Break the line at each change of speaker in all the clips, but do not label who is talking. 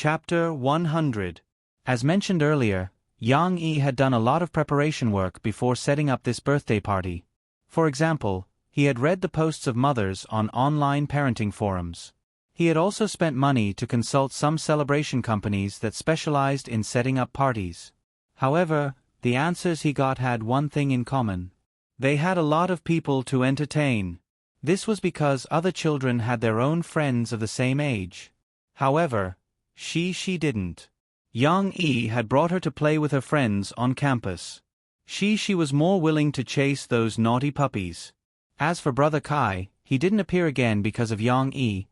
Chapter 100. As mentioned earlier, Yang Yi had done a lot of preparation work before setting up this birthday party. For example, he had read the posts of mothers on online parenting forums. He had also spent money to consult some celebration companies that specialized in setting up parties. However, the answers he got had one thing in common. They had a lot of people to entertain. This was because other children had their own friends of the same age. However, she didn't. Yang Yi had brought her to play with her friends on campus. She was more willing to chase those naughty puppies. As for Brother Kai, he didn't appear again because of Yang Yi.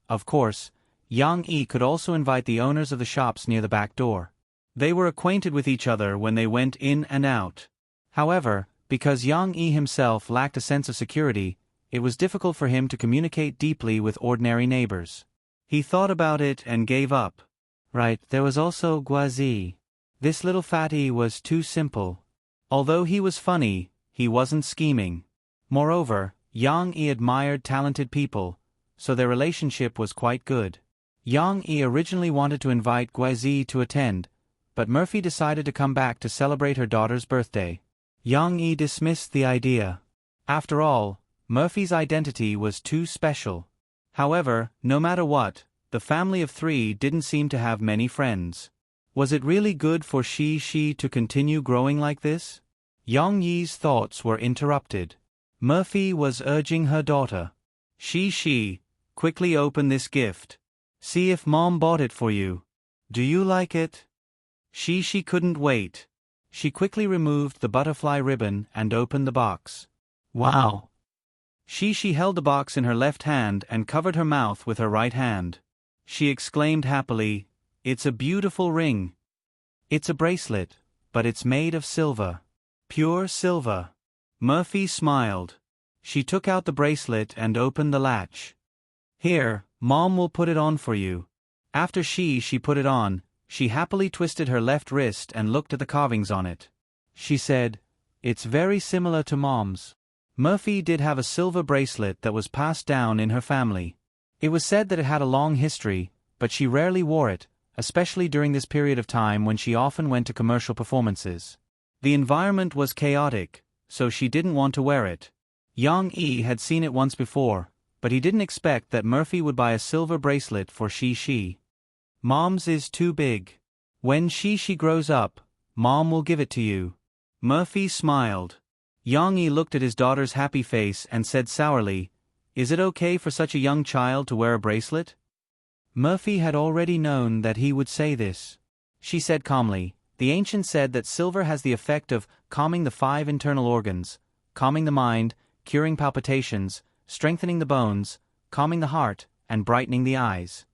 Of course, Yang Yi could also invite the owners of the shops near the back door. They were acquainted with each other when they went in and out. However, because Yang Yi himself lacked a sense of security, it was difficult for him to communicate deeply with ordinary neighbors. He thought about it and gave up. Right, there was also Guazi. This little fatty was too simple. Although he was funny, he wasn't scheming. Moreover, Yang Yi admired talented people, so their relationship was quite good. Yang Yi originally wanted to invite Guazi to attend, but Murphy decided to come back to celebrate her daughter's birthday. Yang Yi dismissed the idea. After all, Murphy's identity was too special. However, no matter what, the family of three didn't seem to have many friends. Was it really good for she to continue growing like this? Yang Yi's thoughts were interrupted. Murphy was urging her daughter. She, quickly open this gift. See if Mom bought it for you. Do you like it? She couldn't wait. She quickly removed the butterfly ribbon and opened the box. Wow! She held the box in her left hand and covered her mouth with her right hand. She exclaimed happily, "It's a beautiful ring. It's a bracelet, but it's made of silver. Pure silver." Murphy smiled. She took out the bracelet and opened the latch. "Here, Mom will put it on for you." After she put it on, she happily twisted her left wrist and looked at the carvings on it. She said, "It's very similar to Mom's." Murphy did have a silver bracelet that was passed down in her family. It was said that it had a long history, but she rarely wore it, especially during this period of time when she often went to commercial performances. The environment was chaotic, so she didn't want to wear it. Yang Yi had seen it once before, but he didn't expect that Murphy would buy a silver bracelet for she. "Mom's is too big. When she grows up, Mom will give it to you." Murphy smiled. Yang Yi looked at his daughter's happy face and said sourly, "Is it okay for such a young child to wear a bracelet?" Murphy had already known that he would say this. She said calmly, "The ancients said that silver has the effect of calming the 5 internal organs, calming the mind, curing palpitations, strengthening the bones, calming the heart, and brightening the eyes.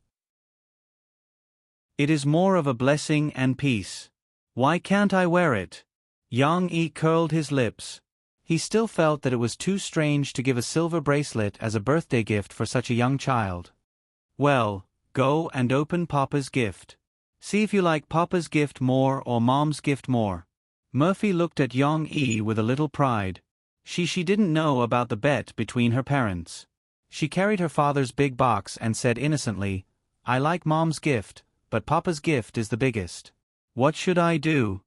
It is more of a blessing and peace. Why can't I wear it?" Yang Yi curled his lips. He still felt that it was too strange to give a silver bracelet as a birthday gift for such a young child. "Well, go and open Papa's gift. See if you like Papa's gift more or Mom's gift more." Murphy looked at Yang Yi with a little pride. She didn't know about the bet between her parents. She carried her father's big box and said innocently, "I like Mom's gift, but Papa's gift is the biggest. What should I do?"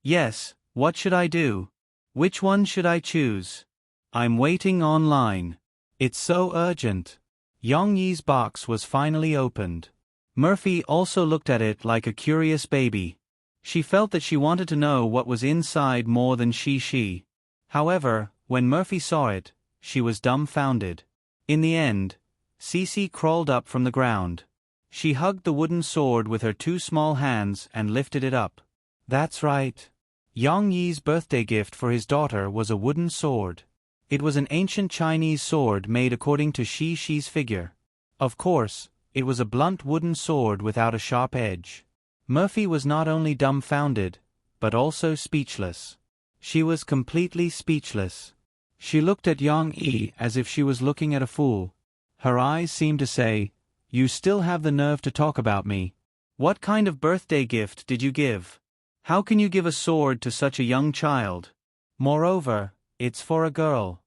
"Yes, what should I do? Which one should I choose? I'm waiting online. It's so urgent." Yang Yi's box was finally opened. Murphy also looked at it like a curious baby. She felt that she wanted to know what was inside more than she. However, when Murphy saw it, she was dumbfounded. In the end, Cece crawled up from the ground. She hugged the wooden sword with her 2 small hands and lifted it up. That's right. Yang Yi's birthday gift for his daughter was a wooden sword. It was an ancient Chinese sword made according to She's figure. Of course, it was a blunt wooden sword without a sharp edge. Murphy was not only dumbfounded, but also speechless. She was completely speechless. She looked at Yang Yi as if she was looking at a fool. Her eyes seemed to say, "You still have the nerve to talk about me. What kind of birthday gift did you give? How can you give a sword to such a young child? Moreover, it's for a girl."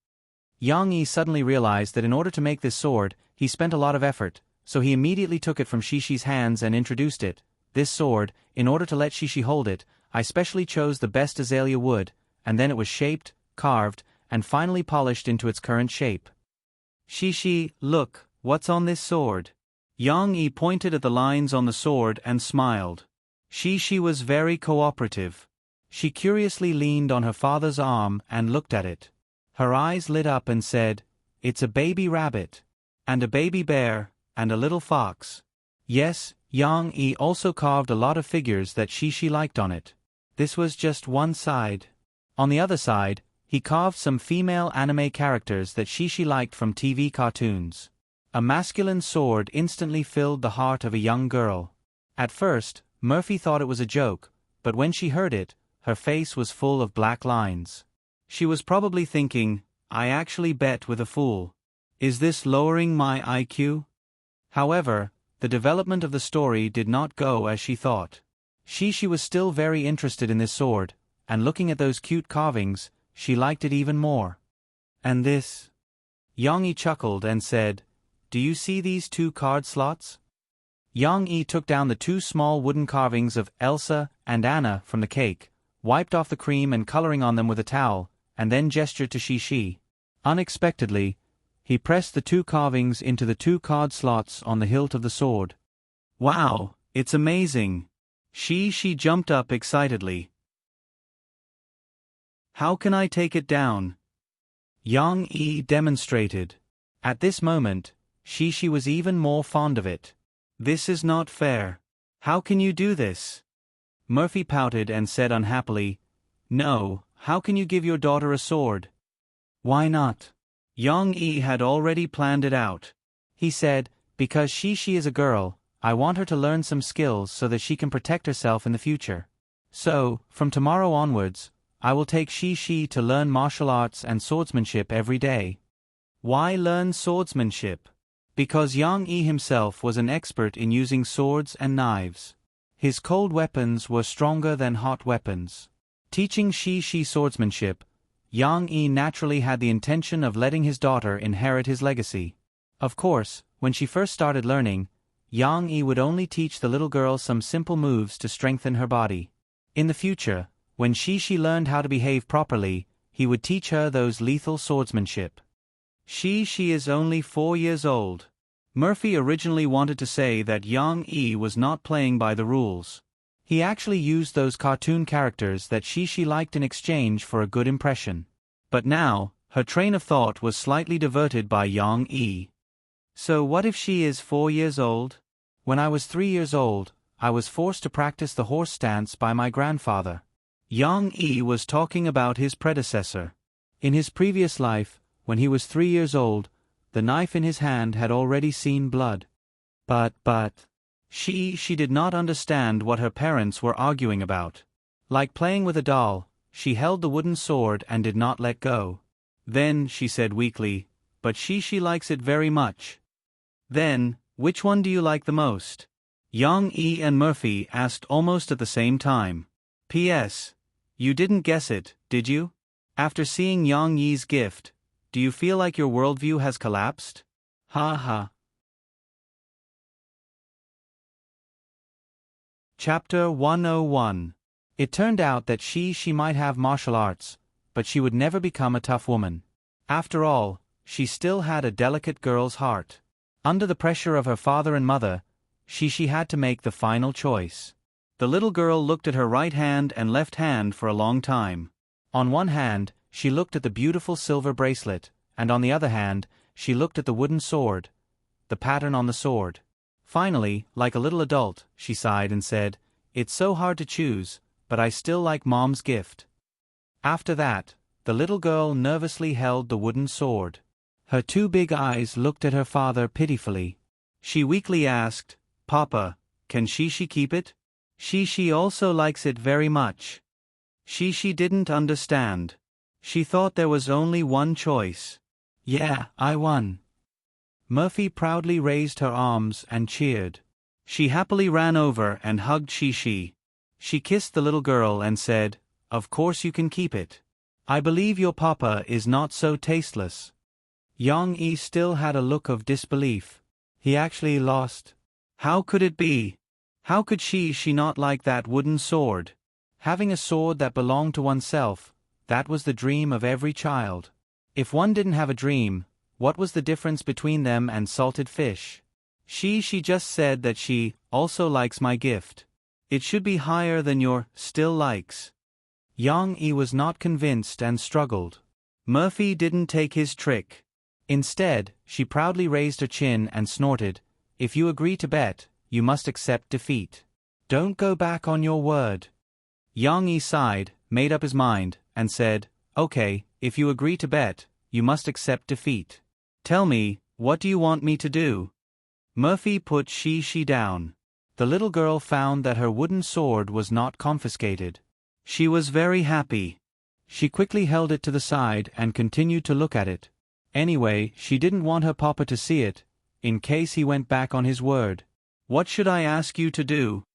Yang Yi suddenly realized that in order to make this sword, he spent a lot of effort, so he immediately took it from Shishi's hands and introduced it. This sword, in order to let Shishi hold it, I specially chose the best azalea wood, and then it was shaped, carved, and finally polished into its current shape. Shishi, look, what's on this sword? Yang Yi pointed at the lines on the sword and smiled. Shishi was very cooperative. She curiously leaned on her father's arm and looked at it. Her eyes lit up and said, "It's a baby rabbit, and a baby bear, and a little fox." Yes, Yang Yi also carved a lot of figures that Shishi liked on it. This was just one side. On the other side, he carved some female anime characters that Shishi liked from TV cartoons. A masculine sword instantly filled the heart of a young girl. At first, Murphy thought it was a joke, but when she heard it, her face was full of black lines. She was probably thinking, I actually bet with a fool. Is this lowering my IQ? However, the development of the story did not go as she thought. Shishi was still very interested in this sword, and looking at those cute carvings, she liked it even more. And this? Yang Yi chuckled and said, "Do you see these 2 card slots?" Yang Yi took down the 2 small wooden carvings of Elsa and Anna from the cake, wiped off the cream and coloring on them with a towel, and then gestured to Shishi. Unexpectedly, he pressed the 2 carvings into the 2 card slots on the hilt of the sword. Wow, it's amazing! Shishi jumped up excitedly. How can I take it down? Yang Yi demonstrated. At this moment, Shishi was even more fond of it. This is not fair. How can you do this? Murphy pouted and said unhappily, No, how can you give your daughter a sword? Why not? Yang Yi had already planned it out. He said, because Shishi is a girl, I want her to learn some skills so that she can protect herself in the future. So, from tomorrow onwards, I will take Shishi to learn martial arts and swordsmanship every day. Why learn swordsmanship? Because Yang Yi himself was an expert in using swords and knives. His cold weapons were stronger than hot weapons. Teaching Shishi swordsmanship, Yang Yi naturally had the intention of letting his daughter inherit his legacy. Of course, when she first started learning, Yang Yi would only teach the little girl some simple moves to strengthen her body. In the future, when Shishi learned how to behave properly, he would teach her those lethal swordsmanship. Shishi is only 4 years old. Murphy originally wanted to say that Yang Yi was not playing by the rules. He actually used those cartoon characters that Shishi liked in exchange for a good impression. But now, her train of thought was slightly diverted by Yang Yi. So what if she is 4 years old? When I was 3 years old, I was forced to practice the horse stance by my grandfather. Yang Yi was talking about his predecessor. In his previous life, when he was 3 years old, the knife in his hand had already seen blood. But, she did not understand what her parents were arguing about. Like playing with a doll, she held the wooden sword and did not let go. Then, she said weakly, but Shishi likes it very much. Then, which one do you like the most? Yang Yi and Murphy asked almost at the same time. P.S. You didn't guess it, did you? After seeing Yang Yi's gift, do you feel like your worldview has collapsed? Ha ha. Chapter 101. It turned out that she might have martial arts, but she would never become a tough woman. After all, she still had a delicate girl's heart. Under the pressure of her father and mother, she had to make the final choice. The little girl looked at her right hand and left hand for a long time. On one hand, she looked at the beautiful silver bracelet, and on the other hand, she looked at the wooden sword, the pattern on the sword. Finally, like a little adult, she sighed and said, It's so hard to choose, but I still like Mom's gift. After that, the little girl nervously held the wooden sword. Her 2 big eyes looked at her father pitifully. She weakly asked, Papa, can Shishi keep it? Shishi also likes it very much. Shishi didn't understand. She thought there was only one choice. Yeah, I won. Murphy proudly raised her arms and cheered. She happily ran over and hugged Shishi. She kissed the little girl and said, Of course you can keep it. I believe your papa is not so tasteless. Yang Yi still had a look of disbelief. He actually lost. How could it be? How could she not like that wooden sword? Having a sword that belonged to oneself, that was the dream of every child. If one didn't have a dream, what was the difference between them and salted fish? She just said that she also likes my gift. It should be higher than your still likes. Yang Yi was not convinced and struggled. Murphy didn't take his trick. Instead, she proudly raised her chin and snorted, "If you agree to bet, you must accept defeat. Don't go back on your word." Yang Yi sighed, made up his mind, and said, "Okay, if you agree to bet, you must accept defeat. Tell me, what do you want me to do?" Murphy put she down. The little girl found that her wooden sword was not confiscated. She was very happy. She quickly held it to the side and continued to look at it. Anyway, she didn't want her papa to see it, in case he went back on his word. "What should I ask you to do?"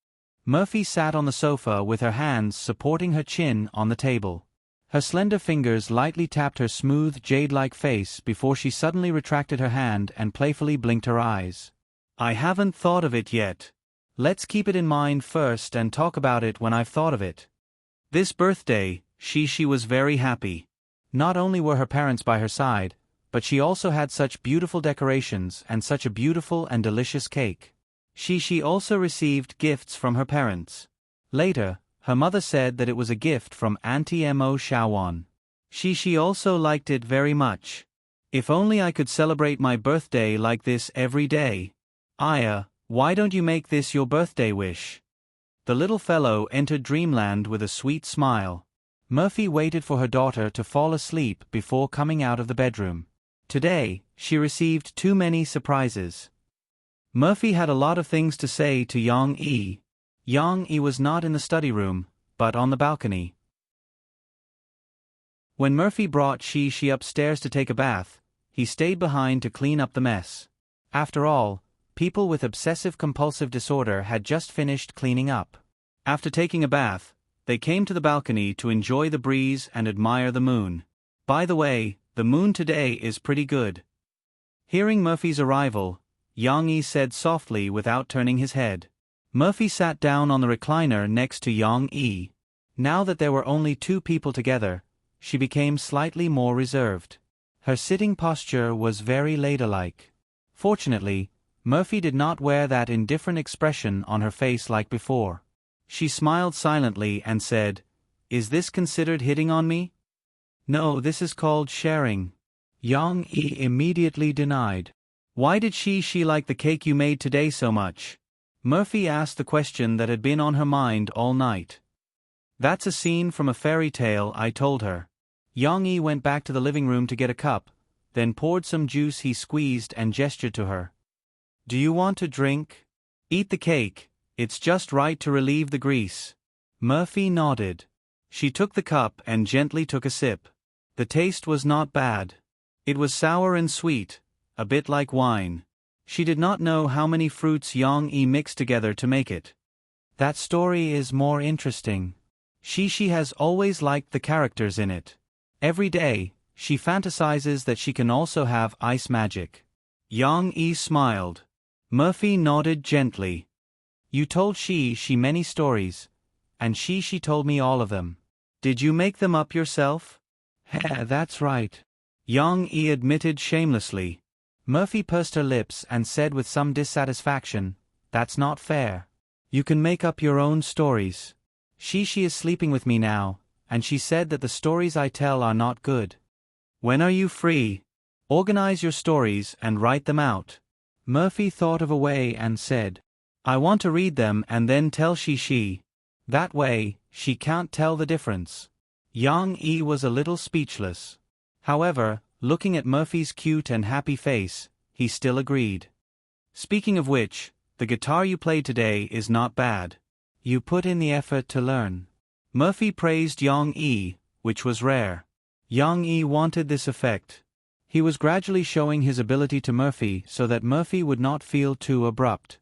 Murphy sat on the sofa with her hands supporting her chin on the table. Her slender fingers lightly tapped her smooth, jade-like face before she suddenly retracted her hand and playfully blinked her eyes. "I haven't thought of it yet. Let's keep it in mind first and talk about it when I've thought of it." This birthday, she was very happy. Not only were her parents by her side, but she also had such beautiful decorations and such a beautiful and delicious cake. She also received gifts from her parents. Later, her mother said that it was a gift from Auntie Mo Shawan. She also liked it very much. "If only I could celebrate my birthday like this every day. Aya, why don't you make this your birthday wish?" The little fellow entered dreamland with a sweet smile. Murphy waited for her daughter to fall asleep before coming out of the bedroom. Today, she received too many surprises. Murphy had a lot of things to say to Yang Yi. Yang Yi was not in the study room, but on the balcony. When Murphy brought she upstairs to take a bath, he stayed behind to clean up the mess. After all, people with obsessive-compulsive disorder had just finished cleaning up. After taking a bath, they came to the balcony to enjoy the breeze and admire the moon. "By the way, the moon today is pretty good." Hearing Murphy's arrival, Yang Yi said softly without turning his head. Murphy sat down on the recliner next to Yang Yi. Now that there were only two people together, she became slightly more reserved. Her sitting posture was very ladylike. Fortunately, Murphy did not wear that indifferent expression on her face like before. She smiled silently and said, "Is this considered hitting on me?" "No, this is called sharing." Yang Yi immediately denied. "Why did she like the cake you made today so much?" Murphy asked the question that had been on her mind all night. "That's a scene from a fairy tale I told her." Yang Yi went back to the living room to get a cup, then poured some juice he squeezed and gestured to her. "Do you want to drink? Eat the cake, it's just right to relieve the grease." Murphy nodded. She took the cup and gently took a sip. The taste was not bad. It was sour and sweet, a bit like wine. She did not know how many fruits Yang Yi mixed together to make it. That story is more interesting. She has always liked the characters in it. Every day, she fantasizes that she can also have ice magic. Yang Yi smiled. Murphy nodded gently. "You told she many stories, and she told me all of them. Did you make them up yourself?" "That's right," Yang Yi admitted shamelessly. Murphy pursed her lips and said with some dissatisfaction, "That's not fair. You can make up your own stories. She is sleeping with me now, and she said that the stories I tell are not good. When are you free? Organize your stories and write them out." Murphy thought of a way and said, "I want to read them and then tell she. That way, she can't tell the difference." Yang Yi was a little speechless. However, looking at Murphy's cute and happy face, he still agreed. "Speaking of which, the guitar you played today is not bad. You put in the effort to learn." Murphy praised Yang Yi, which was rare. Yang Yi wanted this effect. He was gradually showing his ability to Murphy so that Murphy would not feel too abrupt.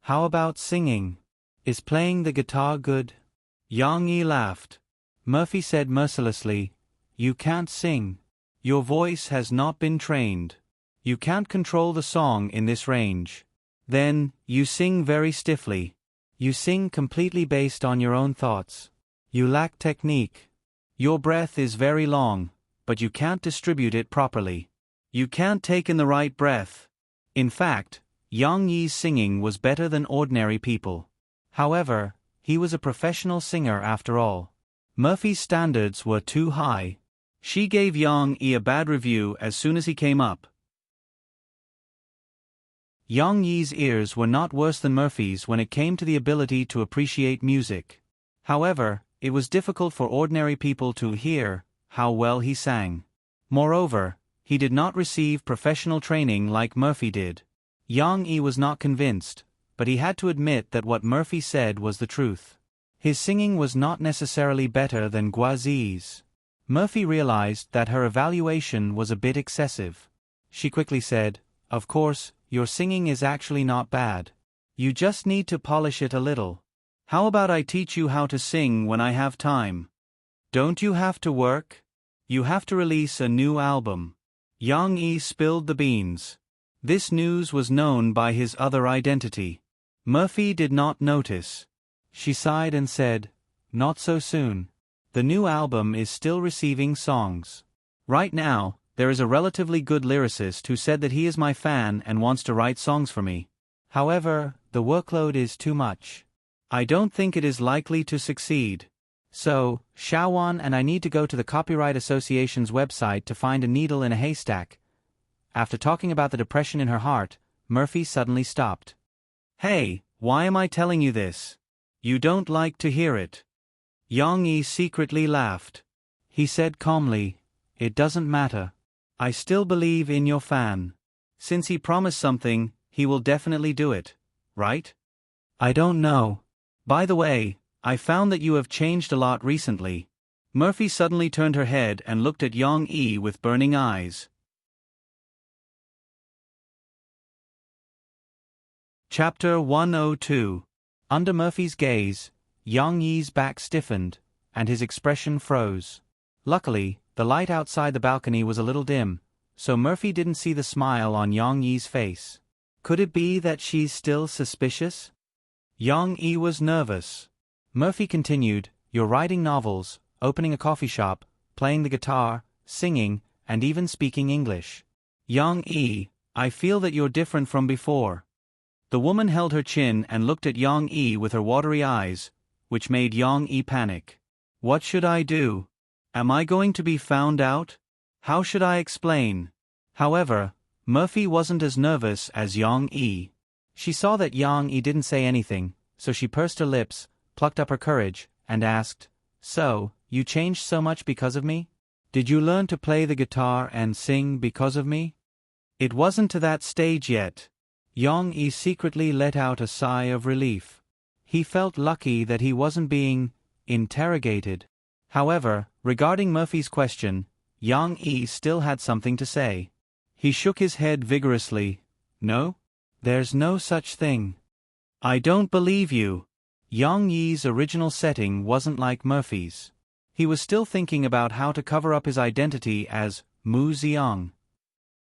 "How about singing? Is playing the guitar good?" Yang Yi laughed. Murphy said mercilessly, "You can't sing. Your voice has not been trained." You can't control the song in this range. Then, you sing very stiffly. You sing completely based on your own thoughts. You lack technique. Your breath is very long, but you can't distribute it properly. You can't take in the right breath. In fact, Yang Yi's singing was better than ordinary people. However, he was a professional singer after all. Murphy's standards were too high. She gave Yang Yi a bad review as soon as he came up. Yang Yi's ears were not worse than Murphy's when it came to the ability to appreciate music. However, it was difficult for ordinary people to hear how well he sang. Moreover, he did not receive professional training like Murphy did. Yang Yi was not convinced, but he had to admit that what Murphy said was the truth. His singing was not necessarily better than Guazi's. Murphy realized that her evaluation was a bit excessive. She quickly said, "Of course, your singing is actually not bad. You just need to polish it a little. How about I teach you how to sing when I have time? Don't you have to work? You have to release a new album." Yang Yi spilled the beans. This news was known by his other identity. Murphy did not notice. She sighed and said, "Not so soon. The new album is still receiving songs. Right now, there is a relatively good lyricist who said that he is my fan and wants to write songs for me. However, the workload is too much. I don't think it is likely to succeed. So, Shawan and I need to go to the Copyright Association's website to find a needle in a haystack." After talking about the depression in her heart, Murphy suddenly stopped. "Hey, why am I telling you this? You don't like to hear it." Yang Yi secretly laughed. He said calmly, "It doesn't matter. I still believe in your fan. Since he promised something, he will definitely do it, right?" "I don't know. By the way, I found that you have changed a lot recently." Murphy suddenly turned her head and looked at Yang Yi with burning eyes. Chapter 102. Under Murphy's gaze, Yang Yi's back stiffened, and his expression froze. Luckily, the light outside the balcony was a little dim, so Murphy didn't see the smile on Yang Yi's face. Could it be that she's still suspicious? Yang Yi was nervous. Murphy continued, "You're writing novels, opening a coffee shop, playing the guitar, singing, and even speaking English. Yang Yi, I feel that you're different from before." The woman held her chin and looked at Yang Yi with her watery eyes, which made Yang Yi panic. "What should I do? Am I going to be found out? How should I explain?" However, Murphy wasn't as nervous as Yang Yi. She saw that Yang Yi didn't say anything, so she pursed her lips, plucked up her courage, and asked, "So, you changed so much because of me? Did you learn to play the guitar and sing because of me?" It wasn't to that stage yet. Yang Yi secretly let out a sigh of relief. He felt lucky that he wasn't being interrogated. However, regarding Murphy's question, Yang Yi still had something to say. He shook his head vigorously. "No? There's no such thing. I don't believe you." Yang Yi's original setting wasn't like Murphy's. He was still thinking about how to cover up his identity as Mu Xiang.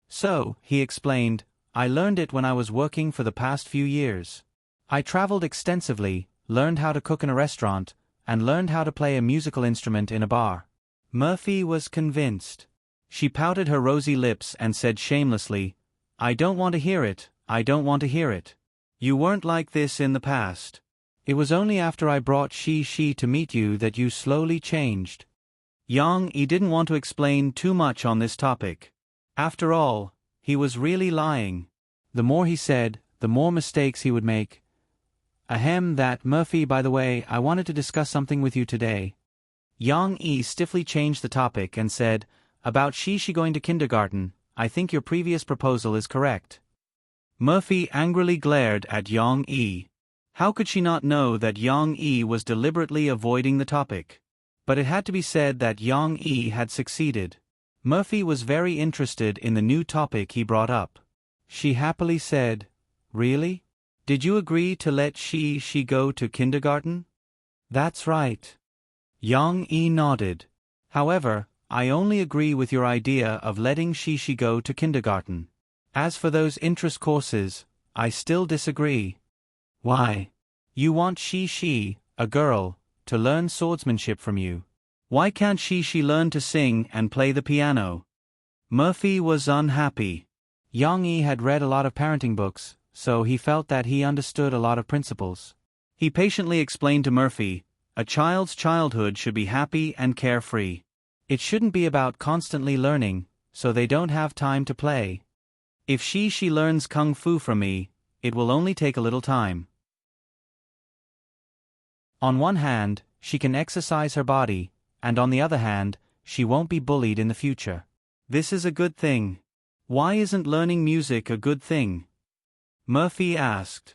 "So," he explained, "I learned it when I was working for the past few years. I traveled extensively, learned how to cook in a restaurant, and learned how to play a musical instrument in a bar." Murphy was convinced. She pouted her rosy lips and said shamelessly, "I don't want to hear it, I don't want to hear it. You weren't like this in the past. It was only after I brought Shi to meet you that you slowly changed." Yang Yi didn't want to explain too much on this topic. After all, he was really lying. The more he said, the more mistakes he would make. That Murphy, by the way, I wanted to discuss something with you today." Yang Yi stiffly changed the topic and said, "About Shi going to kindergarten, I think your previous proposal is correct." Murphy angrily glared at Yang Yi. How could she not know that Yang Yi was deliberately avoiding the topic? But it had to be said that Yang Yi had succeeded. Murphy was very interested in the new topic he brought up. She happily said, "Really? Did you agree to let Shi go to kindergarten?" "That's right." Yang Yi nodded. "However, I only agree with your idea of letting Shi go to kindergarten. As for those interest courses, I still disagree. Why? You want she, a girl, to learn swordsmanship from you. Why can't she learn to sing and play the piano? Murphy was unhappy. Yang Yi had read a lot of parenting books, so he felt that he understood a lot of principles. He patiently explained to Murphy, a child's childhood should be happy and carefree. It shouldn't be about constantly learning, so they don't have time to play. If she learns kung fu from me, it will only take a little time. On one hand, she can exercise her body, and on the other hand, she won't be bullied in the future. This is a good thing. Why isn't learning music a good thing? Murphy asked.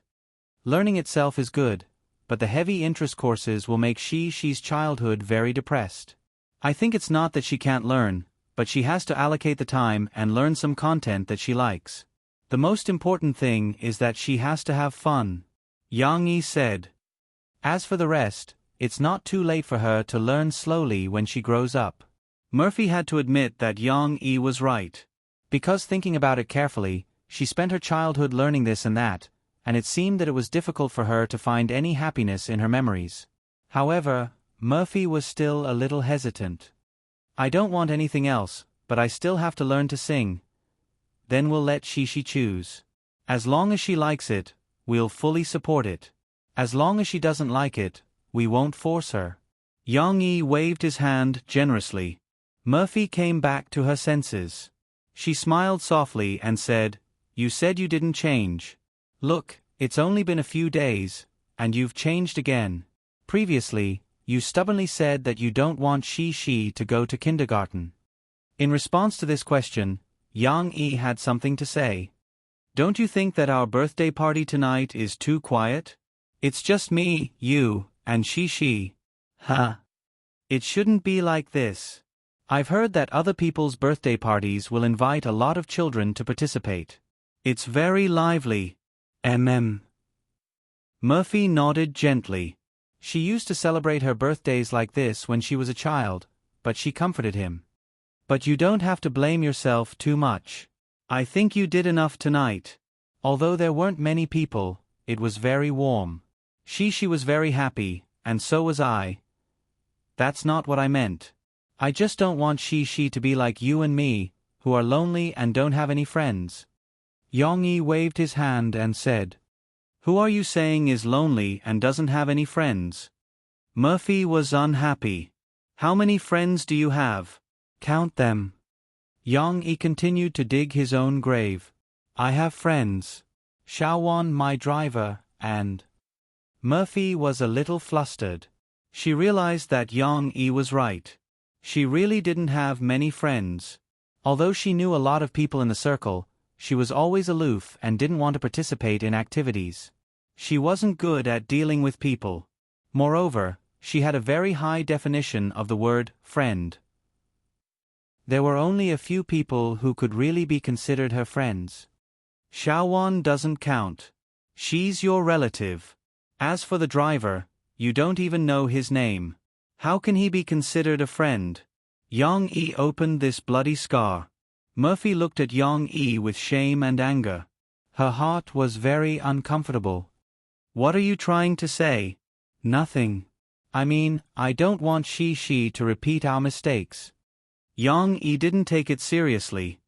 Learning itself is good, but the heavy interest courses will make she's childhood very depressed. I think it's not that she can't learn, but she has to allocate the time and learn some content that she likes. The most important thing is that she has to have fun, Yang Yi said. As for the rest, it's not too late for her to learn slowly when she grows up. Murphy had to admit that Yang Yi was right. Because thinking about it carefully, she spent her childhood learning this and that, and it seemed that it was difficult for her to find any happiness in her memories. However, Murphy was still a little hesitant. I don't want anything else, but I still have to learn to sing. Then we'll let she choose. As long as she likes it, we'll fully support it. As long as she doesn't like it, we won't force her. Yang Yi waved his hand generously. Murphy came back to her senses. She smiled softly and said, "You said you didn't change. Look, it's only been a few days, and you've changed again. Previously, you stubbornly said that you don't want she to go to kindergarten." In response to this question, Yang Yi had something to say. "Don't you think that our birthday party tonight is too quiet? It's just me, you, and she. Huh? It shouldn't be like this. I've heard that other people's birthday parties will invite a lot of children to participate. It's very lively. Murphy nodded gently. She used to celebrate her birthdays like this when she was a child, but she comforted him. But you don't have to blame yourself too much. I think you did enough tonight. Although there weren't many people, it was very warm. She was very happy, and so was I. That's not what I meant. I just don't want she to be like you and me, who are lonely and don't have any friends." Yang Yi waved his hand and said, "Who are you saying is lonely and doesn't have any friends?" Murphy was unhappy. "How many friends do you have? Count them." Yang Yi continued to dig his own grave. "I have friends. Xiaowan, my driver, and—" Murphy was a little flustered. She realized that Yang Yi was right. She really didn't have many friends. Although she knew a lot of people in the circle, she was always aloof and didn't want to participate in activities. She wasn't good at dealing with people. Moreover, she had a very high definition of the word friend. There were only a few people who could really be considered her friends. Xiaowan doesn't count. She's your relative. As for the driver, you don't even know his name. How can he be considered a friend? Yang Yi opened this bloody scar. Murphy looked at Yang Yi with shame and anger. Her heart was very uncomfortable. "What are you trying to say?" "Nothing. I mean, I don't want she to repeat our mistakes." Yang Yi didn't take it seriously.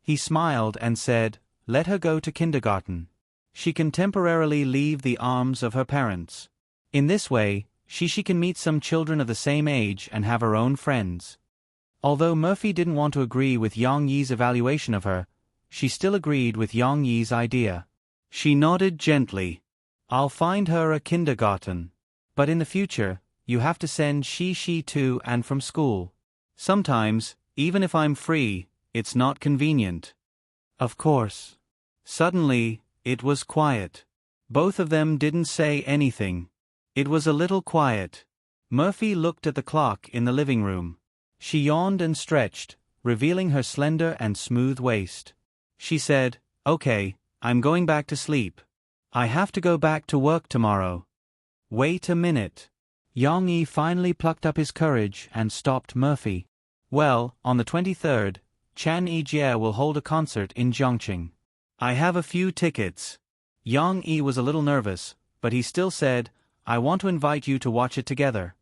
He smiled and said, "Let her go to kindergarten. She can temporarily leave the arms of her parents. In this way, she can meet some children of the same age and have her own friends." Although Murphy didn't want to agree with Yang Yi's evaluation of her, she still agreed with Yang Yi's idea. She nodded gently. "I'll find her a kindergarten. But in the future, you have to send she to and from school. Sometimes, even if I'm free, it's not convenient." "Of course." Suddenly, it was quiet. Both of them didn't say anything. It was a little quiet. Murphy looked at the clock in the living room. She yawned and stretched, revealing her slender and smooth waist. She said, "Okay, I'm going back to sleep. I have to go back to work tomorrow." "Wait a minute." Yang Yi finally plucked up his courage and stopped Murphy. "Well, on the 23rd, Chan Yi-jie will hold a concert in Zhongqing. I have a few tickets. Yang Yi was a little nervous, but he still said, I want to invite you to watch it together.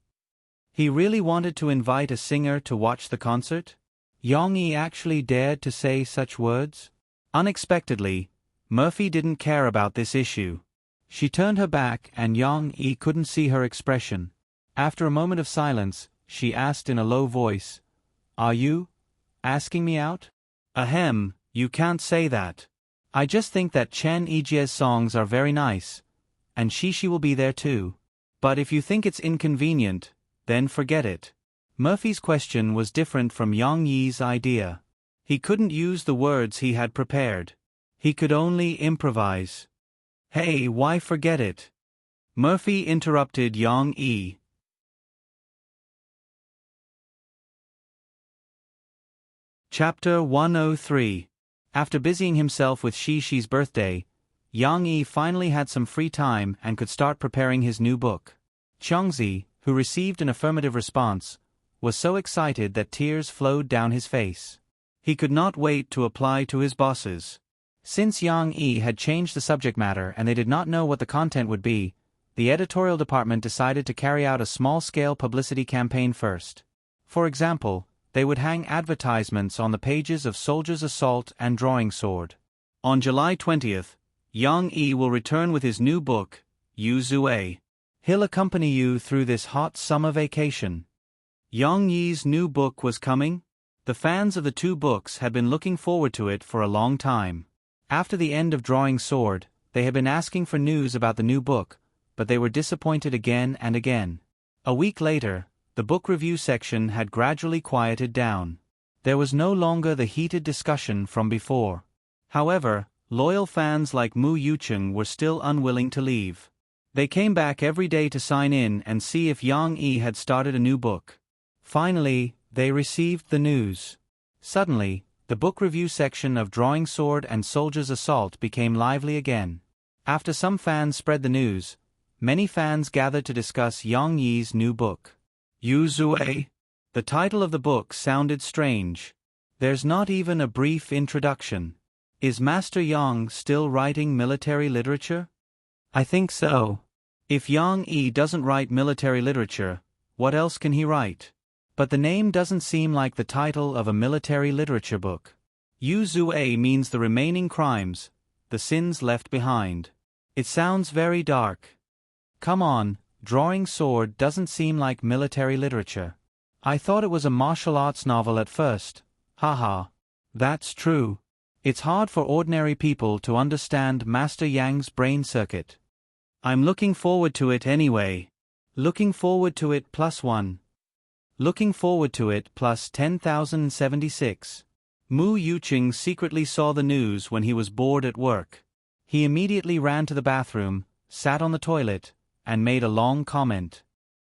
He really wanted to invite a singer to watch the concert? Yang Yi actually dared to say such words? Unexpectedly, Murphy didn't care about this issue. She turned her back and Yang Yi couldn't see her expression. After a moment of silence, she asked in a low voice, Are you asking me out? Ahem, you can't say that. I just think that Chen Yijie's songs are very nice, and Shishi will be there too. But if you think it's inconvenient, then forget it. Murphy's question was different from Yang Yi's idea. He couldn't use the words he had prepared. He could only improvise. Hey, why forget it? Murphy interrupted Yang Yi. Chapter 103. After busying himself with Shishi's birthday, Yang Yi finally had some free time and could start preparing his new book. Changzi, who received an affirmative response, was so excited that tears flowed down his face. He could not wait to apply to his bosses. Since Yang Yi had changed the subject matter and they did not know what the content would be, the editorial department decided to carry out a small-scale publicity campaign first. For example, they would hang advertisements on the pages of Soldier's Assault and Drawing Sword. On July 20th, Yang Yi will return with his new book, Yu Zue. He'll accompany you through this hot summer vacation. Yang Yi's new book was coming. The fans of the two books had been looking forward to it for a long time. After the end of Drawing Sword, they had been asking for news about the new book, but they were disappointed again and again. A week later, the book review section had gradually quieted down. There was no longer the heated discussion from before. However, loyal fans like Mu Yucheng were still unwilling to leave. They came back every day to sign in and see if Yang Yi had started a new book. Finally, they received the news. Suddenly, the book review section of Drawing Sword and Soldier's Assault became lively again. After some fans spread the news, many fans gathered to discuss Yang Yi's new book. Yu Zue? The title of the book sounded strange. There's not even a brief introduction. Is Master Yang still writing military literature? I think so. If Yang Yi doesn't write military literature, what else can he write? But the name doesn't seem like the title of a military literature book. Yu Zue means the remaining crimes, the sins left behind. It sounds very dark. Come on, Drawing Sword doesn't seem like military literature. I thought it was a martial arts novel at first. Haha. That's true. It's hard for ordinary people to understand Master Yang's brain circuit. I'm looking forward to it anyway. Looking forward to it +1. Looking forward to it +10,076. Mu Yucheng secretly saw the news when he was bored at work. He immediately ran to the bathroom, sat on the toilet, and made a long comment.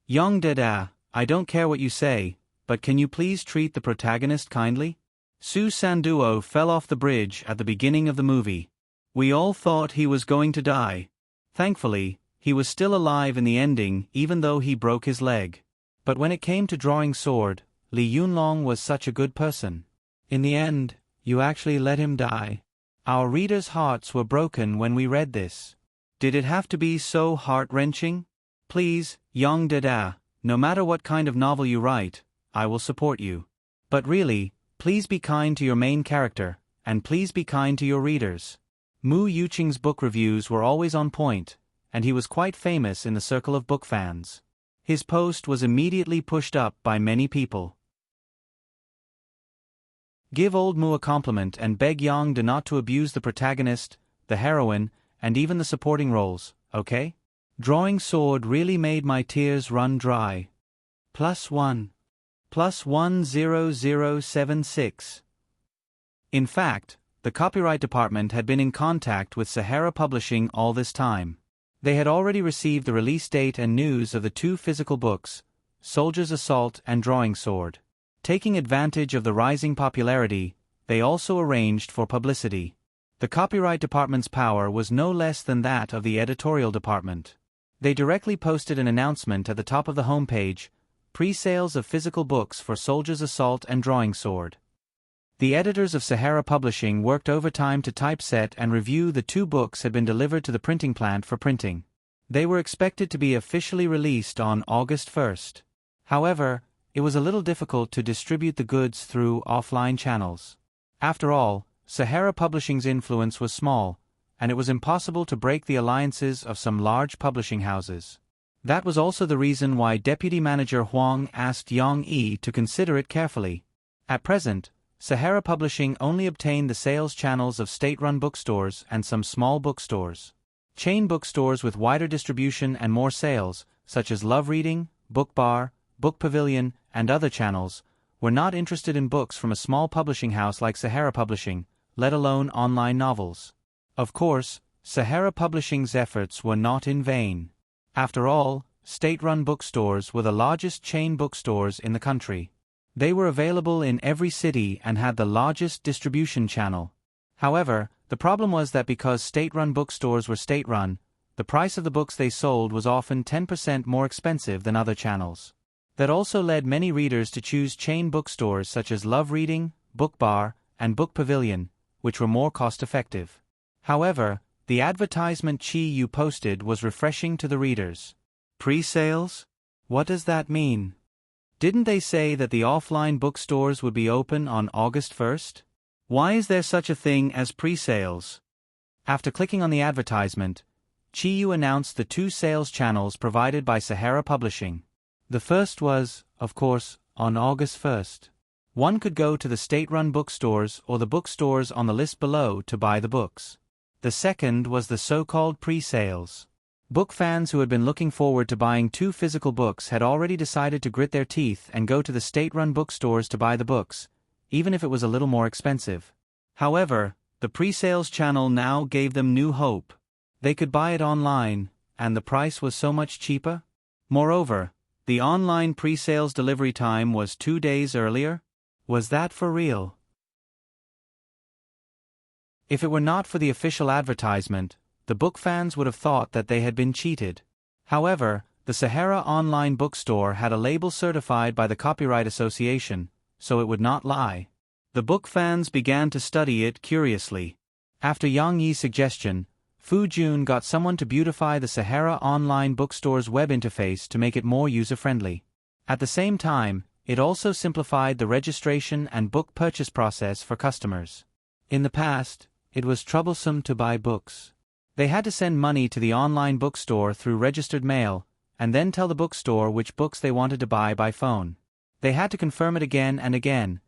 Yang Deda, I don't care what you say, but can you please treat the protagonist kindly? Su Sanduo fell off the bridge at the beginning of the movie. We all thought he was going to die. Thankfully, he was still alive in the ending even though he broke his leg. But when it came to Drawing Sword, Li Yunlong was such a good person. In the end, you actually let him die. Our readers' hearts were broken when we read this. Did it have to be so heart-wrenching? Please, Yang Deda, no matter what kind of novel you write, I will support you. But really, please be kind to your main character, and please be kind to your readers. Mu Yucheng's book reviews were always on point, and he was quite famous in the circle of book fans. His post was immediately pushed up by many people. Give old Mu a compliment and beg Yang De not to abuse the protagonist, the heroine, and even the supporting roles, okay? Drawing Sword really made my tears run dry. +1. +10076. In fact, the copyright department had been in contact with Sahara Publishing all this time. They had already received the release date and news of the two physical books, Soldier's Assault and Drawing Sword. Taking advantage of the rising popularity, they also arranged for publicity. The copyright department's power was no less than that of the editorial department. They directly posted an announcement at the top of the homepage, pre-sales of physical books for Soldier's Assault and Drawing Sword. The editors of Sahara Publishing worked overtime to typeset and review the 2 books had been delivered to the printing plant for printing. They were expected to be officially released on August 1st. However, it was a little difficult to distribute the goods through offline channels. After all, Sahara Publishing's influence was small, and it was impossible to break the alliances of some large publishing houses. That was also the reason why Deputy Manager Huang asked Yang Yi to consider it carefully. At present, Sahara Publishing only obtained the sales channels of state-run bookstores and some small bookstores. Chain bookstores with wider distribution and more sales, such as Love Reading, Book Bar, Book Pavilion, and other channels, were not interested in books from a small publishing house like Sahara Publishing, let alone online novels. Of course, Sahara Publishing's efforts were not in vain. After all, state-run bookstores were the largest chain bookstores in the country. They were available in every city and had the largest distribution channel. However, the problem was that because state-run bookstores were state-run, the price of the books they sold was often 10% more expensive than other channels. That also led many readers to choose chain bookstores such as Love Reading, Book Bar, and Book Pavilion, which were more cost-effective. However, the advertisement Chi Yu posted was refreshing to the readers. Pre-sales? What does that mean? Didn't they say that the offline bookstores would be open on August 1st? Why is there such a thing as pre-sales? After clicking on the advertisement, Chi Yu announced the 2 sales channels provided by Sahara Publishing. The first was, of course, on August 1st. One could go to the state-run bookstores or the bookstores on the list below to buy the books. The second was the so-called pre-sales. Book fans who had been looking forward to buying 2 physical books had already decided to grit their teeth and go to the state-run bookstores to buy the books, even if it was a little more expensive. However, the pre-sales channel now gave them new hope. They could buy it online, and the price was so much cheaper. Moreover, the online pre-sales delivery time was 2 days earlier. Was that for real? If it were not for the official advertisement, the book fans would have thought that they had been cheated. However, the Sahara online bookstore had a label certified by the Copyright Association, so it would not lie. The book fans began to study it curiously. After Yang Yi's suggestion, Fu Jun got someone to beautify the Sahara online bookstore's web interface to make it more user-friendly. At the same time, it also simplified the registration and book purchase process for customers. In the past, it was troublesome to buy books. They had to send money to the online bookstore through registered mail, and then tell the bookstore which books they wanted to buy by phone. They had to confirm it again and again.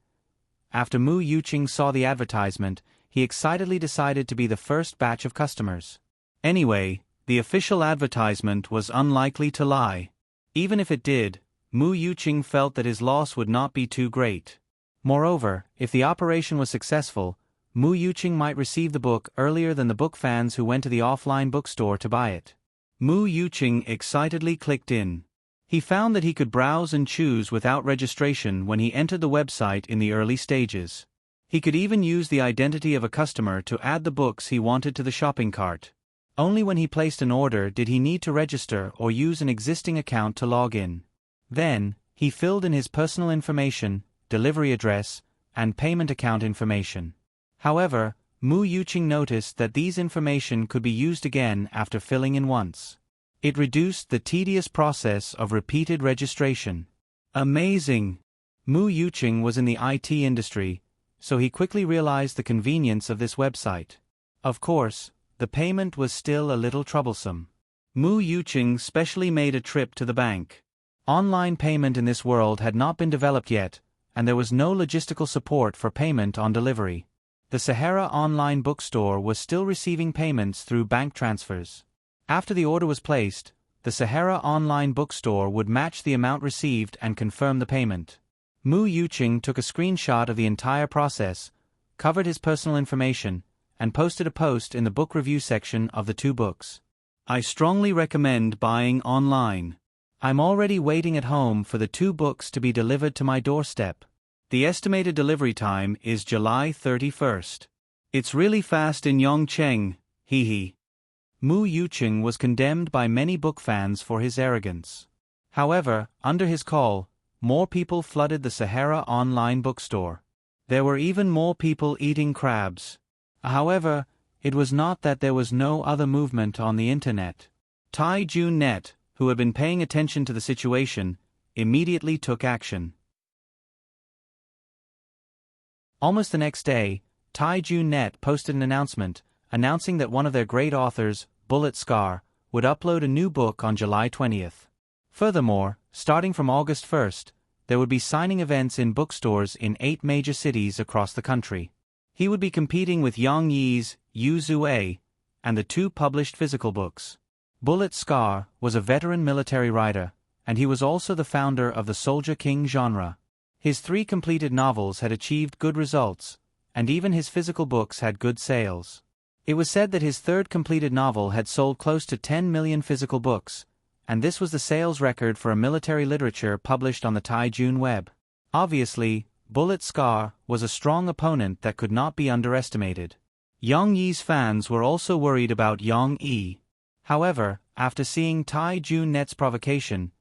After Mu Yuqing saw the advertisement, he excitedly decided to be the first batch of customers. Anyway, the official advertisement was unlikely to lie. Even if it did, Mu Yuqing felt that his loss would not be too great. Moreover, if the operation was successful, Mu Yuqing might receive the book earlier than the book fans who went to the offline bookstore to buy it. Mu Yuqing excitedly clicked in. He found that he could browse and choose without registration when he entered the website in the early stages. He could even use the identity of a customer to add the books he wanted to the shopping cart. Only when he placed an order did he need to register or use an existing account to log in. Then, he filled in his personal information, delivery address, and payment account information. However, Mu Yuqing noticed that these information could be used again after filling in once. It reduced the tedious process of repeated registration. Amazing! Mu Yuqing was in the IT industry, so he quickly realized the convenience of this website. Of course, the payment was still a little troublesome. Mu Yuqing specially made a trip to the bank. Online payment in this world had not been developed yet, and there was no logistical support for payment on delivery. The Sahara online bookstore was still receiving payments through bank transfers. After the order was placed, the Sahara online bookstore would match the amount received and confirm the payment. Mu Yuqing took a screenshot of the entire process, covered his personal information, and posted a post in the book review section of the 2 books. I strongly recommend buying online. I'm already waiting at home for the 2 books to be delivered to my doorstep. The estimated delivery time is July 31st. It's really fast in Yongcheng, hee. Mu Yuqing was condemned by many book fans for his arrogance. However, under his call, more people flooded the Sahara online bookstore. There were even more people eating crabs. However, it was not that there was no other movement on the internet. Tai-Jun Net, who had been paying attention to the situation, immediately took action. Almost the next day, Tai-Jun Net posted an announcement, announcing that one of their great authors, Bullet Scar, would upload a new book on July 20th. Furthermore, starting from August 1st, there would be signing events in bookstores in 8 major cities across the country. He would be competing with Yang Yi's Yu Zue and the 2 published physical books. Bullet Scar was a veteran military writer, and he was also the founder of the Soldier King genre. His 3 completed novels had achieved good results, and even his physical books had good sales. It was said that his 3rd completed novel had sold close to 10 million physical books, and this was the sales record for a military literature published on the Tai-Jun web. Obviously, Bullet Scar was a strong opponent that could not be underestimated. Yang Yi's fans were also worried about Yang Yi. However, after seeing Tai-Jun Net's provocation,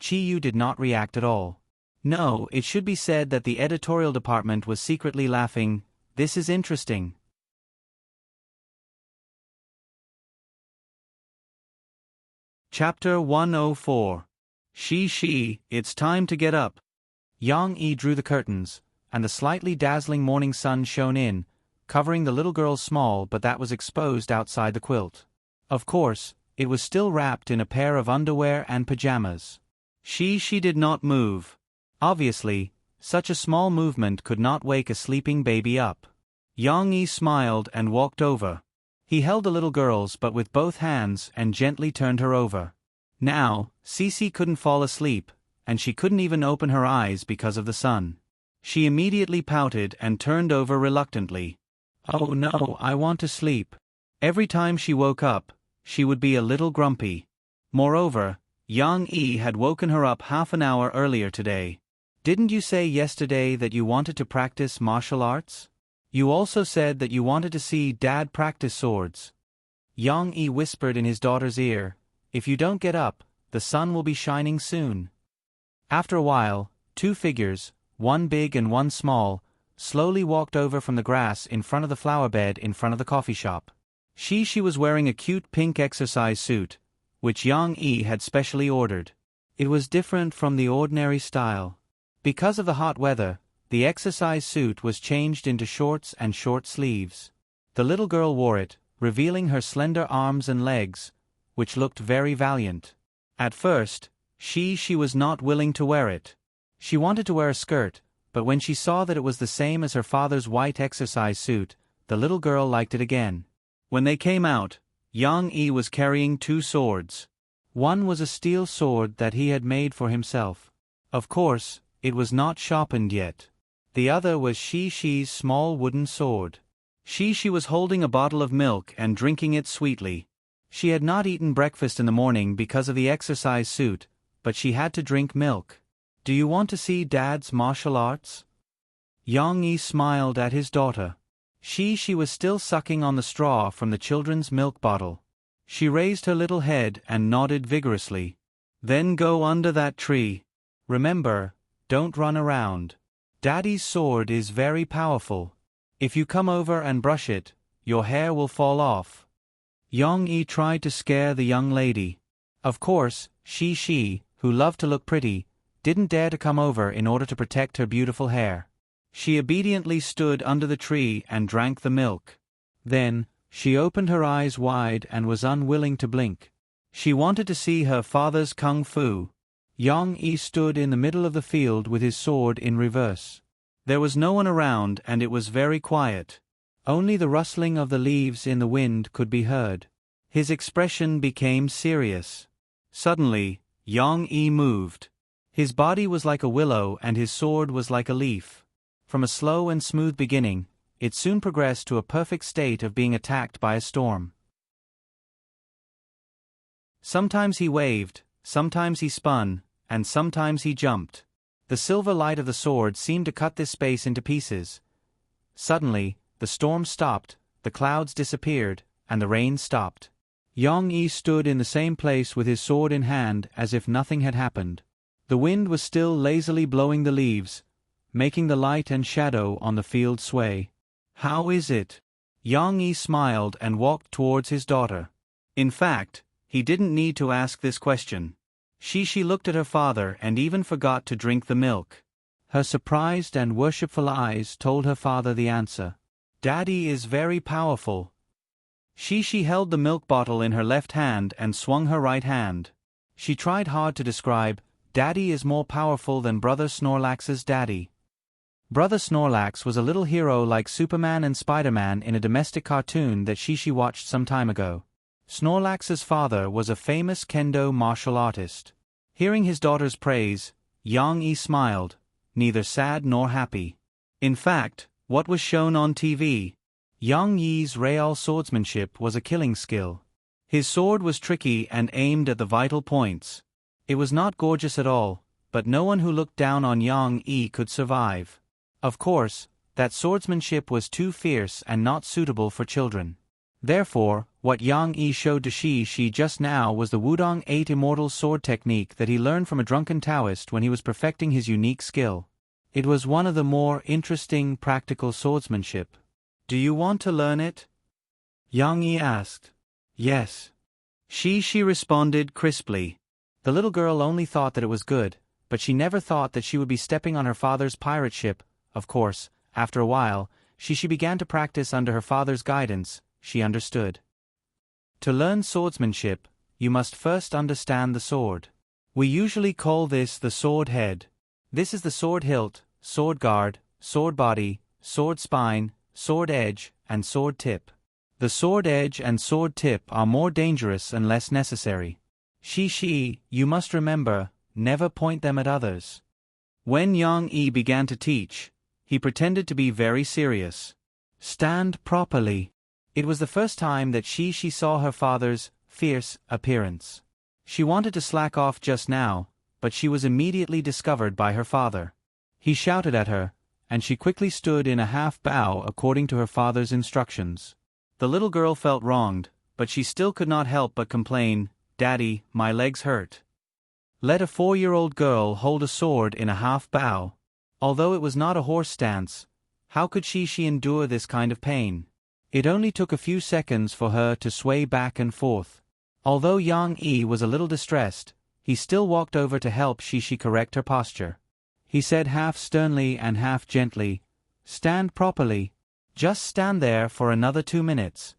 Chi Yu did not react at all. No, it should be said that the editorial department was secretly laughing. This is interesting. Chapter 104. Shi, it's time to get up. Yang Yi drew the curtains, and the slightly dazzling morning sun shone in, covering the little girl's small but that was exposed outside the quilt. Of course, it was still wrapped in a pair of underwear and pajamas. She did not move. Obviously, such a small movement could not wake a sleeping baby up. Yang Yi smiled and walked over. He held the little girl's but with both hands and gently turned her over. Now, Cici couldn't fall asleep, and she couldn't even open her eyes because of the sun. She immediately pouted and turned over reluctantly. Oh no, I want to sleep. Every time she woke up, she would be a little grumpy. Moreover, Yang Yi had woken her up half an hour earlier today. Didn't you say yesterday that you wanted to practice martial arts? You also said that you wanted to see Dad practice swords. Yang Yi whispered in his daughter's ear, if you don't get up, the sun will be shining soon. After a while, 2 figures, one big and one small, slowly walked over from the grass in front of the flower bed in front of the coffee shop. She was wearing a cute pink exercise suit, which Yang Yi had specially ordered. It was different from the ordinary style. Because of the hot weather, the exercise suit was changed into shorts and short sleeves. The little girl wore it, revealing her slender arms and legs, which looked very valiant. At first, she was not willing to wear it. She wanted to wear a skirt, but when she saw that it was the same as her father's white exercise suit, the little girl liked it again. When they came out, Yang Yi was carrying 2 swords. One was a steel sword that he had made for himself. Of course, it was not sharpened yet. The other was Shi's small wooden sword. She was holding a bottle of milk and drinking it sweetly. She had not eaten breakfast in the morning because of the exercise suit, but she had to drink milk. Do you want to see Dad's martial arts? Yang Yi smiled at his daughter. She was still sucking on the straw from the children's milk bottle. She raised her little head and nodded vigorously. Then go under that tree. Remember, don't run around. Daddy's sword is very powerful. If you come over and brush it, your hair will fall off. Yang Yi tried to scare the young lady. Of course, she, who loved to look pretty, didn't dare to come over in order to protect her beautiful hair. She obediently stood under the tree and drank the milk. Then, she opened her eyes wide and was unwilling to blink. She wanted to see her father's kung fu. Yang Yi stood in the middle of the field with his sword in reverse. There was no one around and it was very quiet. Only the rustling of the leaves in the wind could be heard. His expression became serious. Suddenly, Yang Yi moved. His body was like a willow and his sword was like a leaf. From a slow and smooth beginning, it soon progressed to a perfect state of being attacked by a storm. Sometimes he waved, sometimes he spun, and sometimes he jumped. The silver light of the sword seemed to cut this space into pieces. Suddenly, the storm stopped, the clouds disappeared, and the rain stopped. Yang Yi stood in the same place with his sword in hand as if nothing had happened. The wind was still lazily blowing the leaves, making the light and shadow on the field sway. "How is it?" Yang Yi smiled and walked towards his daughter. In fact, he didn't need to ask this question. She looked at her father and even forgot to drink the milk. Her surprised and worshipful eyes told her father the answer. "Daddy is very powerful." She held the milk bottle in her left hand and swung her right hand. She tried hard to describe, "Daddy is more powerful than Brother Snorlax's daddy." Brother Snorlax was a little hero like Superman and Spider-Man in a domestic cartoon that she watched some time ago. Snorlax's father was a famous kendo martial artist. Hearing his daughter's praise, Yang Yi smiled, neither sad nor happy. In fact, what was shown on TV? Yang Yi's real swordsmanship was a killing skill. His sword was tricky and aimed at the vital points. It was not gorgeous at all, but no one who looked down on Yang Yi could survive. Of course, that swordsmanship was too fierce and not suitable for children. Therefore, what Yang Yi showed to she just now was the Wudong 8 immortal sword technique that he learned from a drunken Taoist when he was perfecting his unique skill. It was one of the more interesting practical swordsmanship. "Do you want to learn it?" Yang Yi asked. "Yes." She responded crisply. The little girl only thought that it was good, but she never thought that she would be stepping on her father's pirate ship. Of course, after a while, she began to practice under her father's guidance. She understood. To learn swordsmanship, you must first understand the sword. We usually call this the sword head. This is the sword hilt, sword guard, sword body, sword spine, sword edge, and sword tip. The sword edge and sword tip are more dangerous and less necessary. You must remember, never point them at others. When Yang Yi began to teach, he pretended to be very serious. "Stand properly." It was the first time that she saw her father's fierce appearance. She wanted to slack off just now, but she was immediately discovered by her father. He shouted at her, and she quickly stood in a half bow according to her father's instructions. The little girl felt wronged, but she still could not help but complain, "Daddy, my legs hurt." Let a 4-year-old girl hold a sword in a half bow. Although it was not a horse stance, how could she endure this kind of pain? It only took a few seconds for her to sway back and forth. Although Yang Yi was a little distressed, he still walked over to help she correct her posture. He said half sternly and half gently, "Stand properly. Just stand there for another 2 minutes."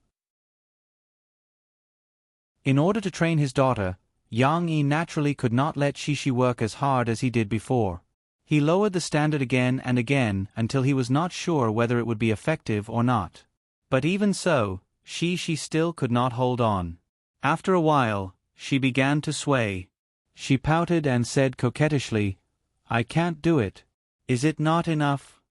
In order to train his daughter, Yang Yi naturally could not let she work as hard as he did before. He lowered the standard again and again until he was not sure whether it would be effective or not. But even so, she still could not hold on. After a while, she began to sway. She pouted and said coquettishly, "I can't do it. Is it not enough?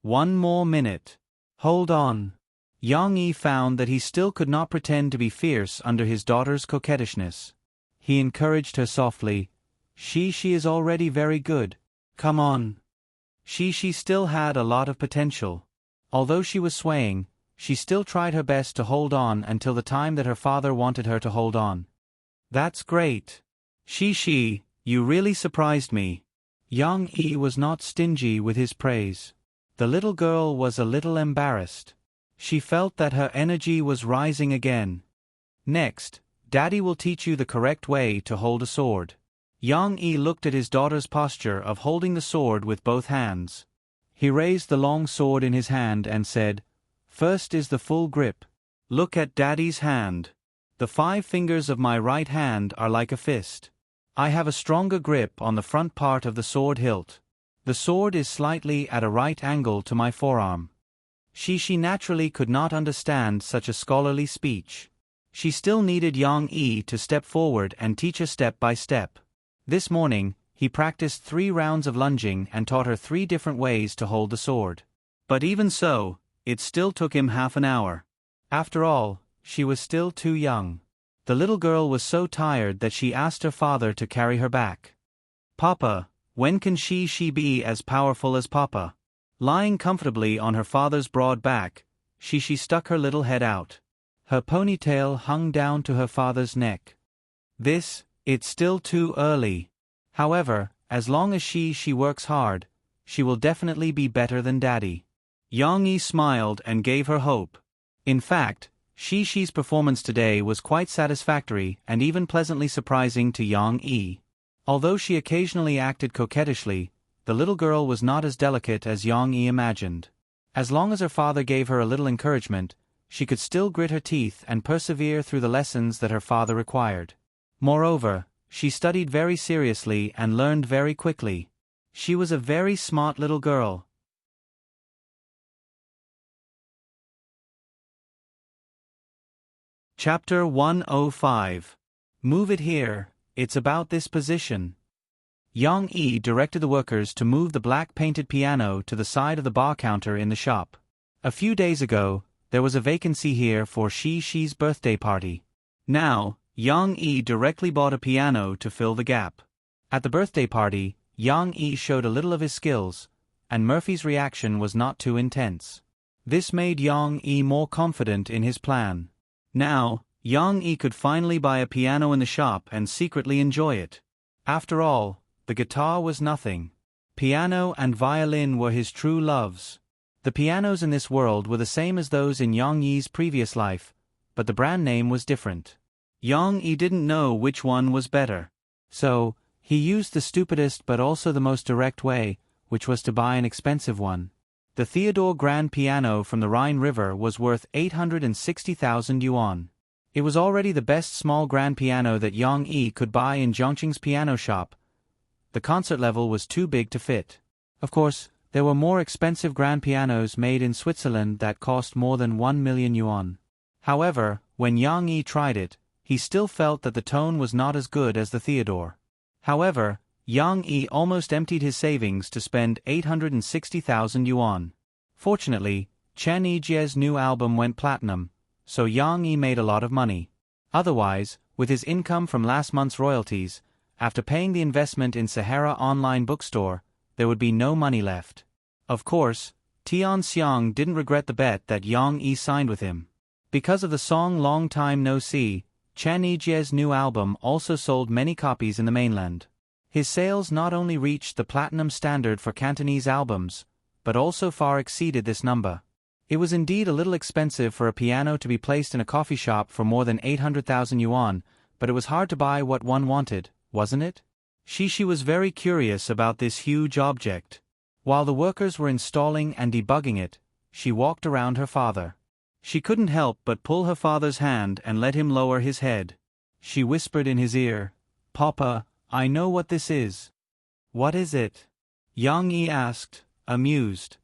1 more minute. Hold on." Yang Yi found that he still could not pretend to be fierce under his daughter's coquettishness. He encouraged her softly, She is already very good. Come on." She still had a lot of potential. Although she was swaying, she still tried her best to hold on until the time that her father wanted her to hold on. "That's great. You really surprised me." Yang Yi was not stingy with his praise. The little girl was a little embarrassed. She felt that her energy was rising again. "Next, Daddy will teach you the correct way to hold a sword." Yang Yi looked at his daughter's posture of holding the sword with both hands. He raised the long sword in his hand and said, "First is the full grip. Look at Daddy's hand. The 5 fingers of my right hand are like a fist. I have a stronger grip on the front part of the sword hilt. The sword is slightly at a right angle to my forearm." She naturally could not understand such a scholarly speech. She still needed Yang Yi to step forward and teach her step by step. This morning, he practiced 3 rounds of lunging and taught her 3 different ways to hold the sword. But even so, it still took him half an hour. After all, she was still too young. The little girl was so tired that she asked her father to carry her back. "Papa, when can she be as powerful as Papa?" Lying comfortably on her father's broad back, she stuck her little head out. Her ponytail hung down to her father's neck. It's still too early. However, as long as she works hard, she will definitely be better than Daddy. Yang Yi smiled and gave her hope. In fact, Shi's performance today was quite satisfactory and even pleasantly surprising to Yang Yi. Although she occasionally acted coquettishly, the little girl was not as delicate as Yang Yi imagined. As long as her father gave her a little encouragement, she could still grit her teeth and persevere through the lessons that her father required. Moreover, she studied very seriously and learned very quickly. She was a very smart little girl. Chapter 105. Move it here, it's about this position. Yang Yi directed the workers to move the black-painted piano to the side of the bar counter in the shop. A few days ago, there was a vacancy here for Shi's birthday party. Now, Yang Yi directly bought a piano to fill the gap. At the birthday party, Yang Yi showed a little of his skills, and Murphy's reaction was not too intense. This made Yang Yi more confident in his plan. Now, Yang Yi could finally buy a piano in the shop and secretly enjoy it. After all, the guitar was nothing. Piano and violin were his true loves. The pianos in this world were the same as those in Yang Yi's previous life, but the brand name was different. Yang Yi didn't know which one was better. So, he used the stupidest but also the most direct way, which was to buy an expensive one. The Theodore grand piano from the Rhine River was worth 860,000 yuan. It was already the best small grand piano that Yang Yi could buy in Zhongqing's piano shop. The concert level was too big to fit. Of course, there were more expensive grand pianos made in Switzerland that cost more than 1 million yuan. However, when Yang Yi tried it, he still felt that the tone was not as good as the Theodore. However, Yang Yi almost emptied his savings to spend 860,000 yuan. Fortunately, Chen Yijie's new album went platinum, so Yang Yi made a lot of money. Otherwise, with his income from last month's royalties, after paying the investment in Sahara online bookstore, there would be no money left. Of course, Tian Xiang didn't regret the bet that Yang Yi signed with him. Because of the song Long Time No See, Chen Yijie's new album also sold many copies in the mainland. His sales not only reached the platinum standard for Cantonese albums, but also far exceeded this number. It was indeed a little expensive for a piano to be placed in a coffee shop for more than 800,000 yuan, but it was hard to buy what one wanted, wasn't it? Shi was very curious about this huge object. While the workers were installing and debugging it, she walked around her father. She couldn't help but pull her father's hand and let him lower his head. She whispered in his ear, "Papa, I know what this is." "What is it?" Yang Yi asked, amused.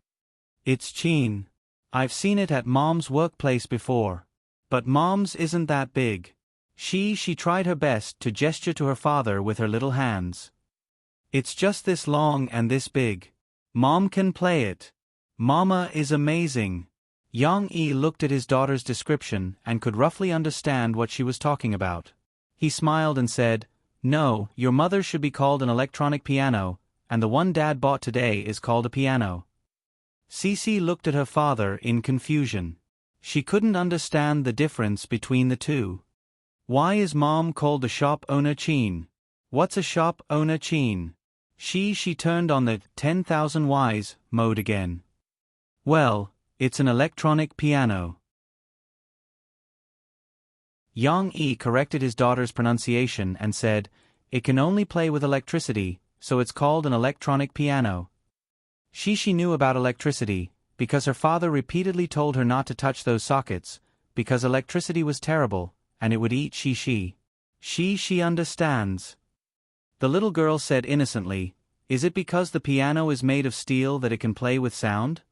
"It's Qin. I've seen it at Mom's workplace before. But Mom's isn't that big." She tried her best to gesture to her father with her little hands. "It's just this long and this big. Mom can play it. Mama is amazing." Yang Yi looked at his daughter's description and could roughly understand what she was talking about. He smiled and said, "No, your mother should be called an electronic piano, and the one Dad bought today is called a piano." Cici looked at her father in confusion. She couldn't understand the difference between the two. "Why is Mom called the shop owner Qin? What's a shop owner Qin?" She turned on the 10,000 Ys mode again. "Well, it's an electronic piano." Yang Yi corrected his daughter's pronunciation and said, "It can only play with electricity, so it's called an electronic piano." She knew about electricity, because her father repeatedly told her not to touch those sockets, because electricity was terrible, and it would eat She. She understands. The little girl said innocently, "Is it because the piano is made of steel that it can play with sound?"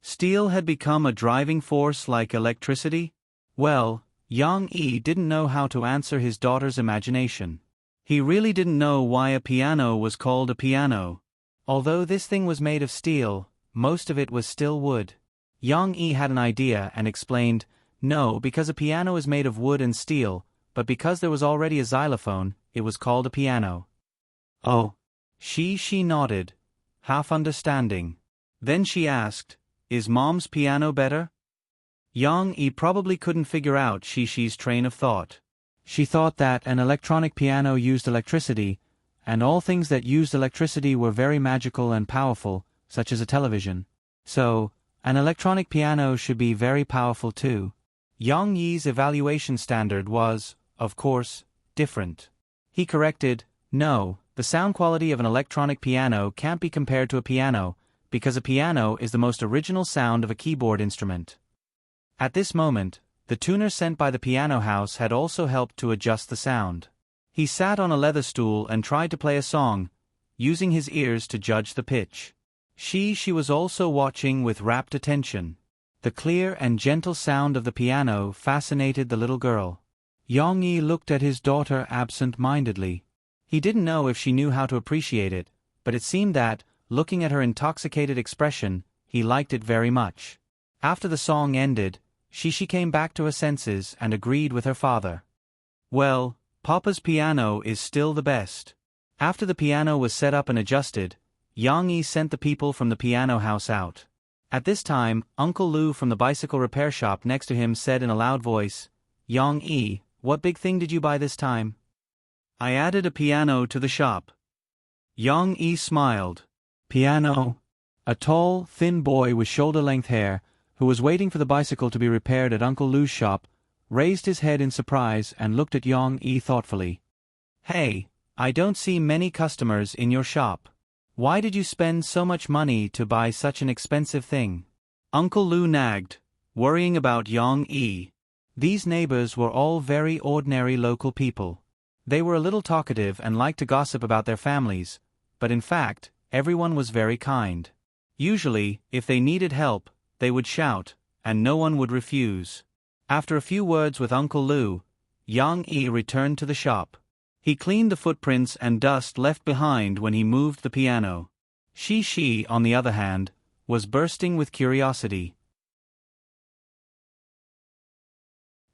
Steel had become a driving force like electricity? Well, Yang Yi didn't know how to answer his daughter's imagination. He really didn't know why a piano was called a piano. Although this thing was made of steel, most of it was still wood. Yang Yi had an idea and explained, "No, because a piano is made of wood and steel, but because there was already a xylophone, it was called a piano." "Oh." She nodded, half understanding. Then she asked, "Is Mom's piano better?" Yang Yi probably couldn't figure out Shi's train of thought. She thought that an electronic piano used electricity, and all things that used electricity were very magical and powerful, such as a television. So, an electronic piano should be very powerful too. Yang Yi's evaluation standard was, of course, different. He corrected, "No, the sound quality of an electronic piano can't be compared to a piano, because a piano is the most original sound of a keyboard instrument." At this moment, the tuner sent by the piano house had also helped to adjust the sound. He sat on a leather stool and tried to play a song, using his ears to judge the pitch. She was also watching with rapt attention. The clear and gentle sound of the piano fascinated the little girl. Yang Yi looked at his daughter absent-mindedly. He didn't know if she knew how to appreciate it, but it seemed that, looking at her intoxicated expression, he liked it very much. After the song ended, she came back to her senses and agreed with her father. "Well, Papa's piano is still the best." After the piano was set up and adjusted, Yang Yi sent the people from the piano house out. At this time, Uncle Lu from the bicycle repair shop next to him said in a loud voice, "Yang Yi, what big thing did you buy this time?" "I added a piano to the shop." Yang Yi smiled. "Piano?" A tall, thin boy with shoulder-length hair, who was waiting for the bicycle to be repaired at Uncle Lu's shop, raised his head in surprise and looked at Yang Yi thoughtfully. "Hey, I don't see many customers in your shop. Why did you spend so much money to buy such an expensive thing?" Uncle Lu nagged, worrying about Yang Yi. These neighbors were all very ordinary local people. They were a little talkative and liked to gossip about their families, but in fact, everyone was very kind. Usually, if they needed help, they would shout, and no one would refuse. After a few words with Uncle Lu, Yang Yi returned to the shop. He cleaned the footprints and dust left behind when he moved the piano. She, on the other hand, was bursting with curiosity.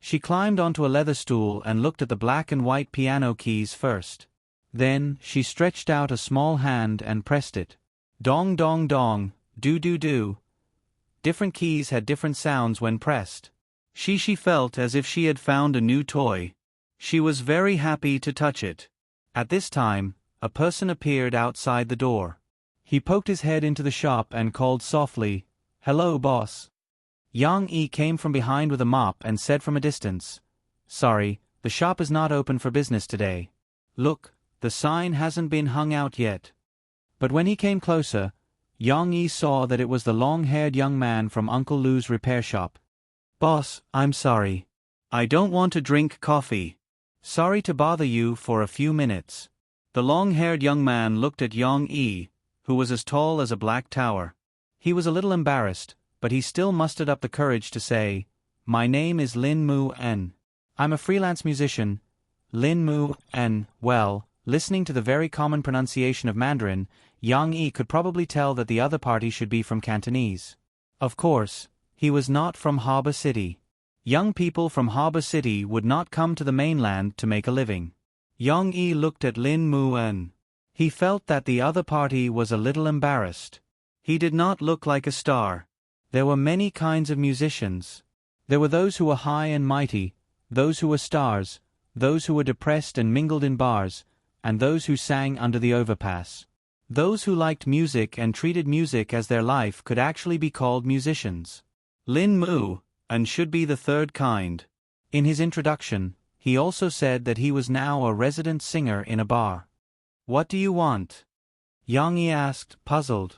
She climbed onto a leather stool and looked at the black and white piano keys first. Then, she stretched out a small hand and pressed it. Dong dong dong, do. Different keys had different sounds when pressed. She felt as if she had found a new toy. She was very happy to touch it. At this time, a person appeared outside the door. He poked his head into the shop and called softly, "Hello, boss." Yang Yi came from behind with a mop and said from a distance, "Sorry, the shop is not open for business today. Look, the sign hasn't been hung out yet." But when he came closer, Yang Yi saw that it was the long-haired young man from Uncle Lu's repair shop. "Boss, I'm sorry. I don't want to drink coffee. Sorry to bother you for a few minutes." The long-haired young man looked at Yang Yi, who was as tall as a black tower. He was a little embarrassed, but he still mustered up the courage to say, "My name is Lin Mu En. I'm a freelance musician." Lin Mu En. Well, listening to the very common pronunciation of Mandarin, Yang Yi could probably tell that the other party should be from Cantonese. Of course, he was not from Harbor City. Young people from Harbor City would not come to the mainland to make a living. Yang Yi looked at Lin Mu En. He felt that the other party was a little embarrassed. He did not look like a star. There were many kinds of musicians. There were those who were high and mighty, those who were stars, those who were depressed and mingled in bars, and those who sang under the overpass. Those who liked music and treated music as their life could actually be called musicians. Lin Mu En should be the third kind. In his introduction, he also said that he was now a resident singer in a bar. "What do you want?" Yang Yi asked, puzzled.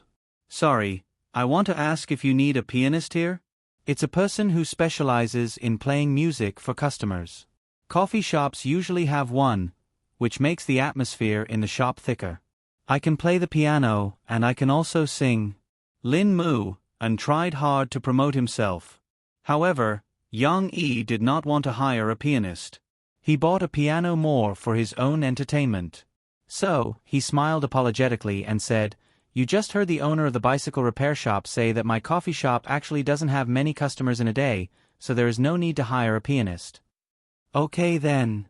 "Sorry, I want to ask if you need a pianist here?" It's a person who specializes in playing music for customers. Coffee shops usually have one, which makes the atmosphere in the shop thicker. "I can play the piano, and I can also sing." Lin Mu En tried hard to promote himself. However, Yang Yi did not want to hire a pianist. He bought a piano more for his own entertainment. So, he smiled apologetically and said, "You just heard the owner of the bicycle repair shop say that my coffee shop actually doesn't have many customers in a day, so there is no need to hire a pianist." "Okay then."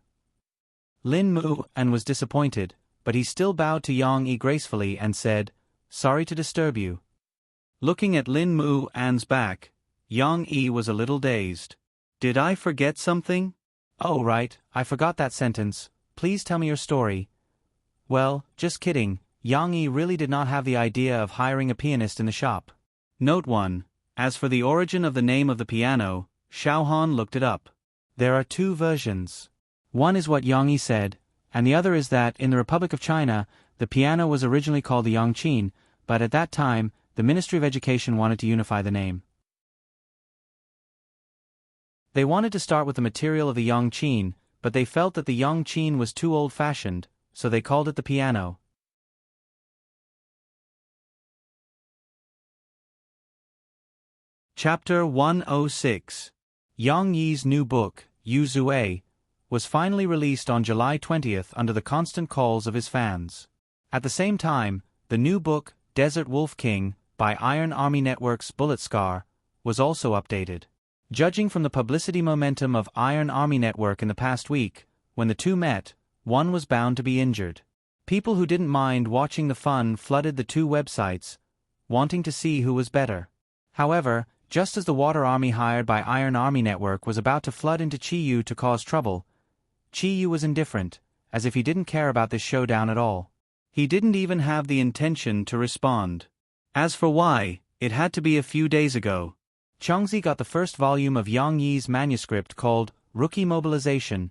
Lin Mu En was disappointed, but he still bowed to Yang Yi gracefully and said, "Sorry to disturb you." Looking at Lin Mu En's back, Yang Yi was a little dazed. "Did I forget something?" "Oh right, I forgot that sentence. Please tell me your story." "Well, just kidding, Yang Yi really did not have the idea of hiring a pianist in the shop. Note 1. As for the origin of the name of the piano, Xiaohan looked it up. There are two versions. One is what Yang Yi said, and the other is that, in the Republic of China, the piano was originally called the Yongqin, but at that time, the Ministry of Education wanted to unify the name. They wanted to start with the material of the Yongqin, but they felt that the Yongqin was too old-fashioned, so they called it the piano. Chapter 106. Yang Yi's new book, Yu Zue, was finally released on July 20th under the constant calls of his fans. At the same time, the new book, Desert Wolf King, by Iron Army Network's Bullet Scar, was also updated. Judging from the publicity momentum of Iron Army Network in the past week, when the two met, one was bound to be injured. People who didn't mind watching the fun flooded the two websites, wanting to see who was better. However, just as the water army hired by Iron Army Network was about to flood into Qiyu to cause trouble, Qiyu was indifferent, as if he didn't care about this showdown at all. He didn't even have the intention to respond. As for why, it had to be a few days ago. Changzi got the first volume of Yang Yi's manuscript called Rookie Mobilization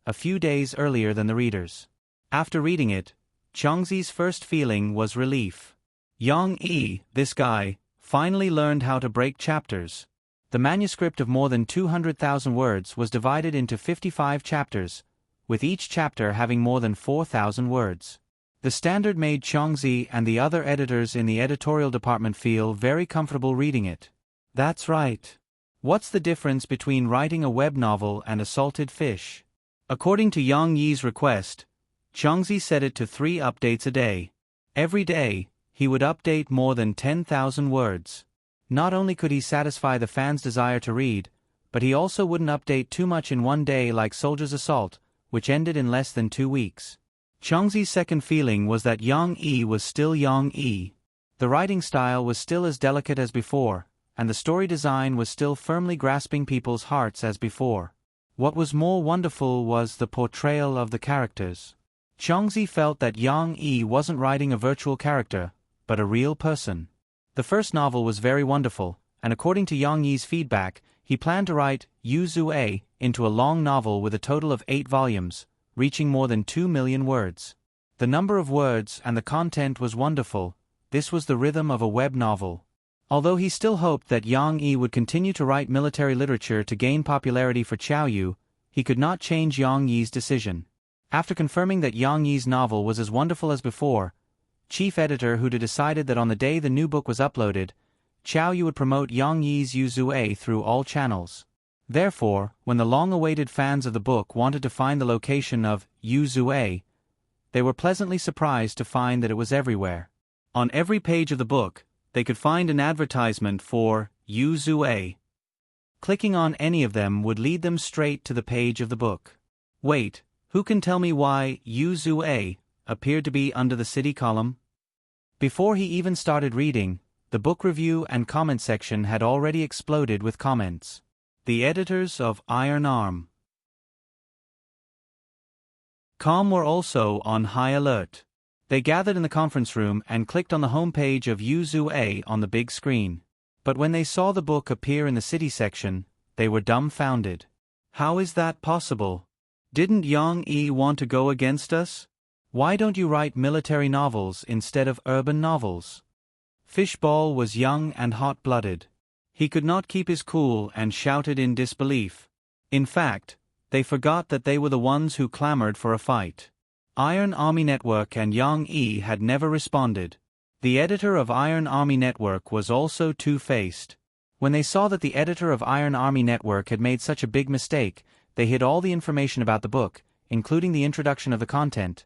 a few days earlier than the readers. After reading it, Changzi's first feeling was relief. Yang Yi, this guy, finally learned how to break chapters. The manuscript of more than 200,000 words was divided into 55 chapters, with each chapter having more than 4,000 words. The standard made Changzi and the other editors in the editorial department feel very comfortable reading it. That's right. What's the difference between writing a web novel and a salted fish? According to Yang Yi's request, Changzi set it to 3 updates a day. Every day, he would update more than 10,000 words. Not only could he satisfy the fans' desire to read, but he also wouldn't update too much in one day like Soldier's Assault, which ended in less than 2 weeks. Changzi's second feeling was that Yang Yi was still Yang Yi. The writing style was still as delicate as before, and the story design was still firmly grasping people's hearts as before. What was more wonderful was the portrayal of the characters. Changzi felt that Yang Yi wasn't writing a virtual character, but a real person. The first novel was very wonderful, and according to Yang Yi's feedback, he planned to write Yu Zue into a long novel with a total of 8 volumes, reaching more than 2 million words. The number of words and the content was wonderful. This was the rhythm of a web novel. Although he still hoped that Yang Yi would continue to write military literature to gain popularity for Qiaoyu, he could not change Yang Yi's decision. After confirming that Yang Yi's novel was as wonderful as before, chief editor Huda decided that on the day the new book was uploaded, Qiaoyu would promote Yang Yi's Yu Zue through all channels. Therefore, when the long-awaited fans of the book wanted to find the location of Yu Zue, they were pleasantly surprised to find that it was everywhere. On every page of the book, they could find an advertisement for Yu Zue. Clicking on any of them would lead them straight to the page of the book. Wait, who can tell me why Yu Zue appeared to be under the city column? Before he even started reading, the book review and comment section had already exploded with comments. The editors of Iron Arm Com were also on high alert. They gathered in the conference room and clicked on the homepage of Yu Zue on the big screen. But when they saw the book appear in the city section, they were dumbfounded. How is that possible? Didn't Yang Yi want to go against us? Why don't you write military novels instead of urban novels? Fishball was young and hot-blooded. He could not keep his cool and shouted in disbelief. In fact, they forgot that they were the ones who clamored for a fight. Iron Army Network and Yang Yi had never responded. The editor of Iron Army Network was also two-faced. When they saw that the editor of Iron Army Network had made such a big mistake, they hid all the information about the book, including the introduction of the content.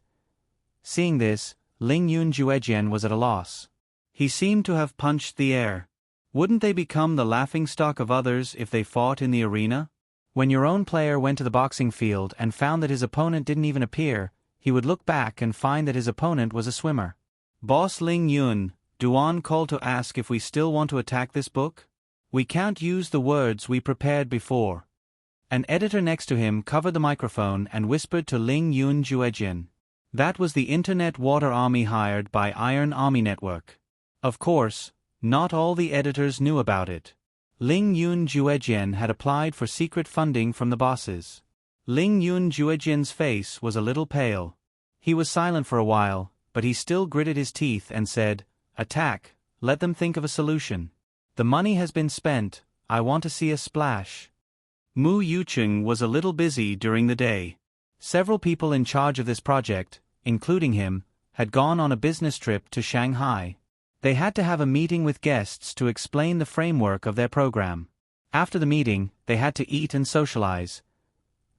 Seeing this, Ling Yun Juejian was at a loss. He seemed to have punched the air. Wouldn't they become the laughingstock of others if they fought in the arena? When your own player went to the boxing field and found that his opponent didn't even appear, he would look back and find that his opponent was a swimmer. Boss Ling Yun, Duan called to ask if we still want to attack this book? We can't use the words we prepared before. An editor next to him covered the microphone and whispered to Ling Yun Juejian. That was the Internet Water Army hired by Iron Army Network. Of course, not all the editors knew about it. Ling Yun Juejian had applied for secret funding from the bosses. Ling Yun Juejian's face was a little pale. He was silent for a while, but he still gritted his teeth and said, "Attack, let them think of a solution. The money has been spent, I want to see a splash." Mu Yucheng was a little busy during the day. Several people in charge of this project, including him, had gone on a business trip to Shanghai. They had to have a meeting with guests to explain the framework of their program. After the meeting, they had to eat and socialize.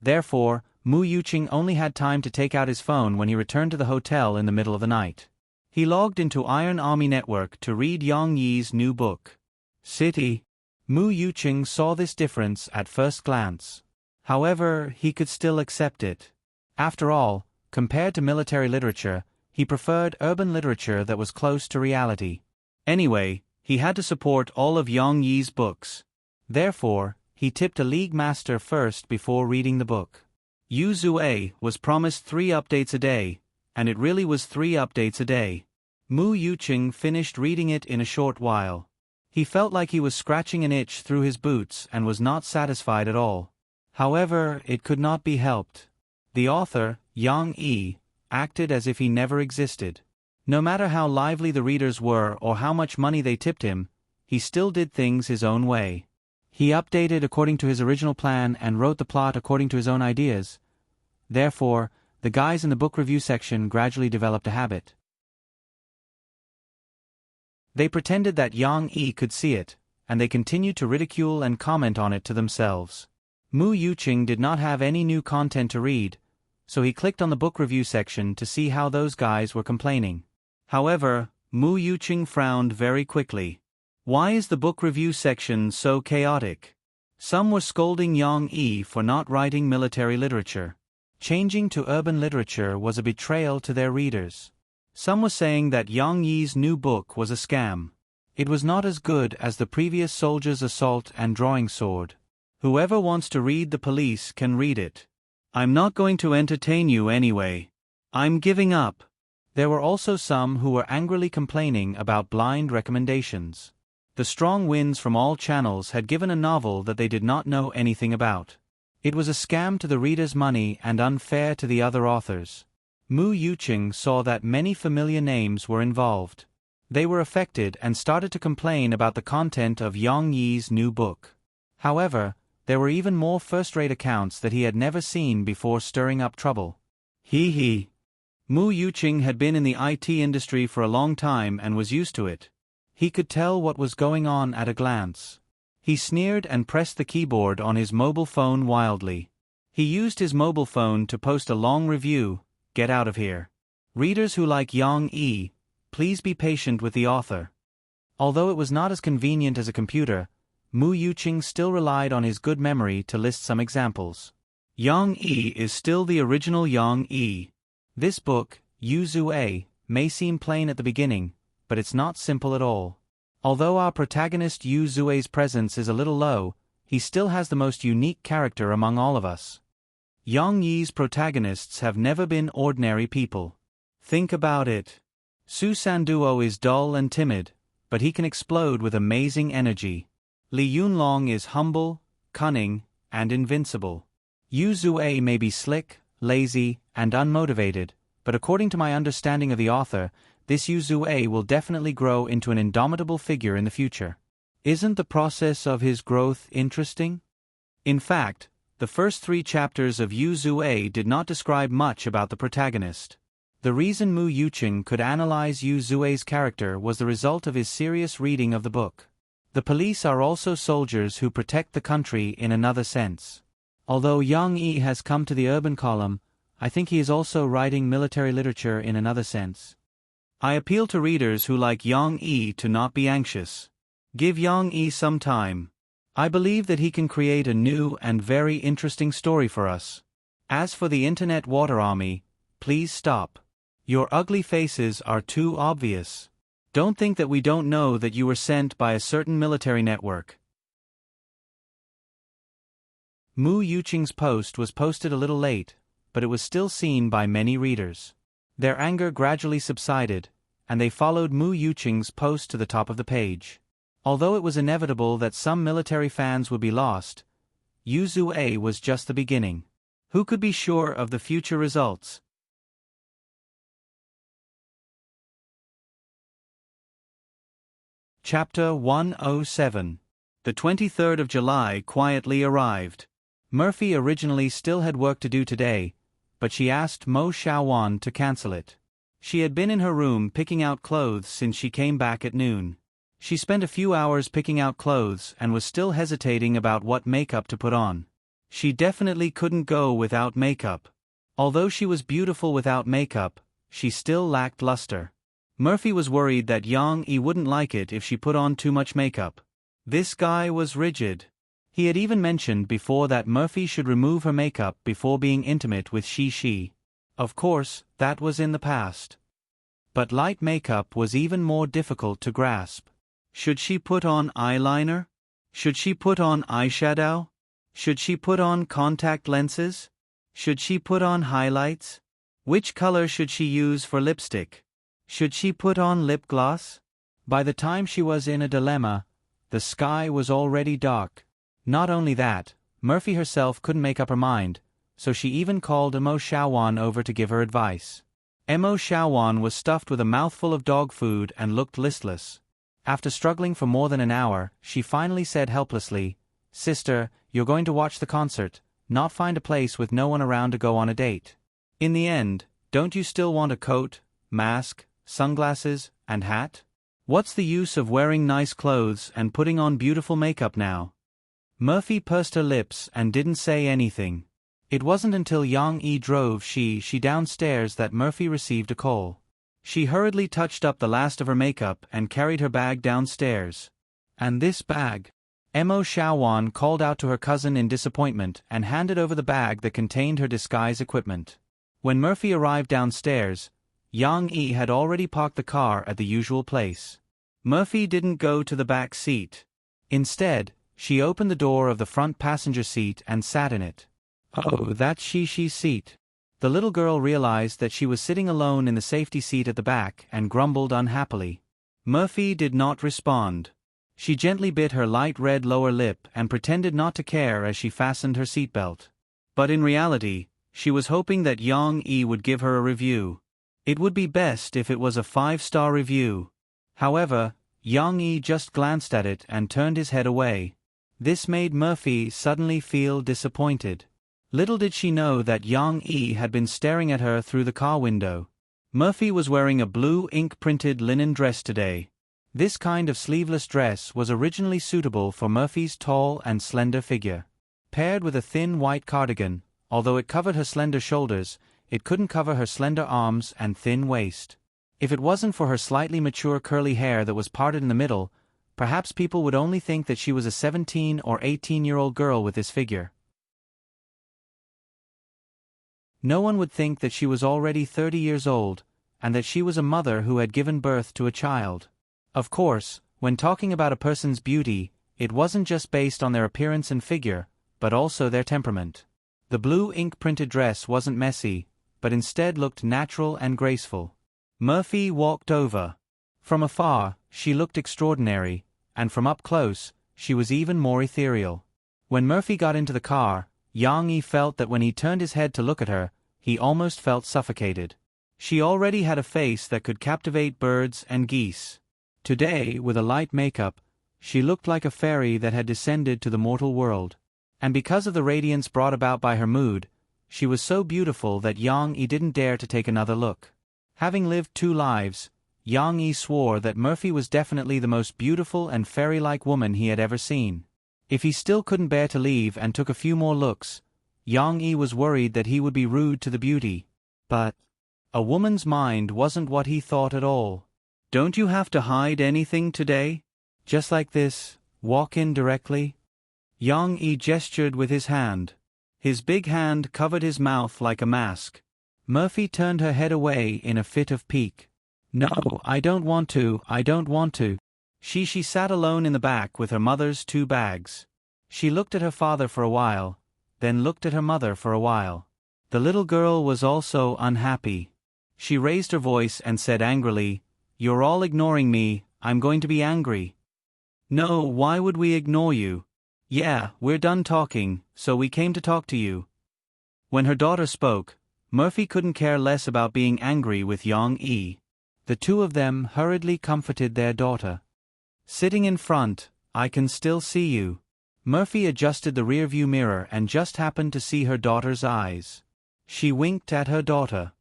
Therefore, Mu Yucheng only had time to take out his phone when he returned to the hotel in the middle of the night. He logged into Iron Army Network to read Yang Yi's new book. City. Mu Yucheng saw this difference at first glance. However, he could still accept it. After all, compared to military literature, he preferred urban literature that was close to reality. Anyway, he had to support all of Yang Yi's books. Therefore, he tipped a league master first before reading the book. Yu Zue was promised 3 updates a day, and it really was 3 updates a day. Mu Yucheng finished reading it in a short while. He felt like he was scratching an itch through his boots and was not satisfied at all. However, it could not be helped. The author, Yang Yi, acted as if he never existed. No matter how lively the readers were or how much money they tipped him, he still did things his own way. He updated according to his original plan and wrote the plot according to his own ideas. Therefore, the guys in the book review section gradually developed a habit. They pretended that Yang Yi could see it, and they continued to ridicule and comment on it to themselves. Mu Yucheng did not have any new content to read, so he clicked on the book review section to see how those guys were complaining. However, Mu Yucheng frowned very quickly. Why is the book review section so chaotic? Some were scolding Yang Yi for not writing military literature. Changing to urban literature was a betrayal to their readers. Some were saying that Yang Yi's new book was a scam. It was not as good as the previous Soldier's Assault and Drawing Sword. Whoever wants to read The Police can read it. I'm not going to entertain you anyway. I'm giving up. There were also some who were angrily complaining about blind recommendations. The strong winds from all channels had given a novel that they did not know anything about. It was a scam to the reader's money and unfair to the other authors. Mu Yucheng saw that many familiar names were involved. They were affected and started to complain about the content of Yang Yi's new book. However, there were even more first-rate accounts that he had never seen before stirring up trouble. He. Mu Yucheng had been in the IT industry for a long time and was used to it. He could tell what was going on at a glance. He sneered and pressed the keyboard on his mobile phone wildly. He used his mobile phone to post a long review. Get out of here. Readers who like Yang Yi, please be patient with the author. Although it was not as convenient as a computer, Mu Yucheng still relied on his good memory to list some examples. Yang Yi is still the original Yang Yi. This book, Yu Zue, may seem plain at the beginning, but it's not simple at all. Although our protagonist Yu Zue's presence is a little low, he still has the most unique character among all of us. Yang Yi's protagonists have never been ordinary people. Think about it. Su Sanduo is dull and timid, but he can explode with amazing energy. Li Yunlong is humble, cunning, and invincible. Yu Zue may be slick, lazy, and unmotivated, but according to my understanding of the author, this Yu Zue will definitely grow into an indomitable figure in the future. Isn't the process of his growth interesting? In fact, the first 3 chapters of Yu Zue did not describe much about the protagonist. The reason Mu Yucheng could analyze Yu Zue's character was the result of his serious reading of the book. The police are also soldiers who protect the country in another sense. Although Yang Yi has come to the urban column, I think he is also writing military literature in another sense. I appeal to readers who like Yang Yi to not be anxious. Give Yang Yi some time. I believe that he can create a new and very interesting story for us. As for the Internet Water Army, please stop. Your ugly faces are too obvious. Don't think that we don't know that you were sent by a certain military network. Mu Yucheng's post was posted a little late, but it was still seen by many readers. Their anger gradually subsided, and they followed Mu Yuqing's post to the top of the page. Although it was inevitable that some military fans would be lost, Yu Zue was just the beginning. Who could be sure of the future results? Chapter 107. The 23rd of July quietly arrived. Murphy originally still had work to do today, but she asked Mo Xiaowan to cancel it. She had been in her room picking out clothes since she came back at noon. She spent a few hours picking out clothes and was still hesitating about what makeup to put on. She definitely couldn't go without makeup. Although she was beautiful without makeup, she still lacked luster. Murphy was worried that Yang Yi wouldn't like it if she put on too much makeup. This guy was rigid. He had even mentioned before that Murphy should remove her makeup before being intimate with Shi. Of course, that was in the past. But light makeup was even more difficult to grasp. Should she put on eyeliner? Should she put on eyeshadow? Should she put on contact lenses? Should she put on highlights? Which color should she use for lipstick? Should she put on lip gloss? By the time she was in a dilemma, the sky was already dark. Not only that, Murphy herself couldn't make up her mind, so she even called Mo Xiaowan over to give her advice. Mo Xiaowan was stuffed with a mouthful of dog food and looked listless. After struggling for more than an hour, she finally said helplessly, "Sister, you're going to watch the concert, not find a place with no one around to go on a date. In the end, don't you still want a coat, mask, sunglasses, and hat? What's the use of wearing nice clothes and putting on beautiful makeup now?" Murphy pursed her lips and didn't say anything. It wasn't until Yang Yi drove she downstairs that Murphy received a call. She hurriedly touched up the last of her makeup and carried her bag downstairs. "And this bag?" Mo Xiaowan called out to her cousin in disappointment and handed over the bag that contained her disguise equipment. When Murphy arrived downstairs, Yang Yi had already parked the car at the usual place. Murphy didn't go to the back seat. Instead, she opened the door of the front passenger seat and sat in it. "Oh, that's Shi's seat." The little girl realized that she was sitting alone in the safety seat at the back and grumbled unhappily. Murphy did not respond. She gently bit her light red lower lip and pretended not to care as she fastened her seatbelt. But in reality, she was hoping that Yang Yi would give her a review. It would be best if it was a 5-star review. However, Yang Yi just glanced at it and turned his head away. This made Murphy suddenly feel disappointed. Little did she know that Yang Yi had been staring at her through the car window. Murphy was wearing a blue ink-printed linen dress today. This kind of sleeveless dress was originally suitable for Murphy's tall and slender figure. Paired with a thin white cardigan, although it covered her slender shoulders, it couldn't cover her slender arms and thin waist. If it wasn't for her slightly mature curly hair that was parted in the middle, perhaps people would only think that she was a 17 or 18-year-old girl with this figure. No one would think that she was already 30 years old, and that she was a mother who had given birth to a child. Of course, when talking about a person's beauty, it wasn't just based on their appearance and figure, but also their temperament. The blue ink-printed dress wasn't messy, but instead looked natural and graceful. Murphy walked over. From afar, she looked extraordinary, and from up close, she was even more ethereal. When Murphy got into the car, Yang Yi felt that when he turned his head to look at her, he almost felt suffocated. She already had a face that could captivate birds and geese. Today, with a light makeup, she looked like a fairy that had descended to the mortal world. And because of the radiance brought about by her mood, she was so beautiful that Yang Yi didn't dare to take another look. Having lived 2 lives, Yang Yi swore that Murphy was definitely the most beautiful and fairy-like woman he had ever seen. If he still couldn't bear to leave and took a few more looks, Yang Yi was worried that he would be rude to the beauty. But a woman's mind wasn't what he thought at all. "Don't you have to hide anything today? Just like this, walk in directly?" Yang Yi gestured with his hand. His big hand covered his mouth like a mask. Murphy turned her head away in a fit of pique. "No, I don't want to. She sat alone in the back with her mother's 2 bags. She looked at her father for a while, then looked at her mother for a while. The little girl was also unhappy. She raised her voice and said angrily, "You're all ignoring me, I'm going to be angry." "No, why would we ignore you? Yeah, we're done talking, so we came to talk to you." When her daughter spoke, Murphy couldn't care less about being angry with Yang-yi. The two of them hurriedly comforted their daughter. "Sitting in front, I can still see you." Murphy adjusted the rearview mirror and just happened to see her daughter's eyes. She winked at her daughter.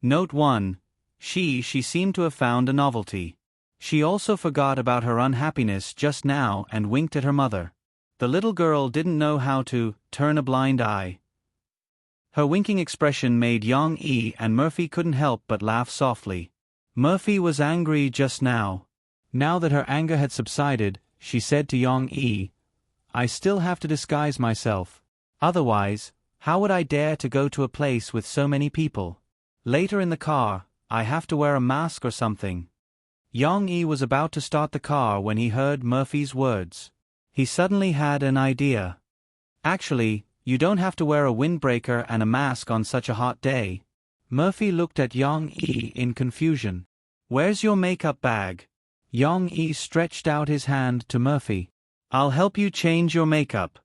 Note 1. She seemed to have found a novelty. She also forgot about her unhappiness just now and winked at her mother. The little girl didn't know how to turn a blind eye. Her winking expression made Yang-yi and Murphy couldn't help but laugh softly. Murphy was angry just now. Now that her anger had subsided, she said to Yang-yi, "I still have to disguise myself. Otherwise, how would I dare to go to a place with so many people? Later in the car, I have to wear a mask or something." Yang-yi was about to start the car when he heard Murphy's words. He suddenly had an idea. "Actually, you don't have to wear a windbreaker and a mask on such a hot day." Murphy looked at Yang-yi in confusion. "Where's your makeup bag?" Yang-yi stretched out his hand to Murphy. "I'll help you change your makeup.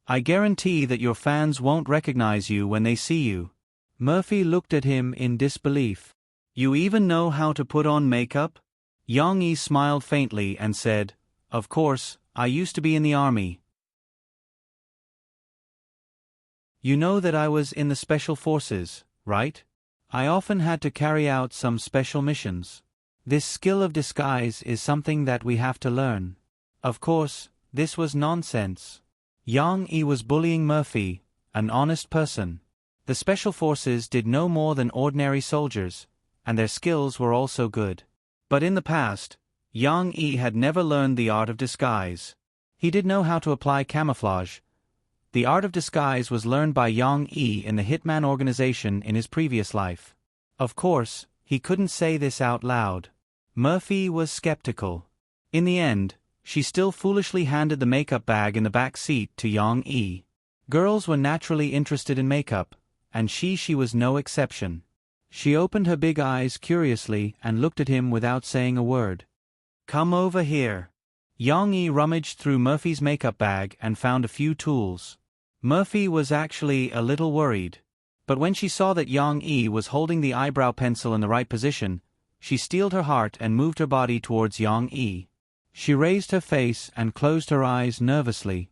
I guarantee that your fans won't recognize you when they see you." Murphy looked at him in disbelief. "You even know how to put on makeup?" Yang-yi smiled faintly and said, "Of course, I used to be in the army. You know that I was in the special forces, right? I often had to carry out some special missions. This skill of disguise is something that we have to learn." Of course, this was nonsense. Yang-yi was bullying Murphy, an honest person. The special forces did no more than ordinary soldiers, and their skills were also good. But in the past, Yang-yi had never learned the art of disguise. He did know how to apply camouflage. The art of disguise was learned by Yang-yi in the Hitman organization in his previous life. Of course, he couldn't say this out loud. Murphy was skeptical. In the end, she still foolishly handed the makeup bag in the back seat to Yang-yi. Girls were naturally interested in makeup, and she was no exception. She opened her big eyes curiously and looked at him without saying a word. "Come over here." Yang-yi rummaged through Murphy's makeup bag and found a few tools. Murphy was actually a little worried. But when she saw that Yang-yi was holding the eyebrow pencil in the right position, she steeled her heart and moved her body towards Yang-yi. She raised her face and closed her eyes nervously.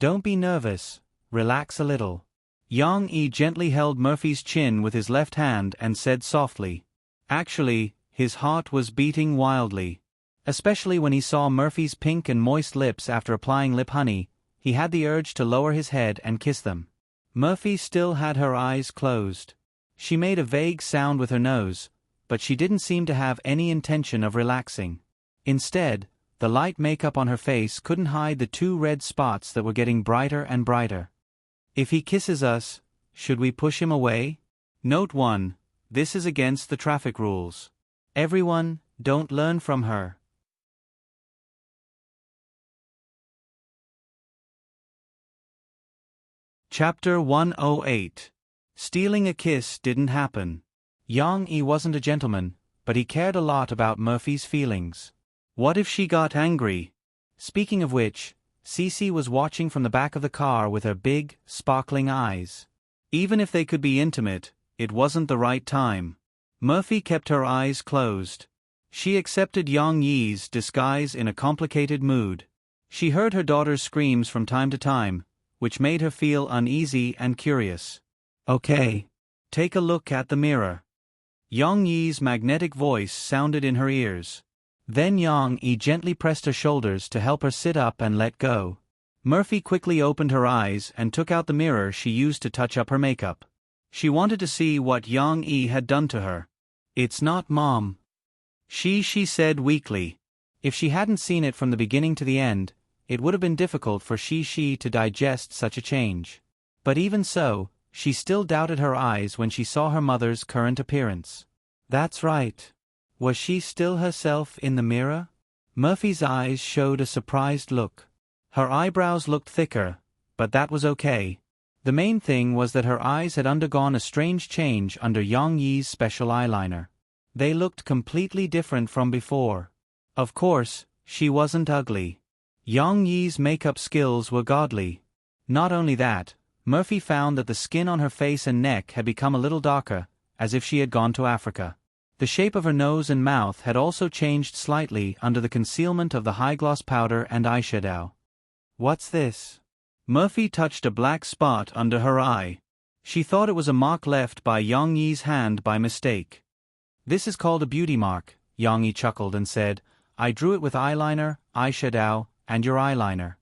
"Don't be nervous. Relax a little." Yang-yi gently held Murphy's chin with his left hand and said softly. Actually, his heart was beating wildly. Especially when he saw Murphy's pink and moist lips after applying lip honey, he had the urge to lower his head and kiss them. Murphy still had her eyes closed. She made a vague sound with her nose, but she didn't seem to have any intention of relaxing. Instead, the light makeup on her face couldn't hide the 2 red spots that were getting brighter and brighter. "If he kisses us, should we push him away?" Note 1. This is against the traffic rules. Everyone, don't learn from her. Chapter 108. Stealing a kiss didn't happen. Yang-yi wasn't a gentleman, but he cared a lot about Murphy's feelings. What if she got angry? Speaking of which, Cece was watching from the back of the car with her big, sparkling eyes. Even if they could be intimate, it wasn't the right time. Murphy kept her eyes closed. She accepted Yang-yi's disguise in a complicated mood. She heard her daughter's screams from time to time, which made her feel uneasy and curious. "Okay. Take a look at the mirror." Yang-yi's magnetic voice sounded in her ears. Then Yang-yi gently pressed her shoulders to help her sit up and let go. Murphy quickly opened her eyes and took out the mirror she used to touch up her makeup. She wanted to see what Yang-yi had done to her. "It's not Mom," she said weakly. If she hadn't seen it from the beginning to the end, it would have been difficult for she to digest such a change. But even so, she still doubted her eyes when she saw her mother's current appearance. That's right. Was she still herself in the mirror? Murphy's eyes showed a surprised look. Her eyebrows looked thicker, but that was okay. The main thing was that her eyes had undergone a strange change under Yang-yi's special eyeliner. They looked completely different from before. Of course, she wasn't ugly. Yang Yi's makeup skills were godly. Not only that, Murphy found that the skin on her face and neck had become a little darker, as if she had gone to Africa. The shape of her nose and mouth had also changed slightly under the concealment of the high-gloss powder and eyeshadow. What's this? Murphy touched a black spot under her eye. She thought it was a mark left by Yang Yi's hand by mistake. This is called a beauty mark, Yang Yi chuckled and said, I drew it with eyeliner, eyeshadow, and your eyeliner.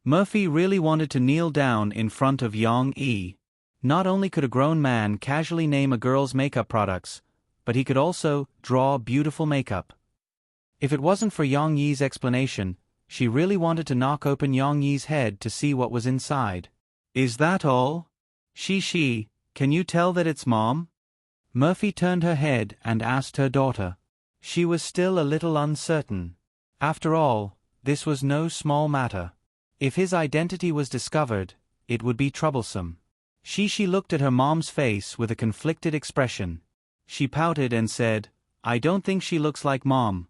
Murphy really wanted to kneel down in front of Yang Yi. Not only could a grown man casually name a girl's makeup products, but he could also draw beautiful makeup. If it wasn't for Yang Yi's explanation, she really wanted to knock open Yang Yi's head to see what was inside. Is that all? She, can you tell that it's Mom? Murphy turned her head and asked her daughter. She was still a little uncertain. After all, this was no small matter. If his identity was discovered, it would be troublesome. She looked at her mom's face with a conflicted expression. She pouted and said, I don't think she looks like Mom.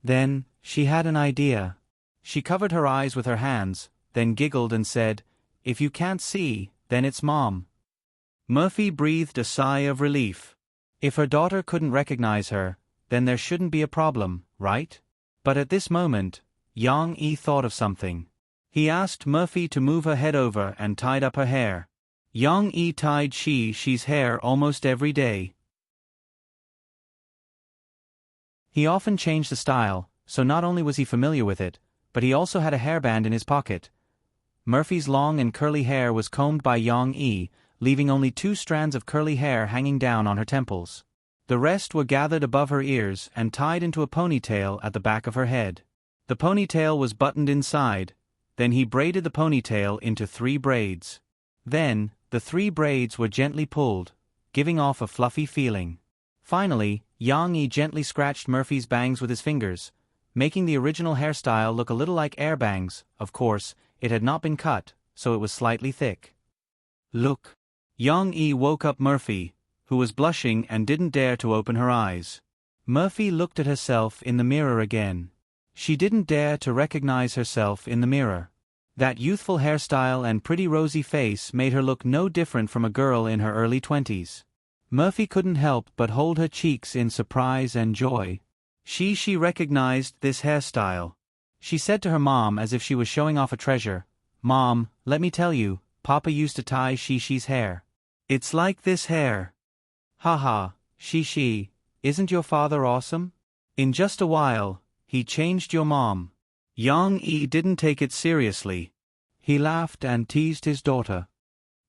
Then, she had an idea. She covered her eyes with her hands, then giggled and said, If you can't see, then it's Mom. Murphy breathed a sigh of relief. If her daughter couldn't recognize her, then there shouldn't be a problem, right? But at this moment, Yang Yi thought of something. He asked Murphy to move her head over and tied up her hair. Yang Yi tied she's hair almost every day. He often changed the style, so not only was he familiar with it, but he also had a hairband in his pocket. Murphy's long and curly hair was combed by Yang Yi, leaving only 2 strands of curly hair hanging down on her temples. The rest were gathered above her ears and tied into a ponytail at the back of her head. The ponytail was buttoned inside, then he braided the ponytail into 3 braids. Then, the 3 braids were gently pulled, giving off a fluffy feeling. Finally, Yang Yi gently scratched Murphy's bangs with his fingers, making the original hairstyle look a little like air bangs. Of course, it had not been cut, so it was slightly thick. Look. Yang Yi woke up Murphy, who was blushing and didn't dare to open her eyes. Murphy looked at herself in the mirror again. She didn't dare to recognize herself in the mirror. That youthful hairstyle and pretty rosy face made her look no different from a girl in her early 20s. Murphy couldn't help but hold her cheeks in surprise and joy. She recognized this hairstyle. She said to her mom as if she was showing off a treasure, Mom, let me tell you, Papa used to tie she's hair. It's like this hair. Haha, she, isn't your father awesome? In just a while, he changed your mom. Yang Yi didn't take it seriously. He laughed and teased his daughter.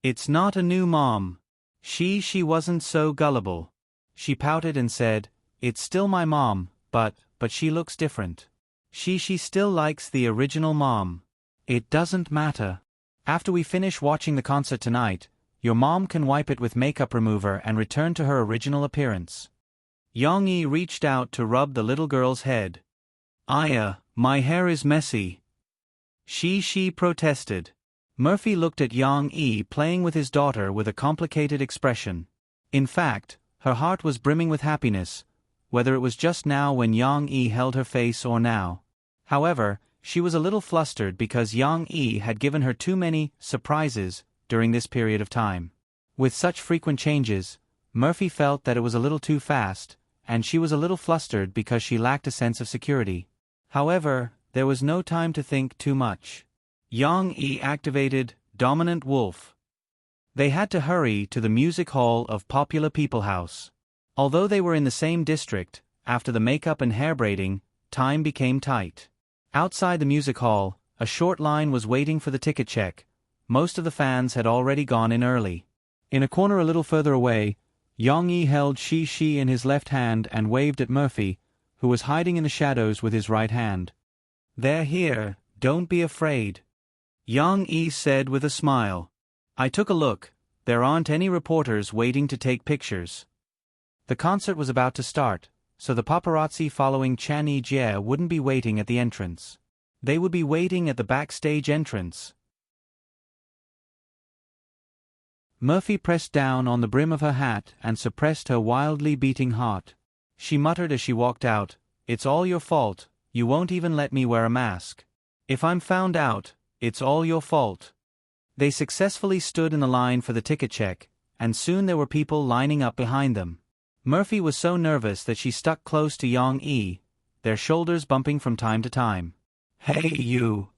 It's not a new mom. She wasn't so gullible. She pouted and said, It's still my mom, but she looks different. She still likes the original mom. It doesn't matter. After we finish watching the concert tonight, your mom can wipe it with makeup remover and return to her original appearance. Yang Yi reached out to rub the little girl's head. Aya, my hair is messy. She protested. Murphy looked at Yang Yi playing with his daughter with a complicated expression. In fact, her heart was brimming with happiness, whether it was just now when Yang Yi held her face or now. However, she was a little flustered because Yang Yi had given her too many surprises during this period of time. With such frequent changes, Murphy felt that it was a little too fast, and she was a little flustered because she lacked a sense of security. However, there was no time to think too much. Yang Yi activated Dominant Wolf. They had to hurry to the music hall of Popular People House. Although they were in the same district, after the makeup and hair braiding, time became tight. Outside the music hall, a short line was waiting for the ticket check. Most of the fans had already gone in early. In a corner a little further away, Yang Yi held she in his left hand and waved at Murphy, who was hiding in the shadows with his right hand. They're here, don't be afraid. Yang Yi said with a smile. I took a look, there aren't any reporters waiting to take pictures. The concert was about to start, so the paparazzi following Chan Yi-jie wouldn't be waiting at the entrance. They would be waiting at the backstage entrance. Murphy pressed down on the brim of her hat and suppressed her wildly beating heart. She muttered as she walked out, "It's all your fault, you won't even let me wear a mask. If I'm found out, it's all your fault." They successfully stood in the line for the ticket check, and soon there were people lining up behind them. Murphy was so nervous that she stuck close to Yang-yi, their shoulders bumping from time to time. "Hey you!"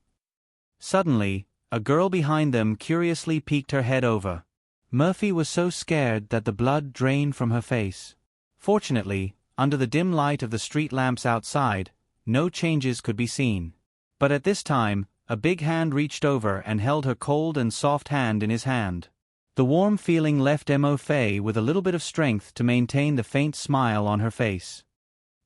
Suddenly, a girl behind them curiously peeked her head over. Murphy was so scared that the blood drained from her face. Fortunately, under the dim light of the street lamps outside, no changes could be seen. But at this time, a big hand reached over and held her cold and soft hand in his hand. The warm feeling left Mo Fei with a little bit of strength to maintain the faint smile on her face.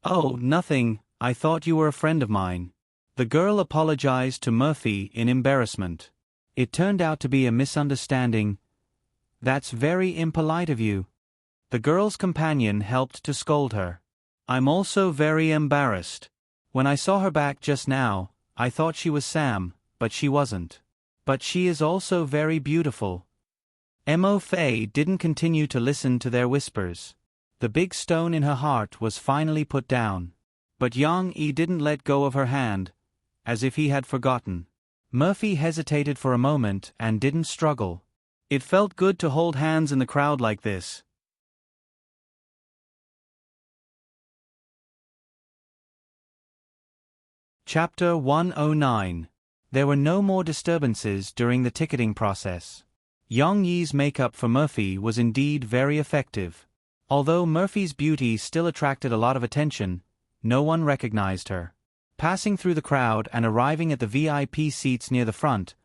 "Oh, nothing, I thought you were a friend of mine." The girl apologized to Murphy in embarrassment. "It turned out to be a misunderstanding." "That's very impolite of you." The girl's companion helped to scold her. "I'm also very embarrassed. When I saw her back just now, I thought she was Sam, but she wasn't. But she is also very beautiful." Mo Fei didn't continue to listen to their whispers. The big stone in her heart was finally put down. But Yang-yi didn't let go of her hand, as if he had forgotten. Murphy hesitated for a moment and didn't struggle. It felt good to hold hands in the crowd like this. Chapter 109. There were no more disturbances during the ticketing process. Yang-yi's makeup for Murphy was indeed very effective. Although Murphy's beauty still attracted a lot of attention, no one recognized her. Passing through the crowd and arriving at the VIP seats near the front,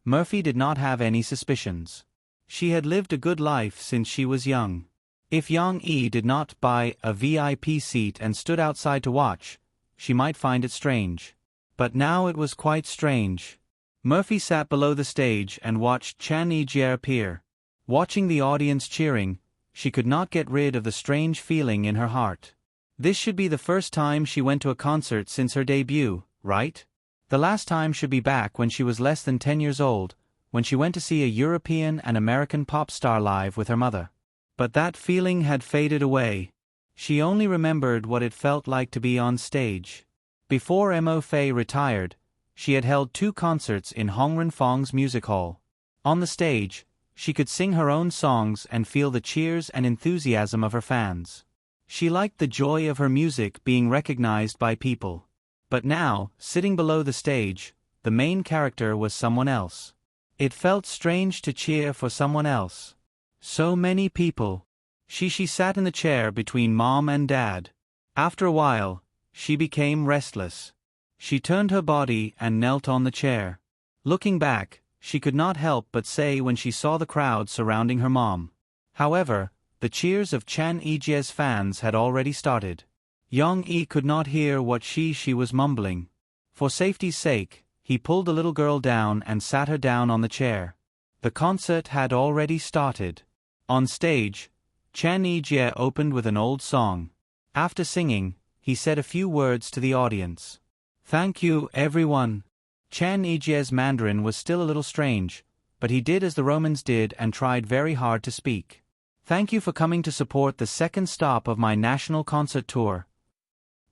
Murphy did not have any suspicions. She had lived a good life since she was young. If Yang-yi did not buy a VIP seat and stood outside to watch, she might find it strange. But now it was quite strange. Murphy sat below the stage and watched Chan Yi-jie appear. Watching the audience cheering, she could not get rid of the strange feeling in her heart. This should be the first time she went to a concert since her debut, right? The last time should be back when she was less than 10 years old, when she went to see a European and American pop star live with her mother. But that feeling had faded away. She only remembered what it felt like to be on stage. Before Mo Fei retired, she had held 2 concerts in Hongren-Fong's music hall. On the stage, she could sing her own songs and feel the cheers and enthusiasm of her fans. She liked the joy of her music being recognized by people. But now, sitting below the stage, the main character was someone else. It felt strange to cheer for someone else. So many people. She sat in the chair between Mom and Dad. After a while, she became restless. She turned her body and knelt on the chair. Looking back, she could not help but say when she saw the crowd surrounding her mom. However, the cheers of Chan Yi-jie's fans had already started. Yang-yi could not hear what she was mumbling. For safety's sake, he pulled the little girl down and sat her down on the chair. The concert had already started. On stage, Chan Yi-jie opened with an old song. After singing, he said a few words to the audience. "Thank you, everyone." Chan Yi-jie's Mandarin was still a little strange, but he did as the Romans did and tried very hard to speak. "Thank you for coming to support the second stop of my national concert tour."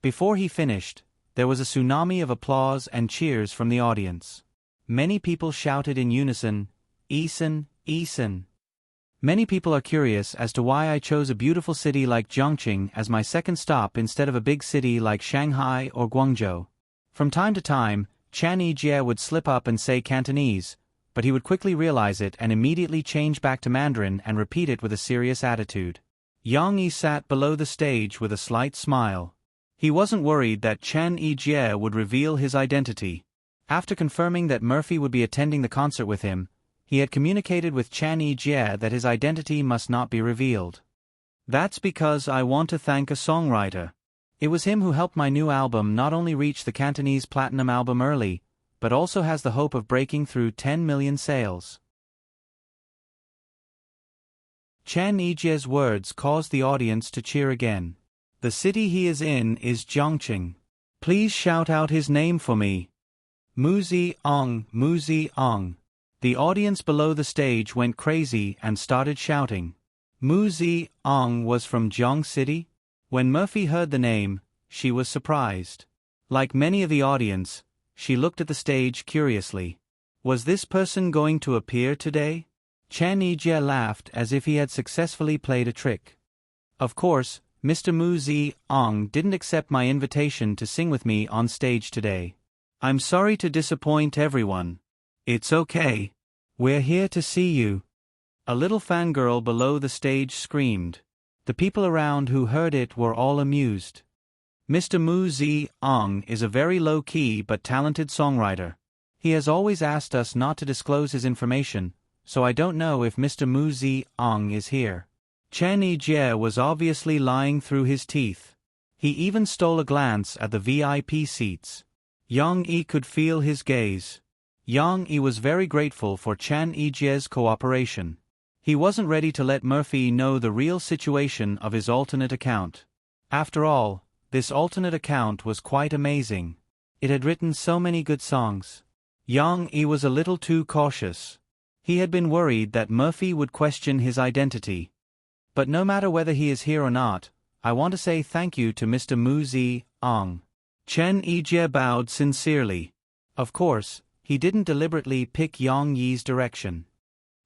Before he finished, there was a tsunami of applause and cheers from the audience. Many people shouted in unison, "Eason, Eason." Many people are curious as to why I chose a beautiful city like Zhongqing as my second stop instead of a big city like Shanghai or Guangzhou. From time to time, Chan Yi-jie would slip up and say Cantonese, but he would quickly realize it and immediately change back to Mandarin and repeat it with a serious attitude. Yang-yi sat below the stage with a slight smile. He wasn't worried that Chan Yi-jie would reveal his identity. After confirming that Murphy would be attending the concert with him, he had communicated with Chan Yi-jie that his identity must not be revealed. "That's because I want to thank a songwriter. It was him who helped my new album not only reach the Cantonese Platinum album early, but also has the hope of breaking through 10 million sales." Chan Yi-jie's words caused the audience to cheer again. "The city he is in is Zhongqing. Please shout out his name for me. Muzi Ong, Muzi Ong." The audience below the stage went crazy and started shouting. Muzi Ong was from Zhong City? When Murphy heard the name, she was surprised. Like many of the audience, she looked at the stage curiously. Was this person going to appear today? Chen Yijie laughed as if he had successfully played a trick. Of course, Mr. Mu Zi-ong didn't accept my invitation to sing with me on stage today. I'm sorry to disappoint everyone. It's okay. We're here to see you. A little fangirl below the stage screamed. The people around who heard it were all amused. Mr. Mu Zi-ong is a very low-key but talented songwriter. He has always asked us not to disclose his information, so I don't know if Mr. Mu Zi-ong is here. Chen Yijie was obviously lying through his teeth. He even stole a glance at the VIP seats. Yang Yi could feel his gaze. Yang Yi was very grateful for Chen Yijie's cooperation. He wasn't ready to let Murphy know the real situation of his alternate account. After all, this alternate account was quite amazing. It had written so many good songs. Yang Yi was a little too cautious. He had been worried that Murphy would question his identity. But no matter whether he is here or not, I want to say thank you to Mr. Mu Zi-ong. Chen Yijie bowed sincerely. Of course, he didn't deliberately pick Yang Yi's direction.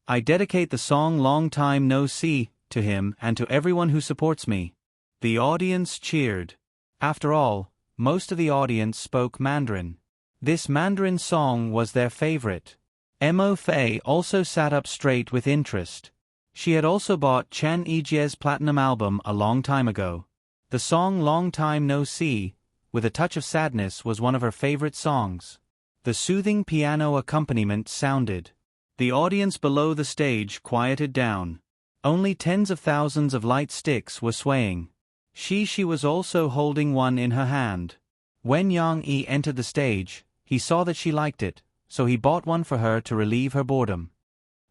I dedicate the song Long Time No See to him and to everyone who supports me. The audience cheered. After all, most of the audience spoke Mandarin. This Mandarin song was their favorite. Mo Fei also sat up straight with interest. She had also bought Chen Yijie's platinum album a long time ago. The song Long Time No See, with a touch of sadness, was one of her favorite songs. The soothing piano accompaniment sounded. The audience below the stage quieted down. Only tens of thousands of light sticks were swaying. She was also holding one in her hand. When Yang Yi entered the stage, he saw that she liked it, so he bought one for her to relieve her boredom.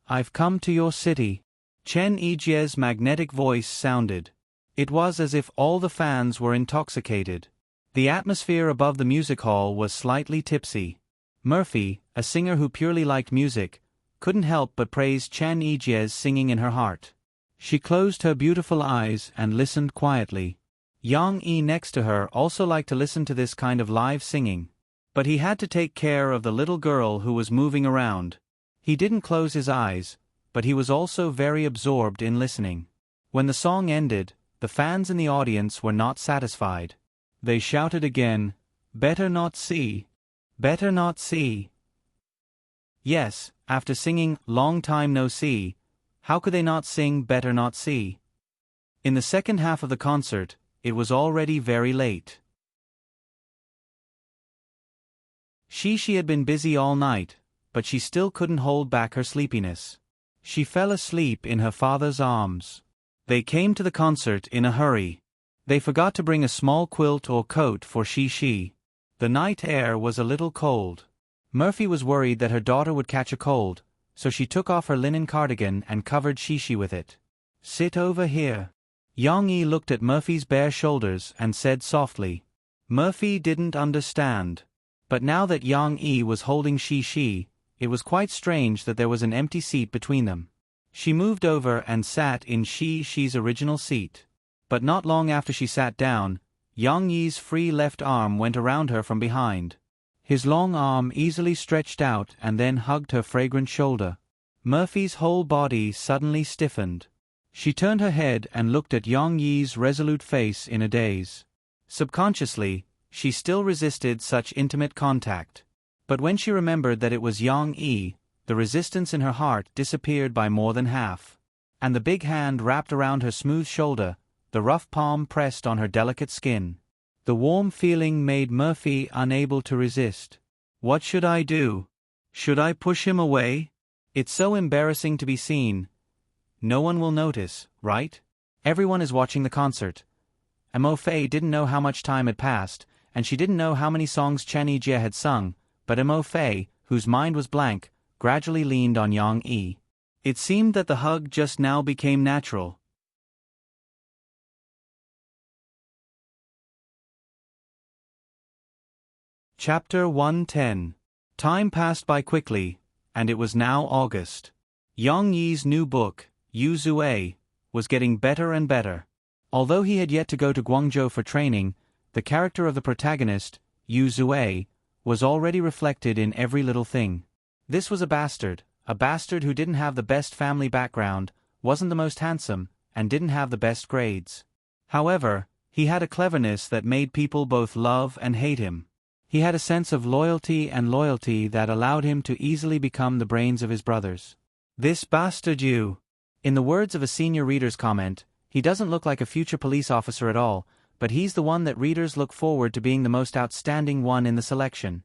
I've come to your city. Chen Yijie's magnetic voice sounded. It was as if all the fans were intoxicated. The atmosphere above the music hall was slightly tipsy. Murphy, a singer who purely liked music, couldn't help but praise Chen Yijie's singing in her heart. She closed her beautiful eyes and listened quietly. Yang Yi next to her also liked to listen to this kind of live singing. But he had to take care of the little girl who was moving around. He didn't close his eyes, but he was also very absorbed in listening. When the song ended, the fans in the audience were not satisfied. They shouted again, "Better not see! Better not see!" Yes, after singing Long Time No See, how could they not sing Better Not See? In the second half of the concert, it was already very late. She had been busy all night, but she still couldn't hold back her sleepiness. She fell asleep in her father's arms. They came to the concert in a hurry. They forgot to bring a small quilt or coat for Shi. The night air was a little cold. Murphy was worried that her daughter would catch a cold, so she took off her linen cardigan and covered Shi with it. "Sit over here." Yang Yi looked at Murphy's bare shoulders and said softly. Murphy didn't understand. But now that Yang Yi was holding Shi, it was quite strange that there was an empty seat between them. She moved over and sat in Shi's original seat. But not long after she sat down, Yang Yi's free left arm went around her from behind. His long arm easily stretched out and then hugged her fragrant shoulder. Murphy's whole body suddenly stiffened. She turned her head and looked at Yang Yi's resolute face in a daze. Subconsciously, she still resisted such intimate contact. But when she remembered that it was Yang Yi, the resistance in her heart disappeared by more than half. And the big hand wrapped around her smooth shoulder, the rough palm pressed on her delicate skin. The warm feeling made Murphy unable to resist. What should I do? Should I push him away? It's so embarrassing to be seen. No one will notice, right? Everyone is watching the concert. Mo Fei didn't know how much time had passed, and she didn't know how many songs Chen Yijie had sung, but Mo Fei, whose mind was blank, gradually leaned on Yang Yi. It seemed that the hug just now became natural. Chapter 110. Time passed by quickly, and it was now August. Yang Yi's new book, Yu Zue, was getting better and better. Although he had yet to go to Guangzhou for training, the character of the protagonist, Yu Zue, was already reflected in every little thing. This was a bastard who didn't have the best family background, wasn't the most handsome, and didn't have the best grades. However, he had a cleverness that made people both love and hate him. He had a sense of loyalty that allowed him to easily become the brains of his brothers. This bastard Yu. In the words of a senior reader's comment, he doesn't look like a future police officer at all, but he's the one that readers look forward to being the most outstanding one in the selection.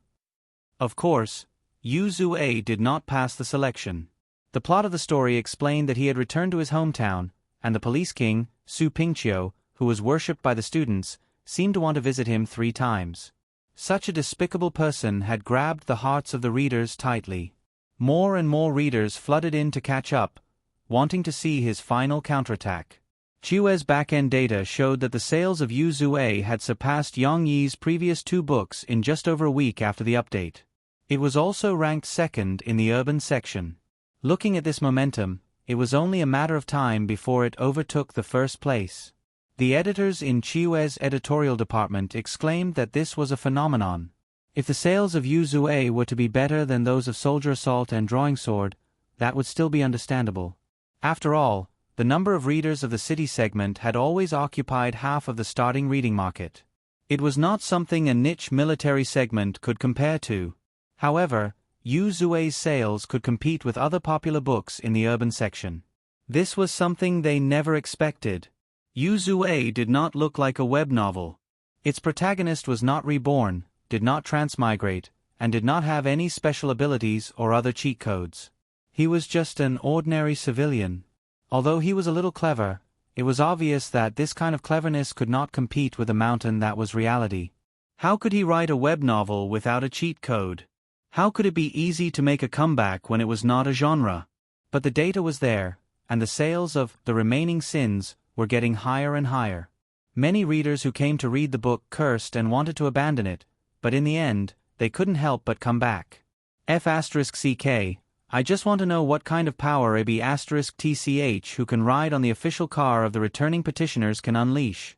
Of course, Yu Zue did not pass the selection. The plot of the story explained that he had returned to his hometown, and the police king, Su Pingqiu, who was worshipped by the students, seemed to want to visit him 3 times. Such a despicable person had grabbed the hearts of the readers tightly. More and more readers flooded in to catch up, wanting to see his final counterattack. Qiue's back-end data showed that the sales of Yu Zue had surpassed Yang Yi's previous 2 books in just over a week after the update. It was also ranked second in the urban section. Looking at this momentum, it was only a matter of time before it overtook the first place. The editors in Qiue's editorial department exclaimed that this was a phenomenon. If the sales of Yu Zue were to be better than those of Soldier Assault and Drawing Sword, that would still be understandable. After all, the number of readers of the city segment had always occupied half of the starting reading market. It was not something a niche military segment could compare to. However, Yu Zue's sales could compete with other popular books in the urban section. This was something they never expected. Yu Zue did not look like a web novel. Its protagonist was not reborn, did not transmigrate, and did not have any special abilities or other cheat codes. He was just an ordinary civilian. Although he was a little clever, it was obvious that this kind of cleverness could not compete with a mountain that was reality. How could he write a web novel without a cheat code? How could it be easy to make a comeback when it was not a genre? But the data was there, and the sales of The Remaining Sins were getting higher and higher. Many readers who came to read the book cursed and wanted to abandon it, but in the end, they couldn't help but come back. F***CK, I just want to know what kind of power AB*TCH who can ride on the official car of the returning petitioners can unleash.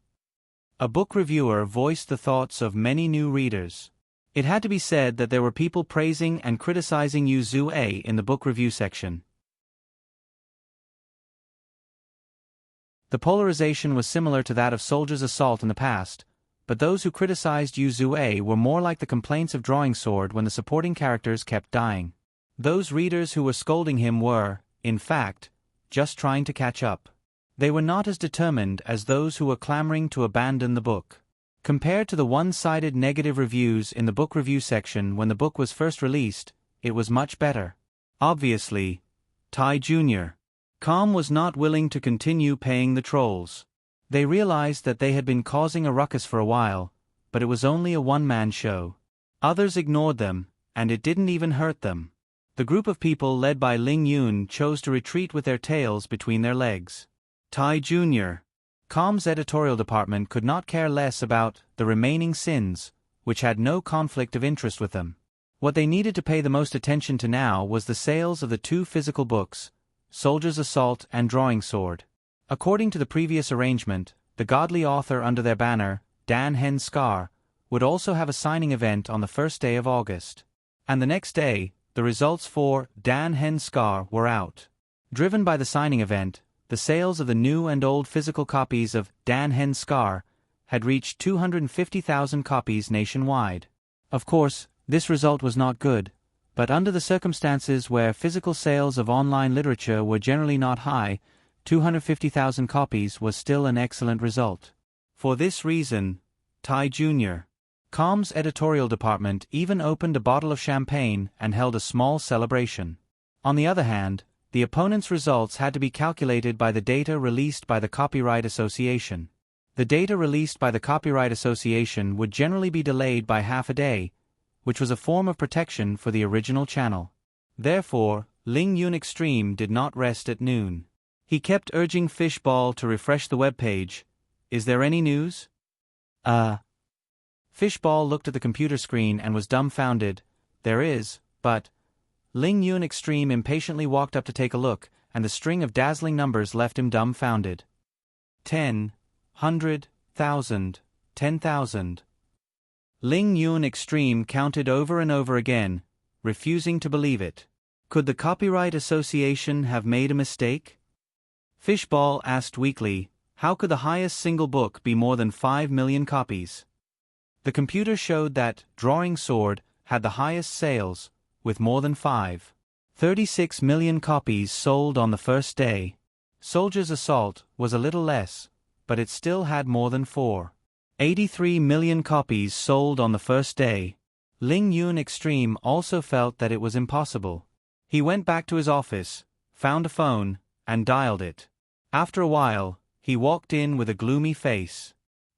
A book reviewer voiced the thoughts of many new readers. It had to be said that there were people praising and criticizing Yu Zue in the book review section. The polarization was similar to that of Soldier's Assault in the past, but those who criticized Yu Zue were more like the complaints of Drawing Sword when the supporting characters kept dying. Those readers who were scolding him were, in fact, just trying to catch up. They were not as determined as those who were clamoring to abandon the book. Compared to the one-sided negative reviews in the book review section when the book was first released, it was much better. Obviously, Tai Jr. Com was not willing to continue paying the trolls. They realized that they had been causing a ruckus for a while, but it was only a one-man show. Others ignored them, and it didn't even hurt them. The group of people led by Ling Yun chose to retreat with their tails between their legs. Tai Jr. Com's editorial department could not care less about The Remaining Sins, which had no conflict of interest with them. What they needed to pay the most attention to now was the sales of the 2 physical books, Soldier's Assault and Drawing Sword. According to the previous arrangement, the godly author under their banner, Dan Hen Scar, would also have a signing event on the first day of August. And the next day, the results for Dan Hen Scar were out. Driven by the signing event, the sales of the new and old physical copies of Dan Hen Scar had reached 250,000 copies nationwide. Of course, this result was not good, but under the circumstances where physical sales of online literature were generally not high, 250,000 copies was still an excellent result. For this reason, Tai Jr. Com's editorial department even opened a bottle of champagne and held a small celebration. On the other hand, the opponent's results had to be calculated by the data released by the Copyright Association. The data released by the Copyright Association would generally be delayed by half a day, which was a form of protection for the original channel. Therefore, Ling Yun Extreme did not rest at noon. He kept urging Fishball to refresh the webpage. Is there any news? Fishball looked at the computer screen and was dumbfounded. There is, but... Ling Yun Extreme impatiently walked up to take a look, and the string of dazzling numbers left him dumbfounded. 10. 100,000, 10,000. Ling Yun Extreme counted over and over again, refusing to believe it. Could the Copyright Association have made a mistake? Fishball asked weakly, how could the highest single book be more than 5 million copies? The computer showed that Drawing Sword had the highest sales, with more than 36 million copies sold on the first day. Soldier's Assault was a little less, but it still had more than 83 million copies sold on the first day. Ling Yun Extreme also felt that it was impossible. He went back to his office, found a phone, and dialed it. After a while, he walked in with a gloomy face.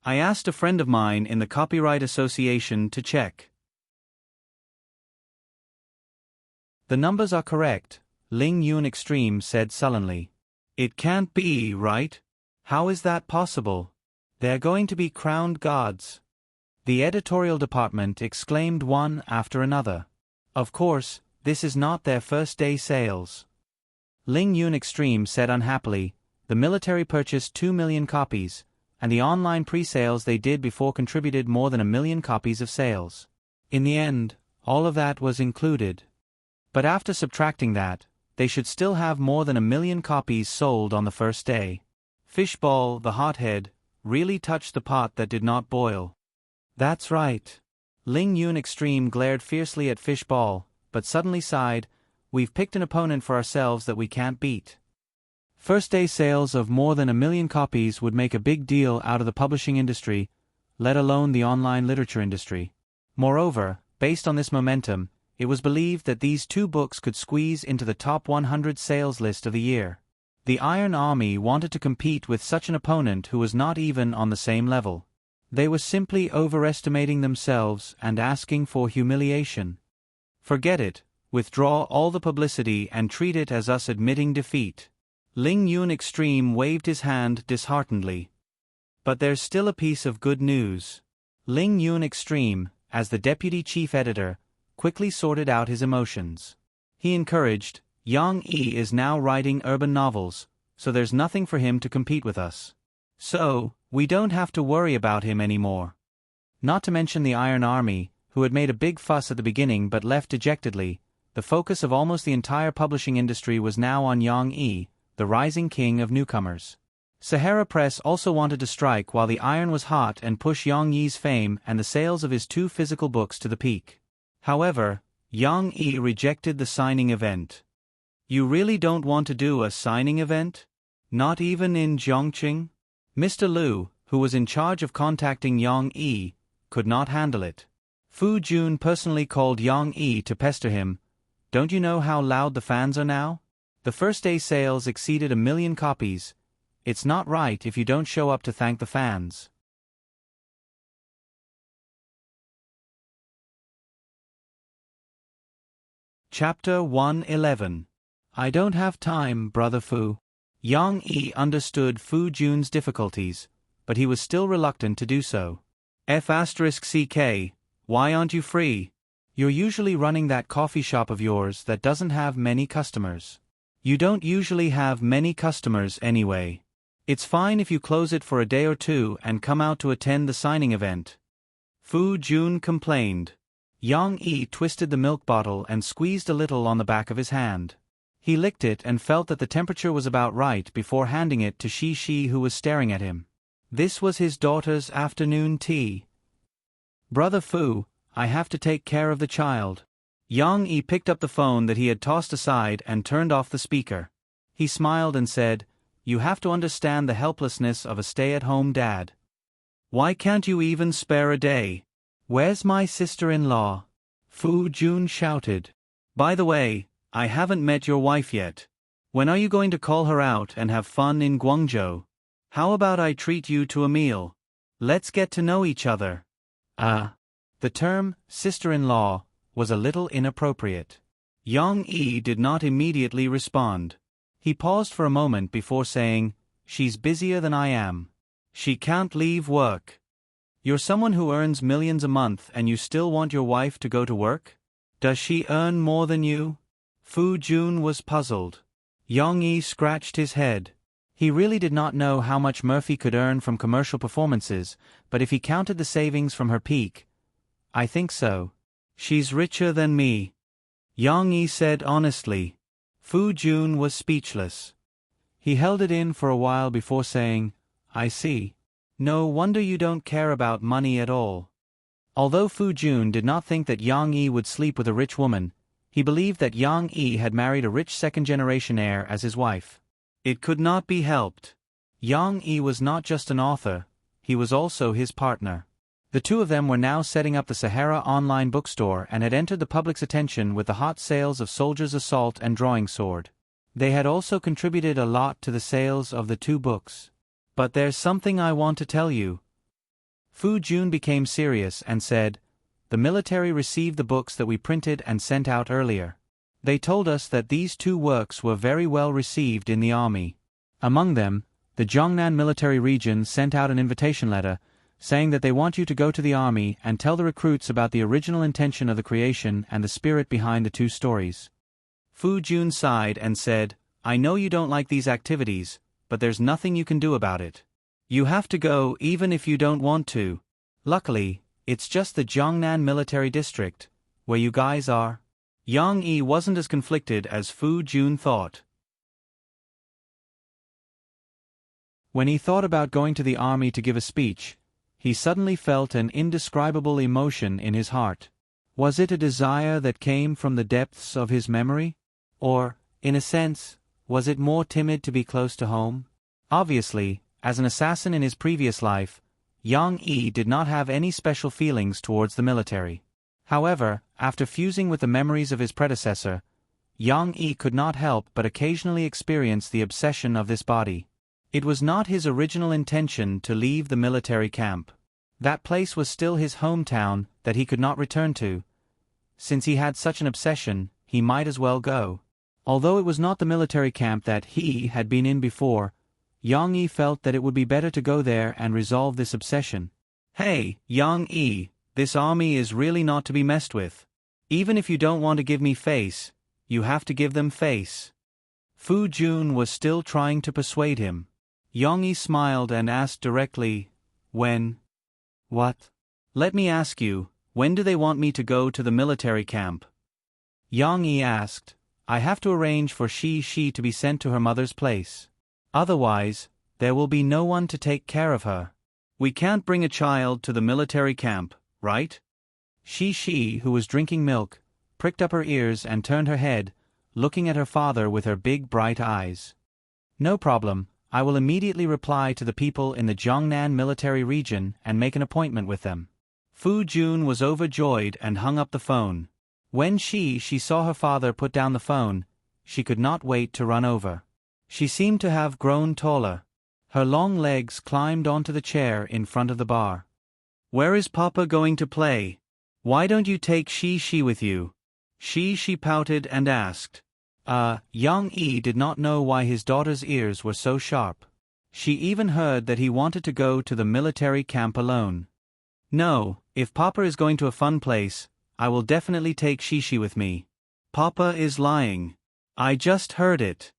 I asked a friend of mine in the Copyright Association to check. The numbers are correct, Ling Yun Extreme said sullenly. It can't be, right? How is that possible? They're going to be crowned gods. The editorial department exclaimed one after another. Of course, this is not their first day sales. Ling Yun Extreme said unhappily, the military purchased 2 million copies, and the online pre-sales they did before contributed more than 1 million copies of sales. In the end, all of that was included. But after subtracting that, they should still have more than 1 million copies sold on the first day. Fishball, the hothead, really touched the pot that did not boil. That's right. Ling Yun Extreme glared fiercely at Fishball, but suddenly sighed, we've picked an opponent for ourselves that we can't beat. First-day sales of more than 1 million copies would make a big deal out of the publishing industry, let alone the online literature industry. Moreover, based on this momentum, it was believed that these two books could squeeze into the top 100 sales list of the year. The Iron Army wanted to compete with such an opponent who was not even on the same level. They were simply overestimating themselves and asking for humiliation. Forget it, withdraw all the publicity and treat it as us admitting defeat. Ling Yun Extreme waved his hand disheartenedly. But there's still a piece of good news. Ling Yun Extreme, as the deputy chief editor, quickly sorted out his emotions. He encouraged, Yang Yi is now writing urban novels, so there's nothing for him to compete with us. So, we don't have to worry about him anymore. Not to mention the Iron Army, who had made a big fuss at the beginning but left dejectedly, the focus of almost the entire publishing industry was now on Yang Yi, the rising king of newcomers. Sahara Press also wanted to strike while the iron was hot and push Yang Yi's fame and the sales of his 2 physical books to the peak. However, Yang Yi rejected the signing event. You really don't want to do a signing event? Not even in Zhongqing? Mr. Liu, who was in charge of contacting Yang Yi, could not handle it. Fu Jun personally called Yang Yi to pester him. Don't you know how loud the fans are now? The first day sales exceeded 1 million copies. It's not right if you don't show up to thank the fans. Chapter 111. I don't have time, Brother Fu. Yang Yi understood Fu Jun's difficulties, but he was still reluctant to do so. F***CK, why aren't you free? You're usually running that coffee shop of yours that doesn't have many customers. You don't usually have many customers anyway. It's fine if you close it for a day or two and come out to attend the signing event. Fu Jun complained. Yang Yi twisted the milk bottle and squeezed a little on the back of his hand. He licked it and felt that the temperature was about right before handing it to Shi, who was staring at him. This was his daughter's afternoon tea. Brother Fu, I have to take care of the child. Yang Yi picked up the phone that he had tossed aside and turned off the speaker. He smiled and said, You have to understand the helplessness of a stay-at-home dad. Why can't you even spare a day? Where's my sister-in-law? Fu Jun shouted. By the way, I haven't met your wife yet. When are you going to call her out and have fun in Guangzhou? How about I treat you to a meal? Let's get to know each other. The term, sister-in-law, was a little inappropriate. Yang Yi did not immediately respond. He paused for a moment before saying, She's busier than I am. She can't leave work. You're someone who earns millions a month and you still want your wife to go to work? Does she earn more than you? Fu Jun was puzzled. Yang Yi scratched his head. He really did not know how much Murphy could earn from commercial performances, but if he counted the savings from her peak, I think so. She's richer than me, Yang Yi said honestly. Fu Jun was speechless. He held it in for a while before saying, I see. No wonder you don't care about money at all. Although Fu Jun did not think that Yang Yi would sleep with a rich woman, he believed that Yang Yi had married a rich second-generation heir as his wife. It could not be helped. Yang Yi was not just an author, he was also his partner. The two of them were now setting up the Sahara online bookstore and had entered the public's attention with the hot sales of Soldier's Assault and Drawing Sword. They had also contributed a lot to the sales of the two books. But there's something I want to tell you. Fu Jun became serious and said, the military received the books that we printed and sent out earlier. They told us that these two works were very well received in the army. Among them, the Jiangnan military region sent out an invitation letter, saying that they want you to go to the army and tell the recruits about the original intention of the creation and the spirit behind the two stories. Fu Jun sighed and said, I know you don't like these activities, but there's nothing you can do about it. You have to go even if you don't want to. Luckily, it's just the Jiangnan military district, where you guys are. Yang Yi wasn't as conflicted as Fu Jun thought. When he thought about going to the army to give a speech, he suddenly felt an indescribable emotion in his heart. Was it a desire that came from the depths of his memory? Or, in a sense, was it more timid to be close to home? Obviously, as an assassin in his previous life, Yang Yi did not have any special feelings towards the military. However, after fusing with the memories of his predecessor, Yang Yi could not help but occasionally experience the obsession of this body. It was not his original intention to leave the military camp. That place was still his hometown that he could not return to. Since he had such an obsession, he might as well go. Although it was not the military camp that he had been in before, Yang Yi felt that it would be better to go there and resolve this obsession. Hey, Yang Yi, this army is really not to be messed with. Even if you don't want to give me face, you have to give them face. Fu Jun was still trying to persuade him. Yang Yi smiled and asked directly, when? What? Let me ask you, when do they want me to go to the military camp? Yang Yi asked. I have to arrange for Shi to be sent to her mother's place. Otherwise, there will be no one to take care of her. We can't bring a child to the military camp, right? Shi, who was drinking milk, pricked up her ears and turned her head, looking at her father with her big bright eyes. No problem, I will immediately reply to the people in the Jiangnan military region and make an appointment with them. Fu Jun was overjoyed and hung up the phone. When she saw her father put down the phone, she could not wait to run over. She seemed to have grown taller. Her long legs climbed onto the chair in front of the bar. Where is Papa going to play? Why don't you take Shi with you? She pouted and asked. Yang Yi did not know why his daughter's ears were so sharp. She even heard that he wanted to go to the military camp alone. No, if Papa is going to a fun place, I will definitely take Shi with me. Papa is lying. I just heard it.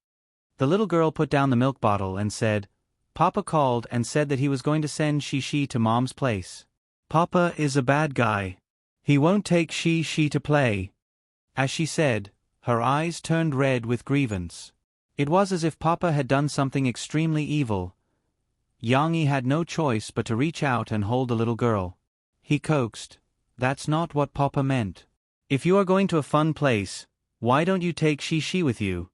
The little girl put down the milk bottle and said, Papa called and said that he was going to send Shi to Mom's place. Papa is a bad guy. He won't take Shi to play. As she said, her eyes turned red with grievance. It was as if Papa had done something extremely evil. Yang Yi had no choice but to reach out and hold the little girl. He coaxed, That's not what Papa meant. If you are going to a fun place, why don't you take Shi with you?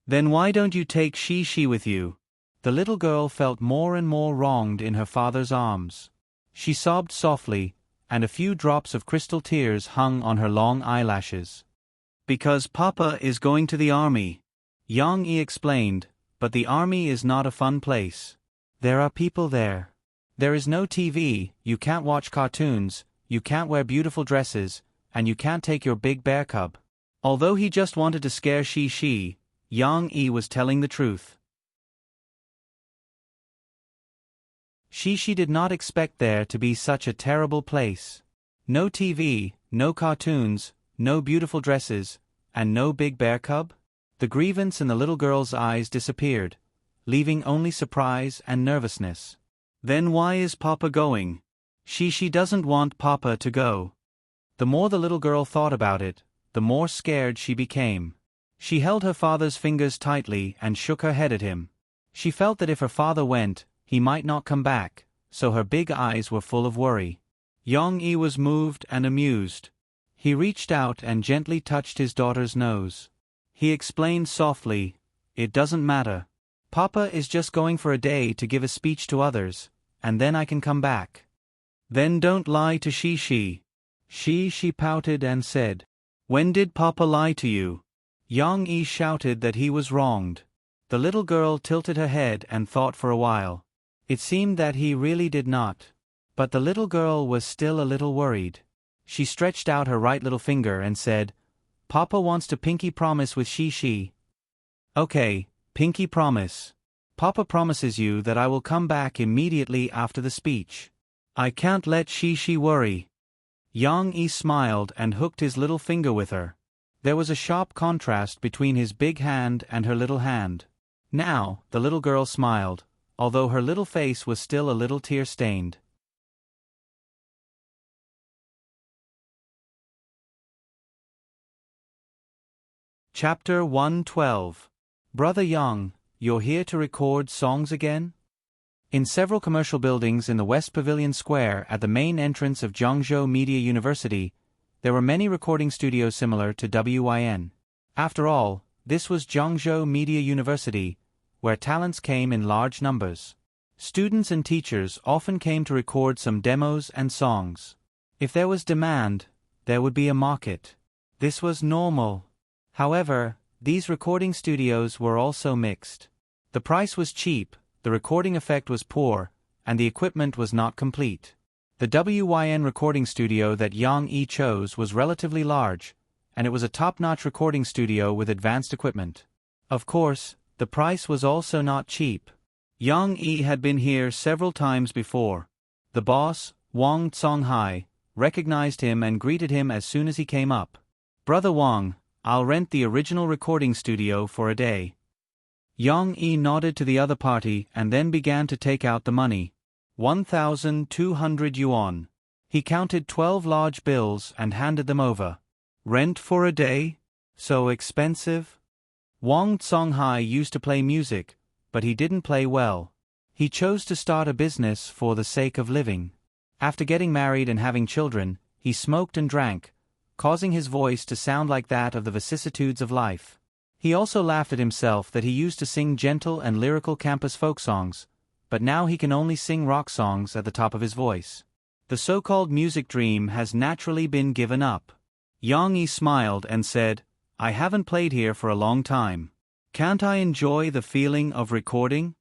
Then why don't you take Shi with you? The little girl felt more and more wronged in her father's arms. She sobbed softly, and a few drops of crystal tears hung on her long eyelashes. Because Papa is going to the army. Yang Yi explained, but the army is not a fun place. There are people there. There is no TV, you can't watch cartoons, you can't wear beautiful dresses, and you can't take your big bear cub. Although he just wanted to scare Shi, Yang Yi was telling the truth. Shi did not expect there to be such a terrible place. No TV, no cartoons, no beautiful dresses, and no big bear cub? The grievance in the little girl's eyes disappeared, leaving only surprise and nervousness. Then why is Papa going? She doesn't want Papa to go. The more the little girl thought about it, the more scared she became. She held her father's fingers tightly and shook her head at him. She felt that if her father went, he might not come back, so her big eyes were full of worry. Yong-yi was moved and amused. He reached out and gently touched his daughter's nose. He explained softly, "It doesn't matter. Papa is just going for a day to give a speech to others, and then I can come back." "Then don't lie to She pouted and said, "When did Papa lie to you?" Yong-yi shouted that he was wronged. The little girl tilted her head and thought for a while. It seemed that he really did not. But the little girl was still a little worried. She stretched out her right little finger and said, "Papa wants to pinky promise with She." "Okay, pinky promise. Papa promises you that I will come back immediately after the speech. I can't let She worry." Yong-yi smiled and hooked his little finger with her. There was a sharp contrast between his big hand and her little hand. Now, the little girl smiled, although her little face was still a little tear-stained. Chapter 112. Brother Yang, you're here to record songs again? In several commercial buildings in the West Pavilion Square at the main entrance of Jiangzhou Media University, there were many recording studios similar to WYN. After all, this was Jiangzhou Media University, where talents came in large numbers. Students and teachers often came to record some demos and songs. If there was demand, there would be a market. This was normal. However, these recording studios were also mixed. The price was cheap, the recording effect was poor, and the equipment was not complete. The WYN recording studio that Yang-yi chose was relatively large, and it was a top-notch recording studio with advanced equipment. Of course, the price was also not cheap. Yang-yi had been here several times before. The boss, Wang Tsonghai, recognized him and greeted him as soon as he came up. "Brother Wang, I'll rent the original recording studio for a day." Yang-yi nodded to the other party and then began to take out the money. 1,200 yuan. He counted 12 large bills and handed them over. "Rent for a day? So expensive?" Wang Tsonghai used to play music, but he didn't play well. He chose to start a business for the sake of living. After getting married and having children, he smoked and drank, causing his voice to sound like that of the vicissitudes of life. He also laughed at himself that he used to sing gentle and lyrical campus folk songs, but now he can only sing rock songs at the top of his voice. The so-called music dream has naturally been given up. Yang-yi smiled and said, "I haven't played here for a long time. Can't I enjoy the feeling of recording?"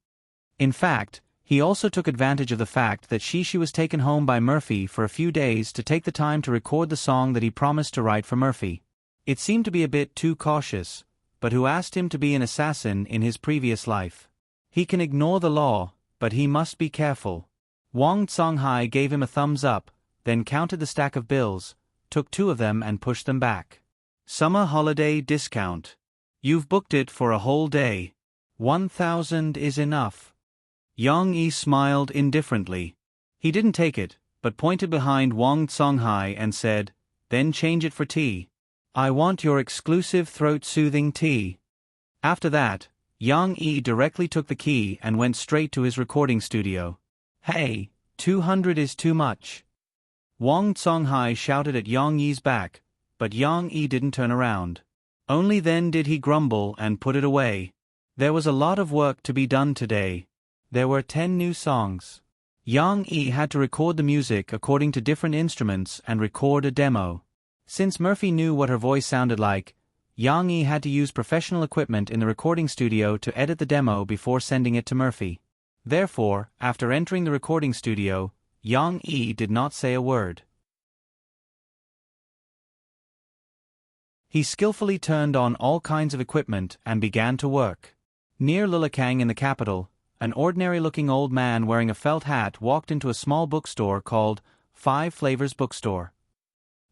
In fact, he also took advantage of the fact that she was taken home by Murphy for a few days to take the time to record the song that he promised to write for Murphy. It seemed to be a bit too cautious, but who asked him to be an assassin in his previous life? He can ignore the law, but he must be careful. Wang Tsonghai gave him a thumbs up, then counted the stack of bills, took 2 of them and pushed them back. "Summer holiday discount. You've booked it for a whole day. 1,000 is enough." Yang-yi smiled indifferently. He didn't take it, but pointed behind Wang Tsonghai and said, "Then change it for tea. I want your exclusive throat-soothing tea." After that, Yang-yi directly took the key and went straight to his recording studio. "Hey, 200 is too much." Wang Tsonghai shouted at Yang-yi's back, but Yang-yi didn't turn around. Only then did he grumble and put it away. There was a lot of work to be done today. There were 10 new songs. Yang-yi had to record the music according to different instruments and record a demo. Since Murphy knew what her voice sounded like, Yang-yi had to use professional equipment in the recording studio to edit the demo before sending it to Murphy. Therefore, after entering the recording studio, Yang-yi did not say a word. He skillfully turned on all kinds of equipment and began to work. Near Lilakang in the capital, an ordinary-looking old man wearing a felt hat walked into a small bookstore called 5 Flavors Bookstore.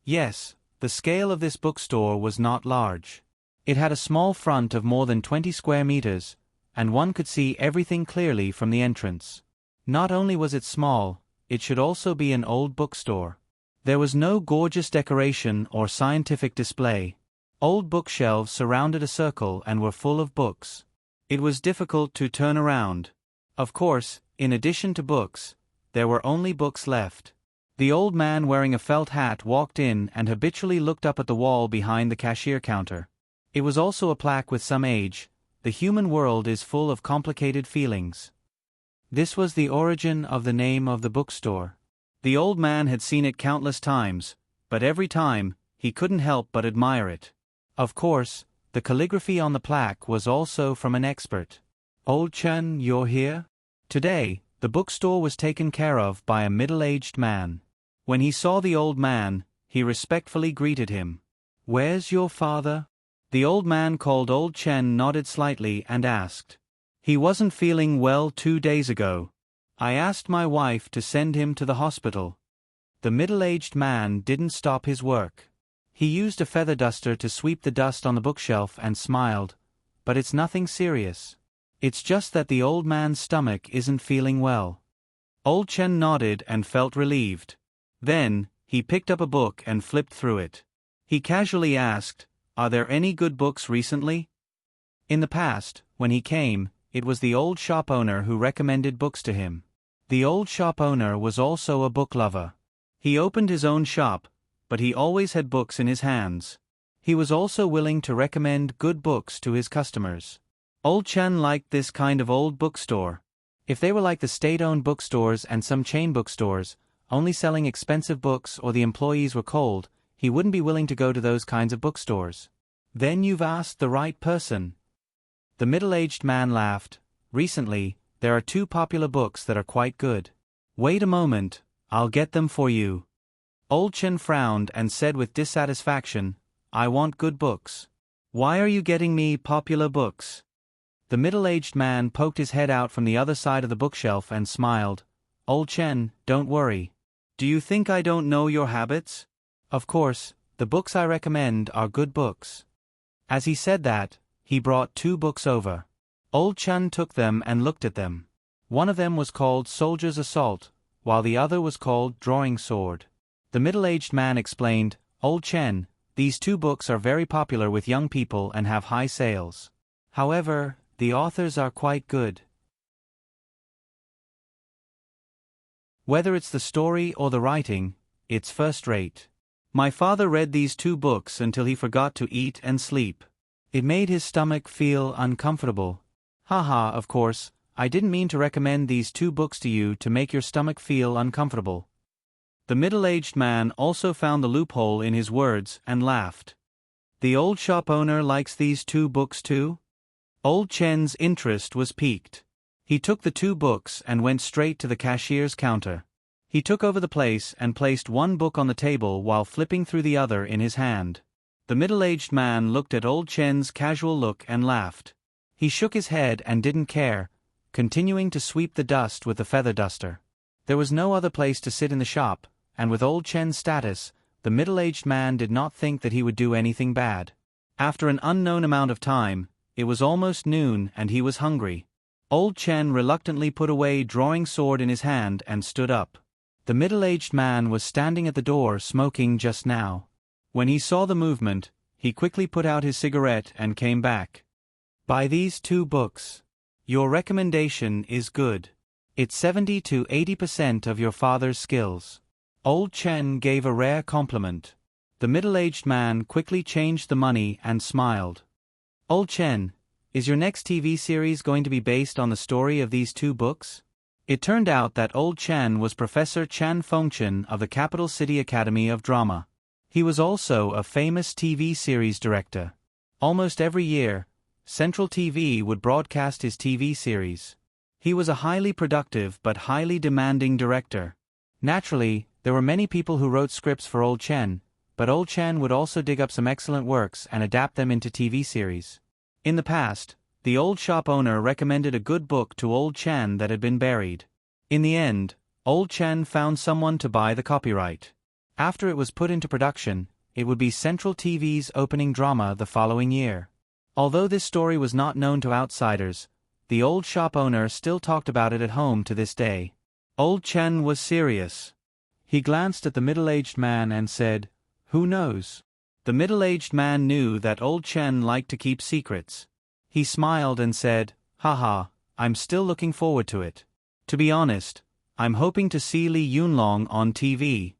Yes, the scale of this bookstore was not large. It had a small front of more than 20 square meters, and one could see everything clearly from the entrance. Not only was it small, it should also be an old bookstore. There was no gorgeous decoration or scientific display. Old bookshelves surrounded a circle and were full of books. It was difficult to turn around. Of course, in addition to books, there were only books left. The old man wearing a felt hat walked in and habitually looked up at the wall behind the cashier counter. It was also a plaque with some age. The human world is full of complicated feelings. This was the origin of the name of the bookstore. The old man had seen it countless times, but every time, he couldn't help but admire it. Of course, the calligraphy on the plaque was also from an expert. "Old Chen, you're here?" Today, the bookstore was taken care of by a middle-aged man. When he saw the old man, he respectfully greeted him. "Where's your father?" The old man called Old Chen nodded slightly and asked. "He wasn't feeling well 2 days ago. I asked my wife to send him to the hospital." The middle-aged man didn't stop his work. He used a feather duster to sweep the dust on the bookshelf and smiled. "But it's nothing serious. It's just that the old man's stomach isn't feeling well." Old Chen nodded and felt relieved. Then, he picked up a book and flipped through it. He casually asked, "Are there any good books recently?" In the past, when he came, it was the old shop owner who recommended books to him. The old shop owner was also a book lover. He opened his own shop, but he always had books in his hands. He was also willing to recommend good books to his customers. Old Chen liked this kind of old bookstore. If they were like the state-owned bookstores and some chain bookstores, only selling expensive books or the employees were cold, he wouldn't be willing to go to those kinds of bookstores. "Then you've asked the right person." The middle-aged man laughed. "Recently, there are 2 popular books that are quite good. Wait a moment, I'll get them for you." Old Chen frowned and said with dissatisfaction, "I want good books. Why are you getting me popular books?" The middle-aged man poked his head out from the other side of the bookshelf and smiled. "Old Chen, don't worry. Do you think I don't know your habits? Of course, the books I recommend are good books." As he said that, he brought 2 books over. Old Chen took them and looked at them. One of them was called Soldier's Assault, while the other was called Drawing Sword. The middle-aged man explained, "Old Chen, these 2 books are very popular with young people and have high sales. However, the authors are quite good. Whether it's the story or the writing, it's first-rate. My father read these 2 books until he forgot to eat and sleep. It made his stomach feel uncomfortable. Haha, of course, I didn't mean to recommend these 2 books to you to make your stomach feel uncomfortable." The middle-aged man also found the loophole in his words and laughed. "The old shop owner likes these 2 books too?" Old Chen's interest was piqued. He took the 2 books and went straight to the cashier's counter. He took over the place and placed one book on the table while flipping through the other in his hand. The middle-aged man looked at Old Chen's casual look and laughed. He shook his head and didn't care, continuing to sweep the dust with the feather duster. There was no other place to sit in the shop, and with Old Chen's status, the middle-aged man did not think that he would do anything bad. After an unknown amount of time, it was almost noon and he was hungry. Old Chen reluctantly put away Drawing Sword in his hand and stood up. The middle-aged man was standing at the door smoking just now. When he saw the movement, he quickly put out his cigarette and came back. "Buy these 2 books. Your recommendation is good. It's 70 to 80% of your father's skills." Old Chen gave a rare compliment. The middle-aged man quickly changed the money and smiled. "Old Chen, is your next TV series going to be based on the story of these 2 books?" It turned out that Old Chen was Professor Chan Fengchen of the Capital City Academy of Drama. He was also a famous TV series director. Almost every year, Central TV would broadcast his TV series. He was a highly productive but highly demanding director. Naturally, there were many people who wrote scripts for Old Chen, but Old Chen would also dig up some excellent works and adapt them into TV series. In the past, the old shop owner recommended a good book to Old Chen that had been buried. In the end, Old Chen found someone to buy the copyright. After it was put into production, it would be Central TV's opening drama the following year. Although this story was not known to outsiders, the old shop owner still talked about it at home to this day. Old Chen was serious. He glanced at the middle-aged man and said, "Who knows?" The middle-aged man knew that old Chen liked to keep secrets. He smiled and said, "Haha, I'm still looking forward to it. To be honest, I'm hoping to see Li Yunlong on TV.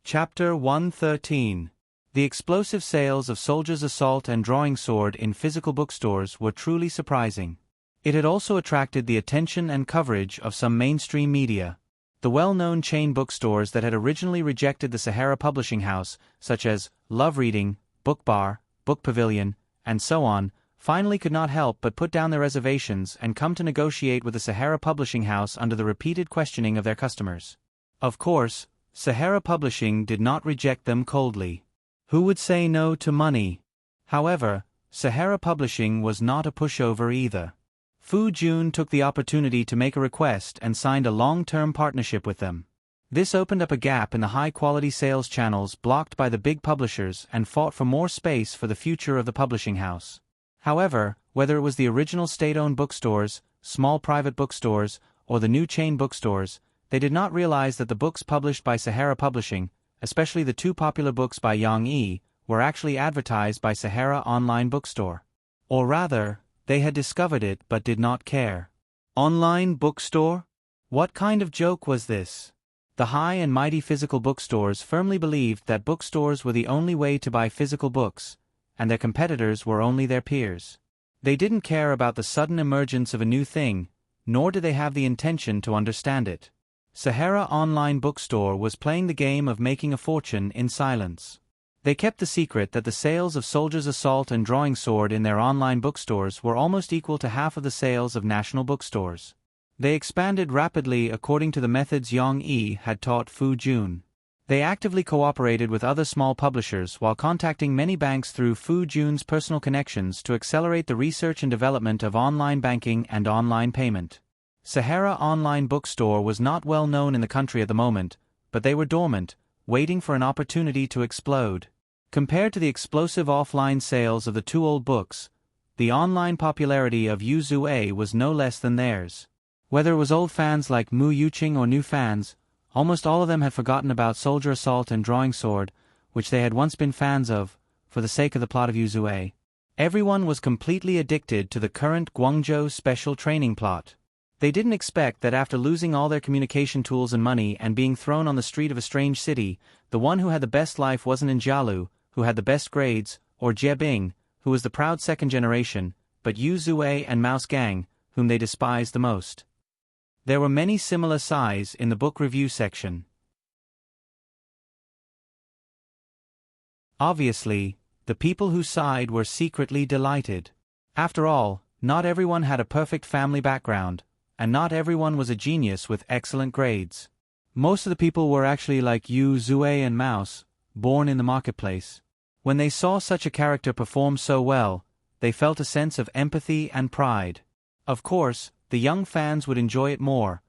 Chapter 113. The explosive sales of Soldier's Assault and Drawing Sword in physical bookstores were truly surprising. It had also attracted the attention and coverage of some mainstream media. The well-known chain bookstores that had originally rejected the Sahara Publishing House, such as Love Reading, Book Bar, Book Pavilion, and so on, finally could not help but put down their reservations and come to negotiate with the Sahara Publishing House under the repeated questioning of their customers. Of course, Sahara Publishing did not reject them coldly. Who would say no to money? However, Sahara Publishing was not a pushover either. Fu Jun took the opportunity to make a request and signed a long-term partnership with them. This opened up a gap in the high-quality sales channels blocked by the big publishers and fought for more space for the future of the publishing house. However, whether it was the original state-owned bookstores, small private bookstores, or the new chain bookstores, they did not realize that the books published by Sahara Publishing, especially the two popular books by Yang Yi, were actually advertised by Sahara Online Bookstore. Or rather, they had discovered it but did not care. Online bookstore? What kind of joke was this? The high and mighty physical bookstores firmly believed that bookstores were the only way to buy physical books, and their competitors were only their peers. They didn't care about the sudden emergence of a new thing, nor did they have the intention to understand it. Sahara Online Bookstore was playing the game of making a fortune in silence. They kept the secret that the sales of Soldier's Assault and Drawing Sword in their online bookstores were almost equal to half of the sales of national bookstores. They expanded rapidly according to the methods Yang Yi had taught Fu Jun. They actively cooperated with other small publishers while contacting many banks through Fu Jun's personal connections to accelerate the research and development of online banking and online payment. Sahara Online Bookstore was not well known in the country at the moment, but they were dormant, waiting for an opportunity to explode. Compared to the explosive offline sales of the two old books, the online popularity of Yu Zue was no less than theirs. Whether it was old fans like Mu Yuqing or new fans, almost all of them had forgotten about Soldier Assault and Drawing Sword, which they had once been fans of, for the sake of the plot of Yu Zue. Everyone was completely addicted to the current Guangzhou special training plot. They didn't expect that after losing all their communication tools and money and being thrown on the street of a strange city, the one who had the best life wasn't in Jialu, who had the best grades, or Jiebing, who was the proud second generation, but Yu Zue and Mouse Gang, whom they despised the most. There were many similar sighs in the book review section. Obviously, the people who sighed were secretly delighted. After all, not everyone had a perfect family background, and not everyone was a genius with excellent grades. Most of the people were actually like Yu Zue and Mouse, born in the marketplace. When they saw such a character perform so well, they felt a sense of empathy and pride. Of course, the young fans would enjoy it more,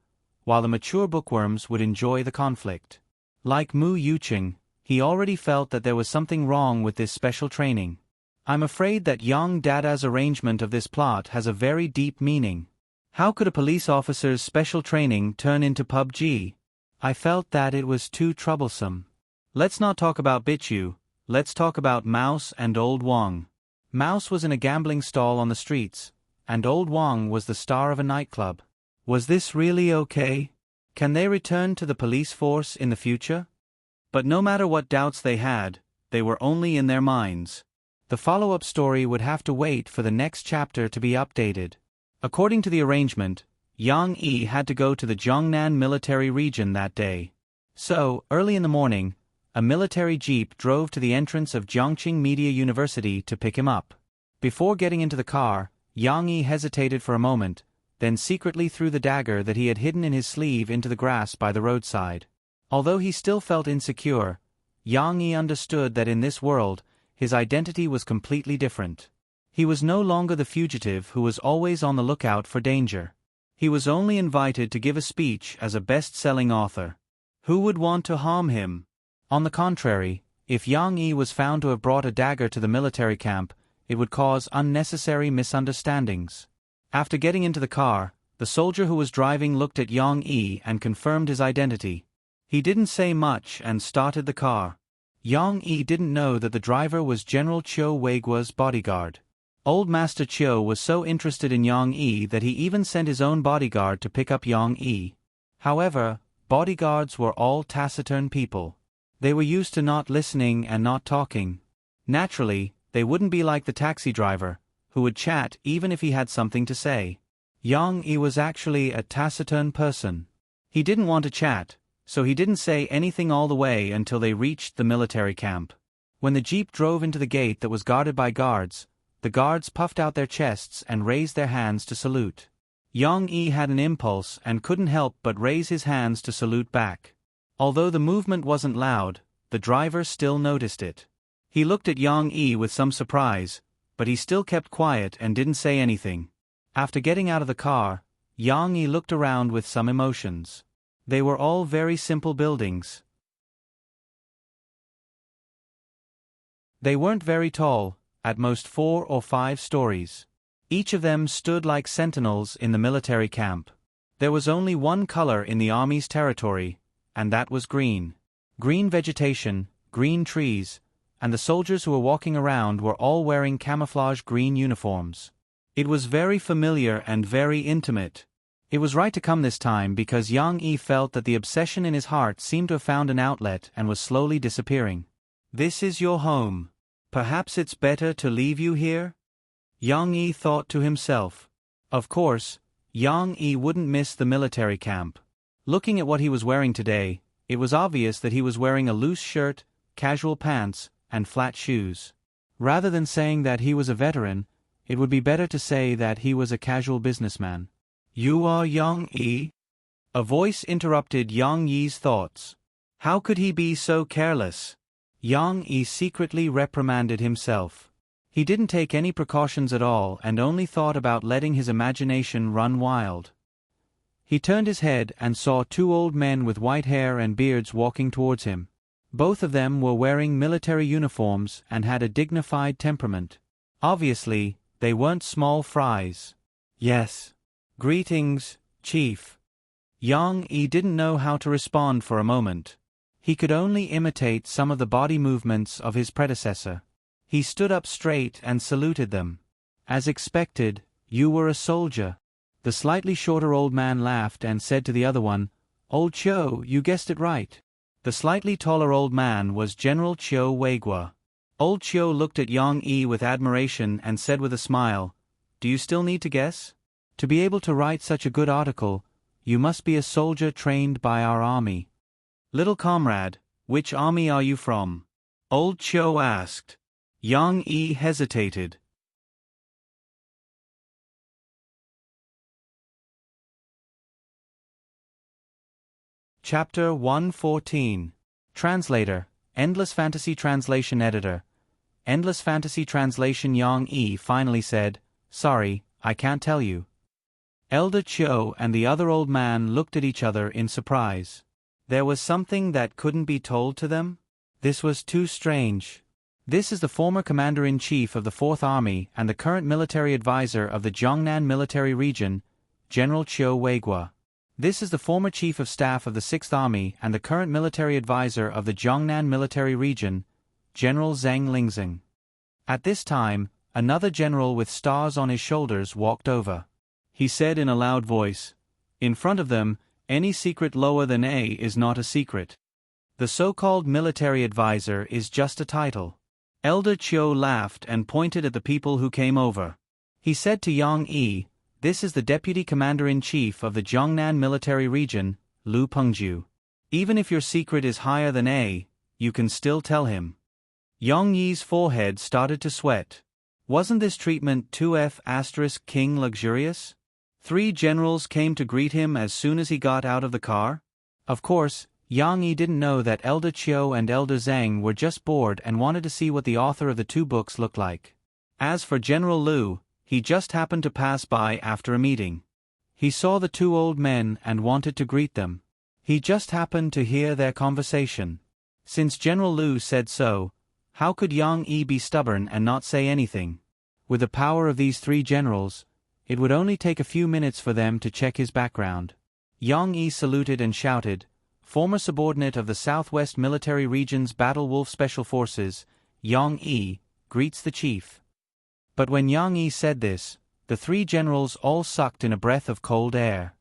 while the mature bookworms would enjoy the conflict. Like Mu Yuqing, he already felt that there was something wrong with this special training. I'm afraid that Yang Dada's arrangement of this plot has a very deep meaning. How could a police officer's special training turn into PUBG? I felt that it was too troublesome. Let's not talk about Bichu, let's talk about Mouse and Old Wang. Mouse was in a gambling stall on the streets, and Old Wang was the star of a nightclub. Was this really okay? Can they return to the police force in the future? But no matter what doubts they had, they were only in their minds. The follow-up story would have to wait for the next chapter to be updated. According to the arrangement, Yang Yi had to go to the Jiangnan military region that day. So, early in the morning, a military jeep drove to the entrance of Jiangqing Media University to pick him up. Before getting into the car, Yang Yi hesitated for a moment, then secretly threw the dagger that he had hidden in his sleeve into the grass by the roadside. Although he still felt insecure, Yang Yi understood that in this world, his identity was completely different. He was no longer the fugitive who was always on the lookout for danger. He was only invited to give a speech as a best-selling author. Who would want to harm him? On the contrary, If Yang Yi was found to have brought a dagger to the military camp, it would cause unnecessary misunderstandings. After getting into the car, the soldier who was driving looked at Yang Yi and confirmed his identity. He didn't say much and started the car. Yang Yi didn't know that the driver was General Chiu Weigua's bodyguard. Old Master Chiu was so interested in Yang Yi that he even sent his own bodyguard to pick up Yang Yi. However, bodyguards were all taciturn people. They were used to not listening and not talking. Naturally, they wouldn't be like the taxi driver, who would chat even if he had something to say. Yang Yi was actually a taciturn person. He didn't want to chat, so he didn't say anything all the way until they reached the military camp. When the jeep drove into the gate that was guarded by guards, the guards puffed out their chests and raised their hands to salute. Yang Yi had an impulse and couldn't help but raise his hands to salute back. Although the movement wasn't loud, the driver still noticed it. He looked at Yang Yi with some surprise, but he still kept quiet and didn't say anything. After getting out of the car, Yang Yi looked around with some emotions. They were all very simple buildings. They weren't very tall, at most 4 or 5 stories. Each of them stood like sentinels in the military camp. There was only one color in the army's territory, and that was green. Green vegetation, green trees, and the soldiers who were walking around were all wearing camouflage green uniforms. It was very familiar and very intimate. It was right to come this time because Yang Yi felt that the obsession in his heart seemed to have found an outlet and was slowly disappearing. "This is your home. Perhaps it's better to leave you here?" Yang Yi thought to himself. Of course, Yang Yi wouldn't miss the military camp. Looking at what he was wearing today, it was obvious that he was wearing a loose shirt, casual pants, and flat shoes. Rather than saying that he was a veteran, it would be better to say that he was a casual businessman. "You are Yang Yi?" A voice interrupted Yang Yi's thoughts. How could he be so careless? Yang Yi secretly reprimanded himself. He didn't take any precautions at all and only thought about letting his imagination run wild. He turned his head and saw 2 old men with white hair and beards walking towards him. Both of them were wearing military uniforms and had a dignified temperament. Obviously, they weren't small fries. "Yes. Greetings, Chief." Yang Yi didn't know how to respond for a moment. He could only imitate some of the body movements of his predecessor. He stood up straight and saluted them. "As expected, you were a soldier." The slightly shorter old man laughed and said to the other one, "Old Chiu, you guessed it right." The slightly taller old man was General Chiu Weigua. Old Chiu looked at Yang Yi with admiration and said with a smile, "Do you still need to guess? To be able to write such a good article, you must be a soldier trained by our army." "Little comrade, which army are you from?" Old Chiu asked. Yang Yi hesitated. Chapter 114. Translator, Endless Fantasy Translation Editor. Endless Fantasy Translation. Yang Yi finally said, "Sorry, I can't tell you." Elder Chiu and the other old man looked at each other in surprise. There was something that couldn't be told to them? This was too strange. This is the former Commander-in-Chief of the 4th Army and the current military advisor of the Jiangnan Military Region, General Chiu Weigua. This is the former Chief of Staff of the 6th Army and the current military advisor of the Jiangnan Military Region, General Zhang Lingzing. At this time, another general with stars on his shoulders walked over. He said in a loud voice, "In front of them, any secret lower than A is not a secret. The so-called military advisor is just a title." Elder Chiu laughed and pointed at the people who came over. He said to Yang Yi, "This is the Deputy Commander-in-Chief of the Jiangnan Military Region, Lu Pengju. Even if your secret is higher than A, you can still tell him." Yang Yi's forehead started to sweat. Wasn't this treatment 2F** King luxurious? 3 generals came to greet him as soon as he got out of the car? Of course, Yang Yi didn't know that Elder Chiu and Elder Zhang were just bored and wanted to see what the author of the 2 books looked like. As for General Lu, he just happened to pass by after a meeting. He saw the 2 old men and wanted to greet them. He just happened to hear their conversation. Since General Lu said so, how could Yang Yi be stubborn and not say anything? With the power of these three generals, it would only take a few minutes for them to check his background. Yang Yi saluted and shouted, "Former subordinate of the Southwest Military Region's Battle Wolf Special Forces, Yang Yi, greets the chief." But when Yang Yi said this, the three generals all sucked in a breath of cold air.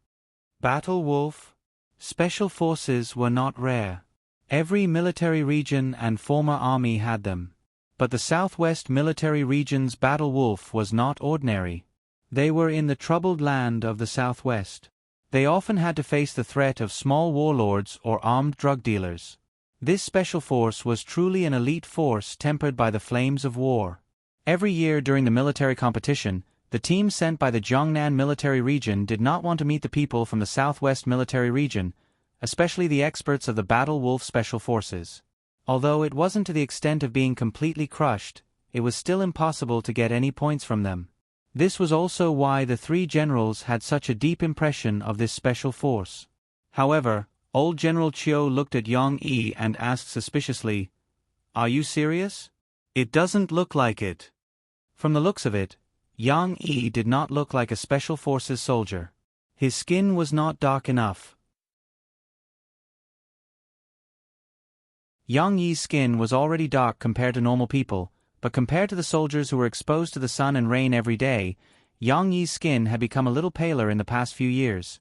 Battle Wolf Special Forces were not rare. Every military region and former army had them. But the Southwest Military Region's Battle Wolf was not ordinary. They were in the troubled land of the Southwest. They often had to face the threat of small warlords or armed drug dealers. This special force was truly an elite force tempered by the flames of war. Every year during the military competition, the team sent by the Jiangnan Military Region did not want to meet the people from the Southwest Military Region, especially the experts of the Battle Wolf Special Forces. Although it wasn't to the extent of being completely crushed, it was still impossible to get any points from them. This was also why the three generals had such a deep impression of this special force. However, old General Chiu looked at Yang Yi and asked suspiciously, "Are you serious? It doesn't look like it." From the looks of it, Yang Yi did not look like a special forces soldier. His skin was not dark enough. Yang Yi's skin was already dark compared to normal people, but compared to the soldiers who were exposed to the sun and rain every day, Yang Yi's skin had become a little paler in the past few years.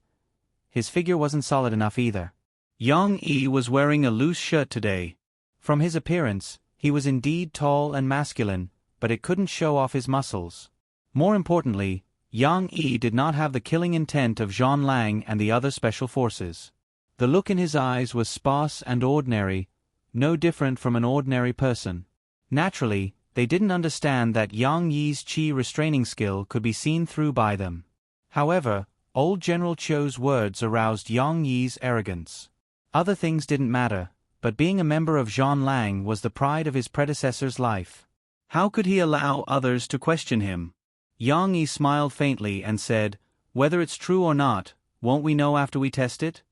His figure wasn't solid enough either. Yang Yi was wearing a loose shirt today. From his appearance, he was indeed tall and masculine, but it couldn't show off his muscles. More importantly, Yang Yi did not have the killing intent of Zhang Lang and the other special forces. The look in his eyes was sparse and ordinary, no different from an ordinary person. Naturally, they didn't understand that Yang Yi's qi restraining skill could be seen through by them. However, old General Chiu's words aroused Yang Yi's arrogance. Other things didn't matter, but being a member of Zhang Lang was the pride of his predecessor's life. How could he allow others to question him? Yang Yi smiled faintly and said, "Whether it's true or not, won't we know after we test it?"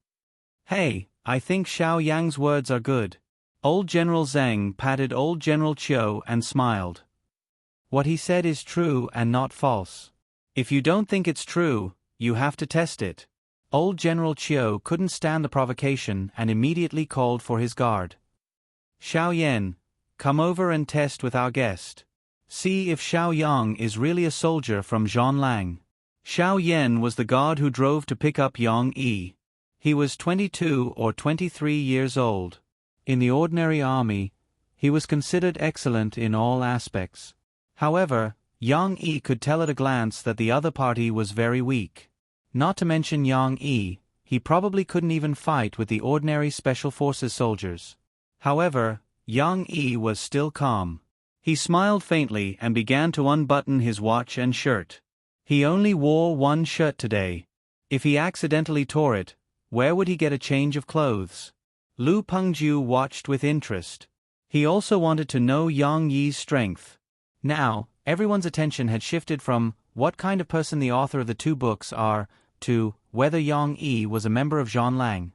"Hey, I think Xiao Yang's words are good." Old General Zhang patted old General Chiu and smiled. "What he said is true and not false. If you don't think it's true, you have to test it." Old General Chiu couldn't stand the provocation and immediately called for his guard. "Xiao Yan, come over and test with our guest. See if Xiao Yang is really a soldier from Zhang Lang." Xiao Yan was the guard who drove to pick up Yang Yi. He was 22 or 23 years old. In the ordinary army, he was considered excellent in all aspects. However, Yang Yi could tell at a glance that the other party was very weak. Not to mention Yang Yi, he probably couldn't even fight with the ordinary special forces soldiers. However, Yang Yi was still calm. He smiled faintly and began to unbutton his watch and shirt. He only wore one shirt today. If he accidentally tore it, where would he get a change of clothes? Lu Pengju watched with interest. He also wanted to know Yang Yi's strength. Now, everyone's attention had shifted from what kind of person the author of the two books are to whether Yang Yi was a member of Zhang Lang.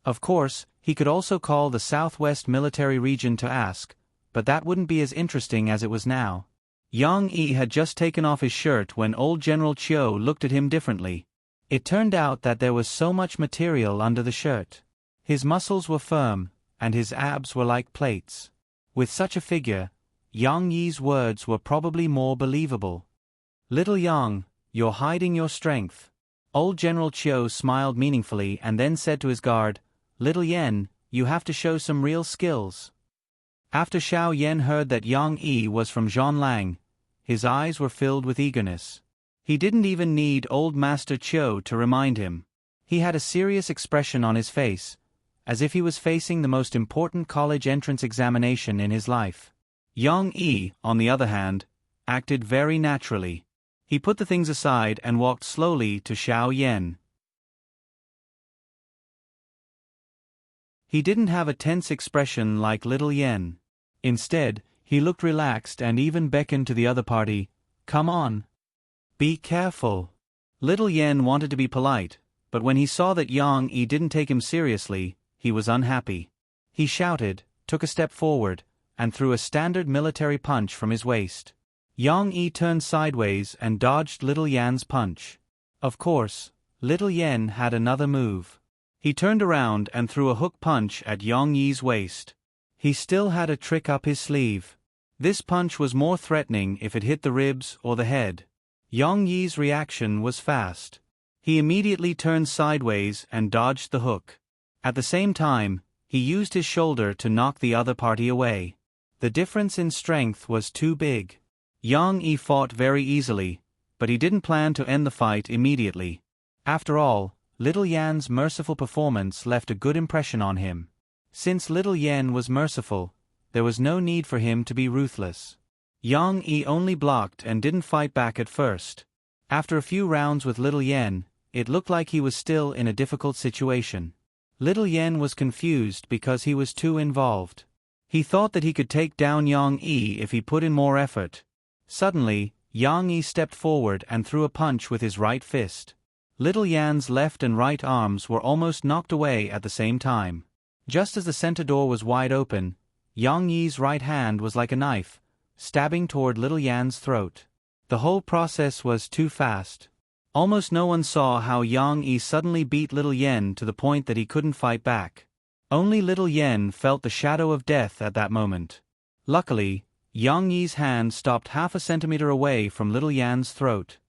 Of course, he could also call the Southwest Military Region to ask, but that wouldn't be as interesting as it was now. Yang Yi had just taken off his shirt when old General Chiu looked at him differently. It turned out that there was so much material under the shirt. His muscles were firm, and his abs were like plates. With such a figure, Yang Yi's words were probably more believable. "Little Yang, you're hiding your strength." Old General Chiu smiled meaningfully and then said to his guard, "Little Yan, you have to show some real skills." After Xiao Yan heard that Yang Yi was from Zhang Lang, his eyes were filled with eagerness. He didn't even need old Master Chiu to remind him. He had a serious expression on his face, as if he was facing the most important college entrance examination in his life. Yang Yi, on the other hand, acted very naturally. He put the things aside and walked slowly to Xiao Yan. He didn't have a tense expression like little Yan. Instead, he looked relaxed and even beckoned to the other party, "Come on. Be careful." Little Yan wanted to be polite, but when he saw that Yang Yi didn't take him seriously, he was unhappy. He shouted, took a step forward, and threw a standard military punch from his waist. Yang Yi turned sideways and dodged Little Yan's punch. Of course, Little Yan had another move. He turned around and threw a hook punch at Yang Yi's waist. He still had a trick up his sleeve. This punch was more threatening if it hit the ribs or the head. Yang Yi's reaction was fast. He immediately turned sideways and dodged the hook. At the same time, he used his shoulder to knock the other party away. The difference in strength was too big. Yang Yi fought very easily, but he didn't plan to end the fight immediately. After all, Little Yan's merciful performance left a good impression on him. Since Little Yan was merciful, there was no need for him to be ruthless. Yang Yi only blocked and didn't fight back at first. After a few rounds with Little Yan, it looked like he was still in a difficult situation. Little Yan was confused because he was too involved. He thought that he could take down Yang Yi if he put in more effort. Suddenly, Yang Yi stepped forward and threw a punch with his right fist. Little Yan's left and right arms were almost knocked away at the same time. Just as the center door was wide open, Yang Yi's right hand was like a knife, stabbing toward Little Yan's throat. The whole process was too fast. Almost no one saw how Yang Yi suddenly beat Little Yan to the point that he couldn't fight back. Only Little Yan felt the shadow of death at that moment. Luckily, Yang Yi's hand stopped half a centimeter away from Little Yan's throat.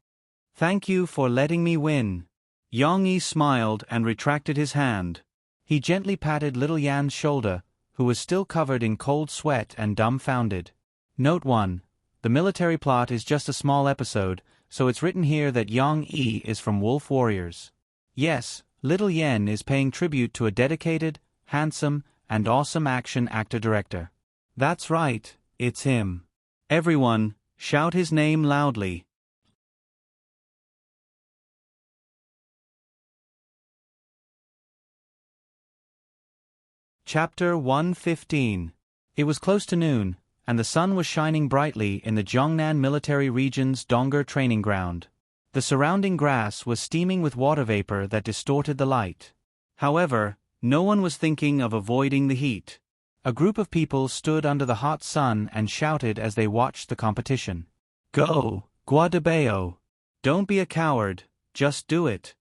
"Thank you for letting me win." Yang Yi smiled and retracted his hand. He gently patted Little Yan's shoulder, who was still covered in cold sweat and dumbfounded. Note 1. The military plot is just a small episode, so it's written here that Yang Yi is from Wolf Warriors. Yes, Little Yan is paying tribute to a dedicated, handsome, and awesome action actor-director. That's right, it's him. Everyone, shout his name loudly. Chapter 115. It was close to noon, and the sun was shining brightly in the Jiangnan Military Region's Dong'er training ground. The surrounding grass was steaming with water vapor that distorted the light. However, no one was thinking of avoiding the heat. A group of people stood under the hot sun and shouted as they watched the competition. "Go, Guadabeo! Don't be a coward, just do it."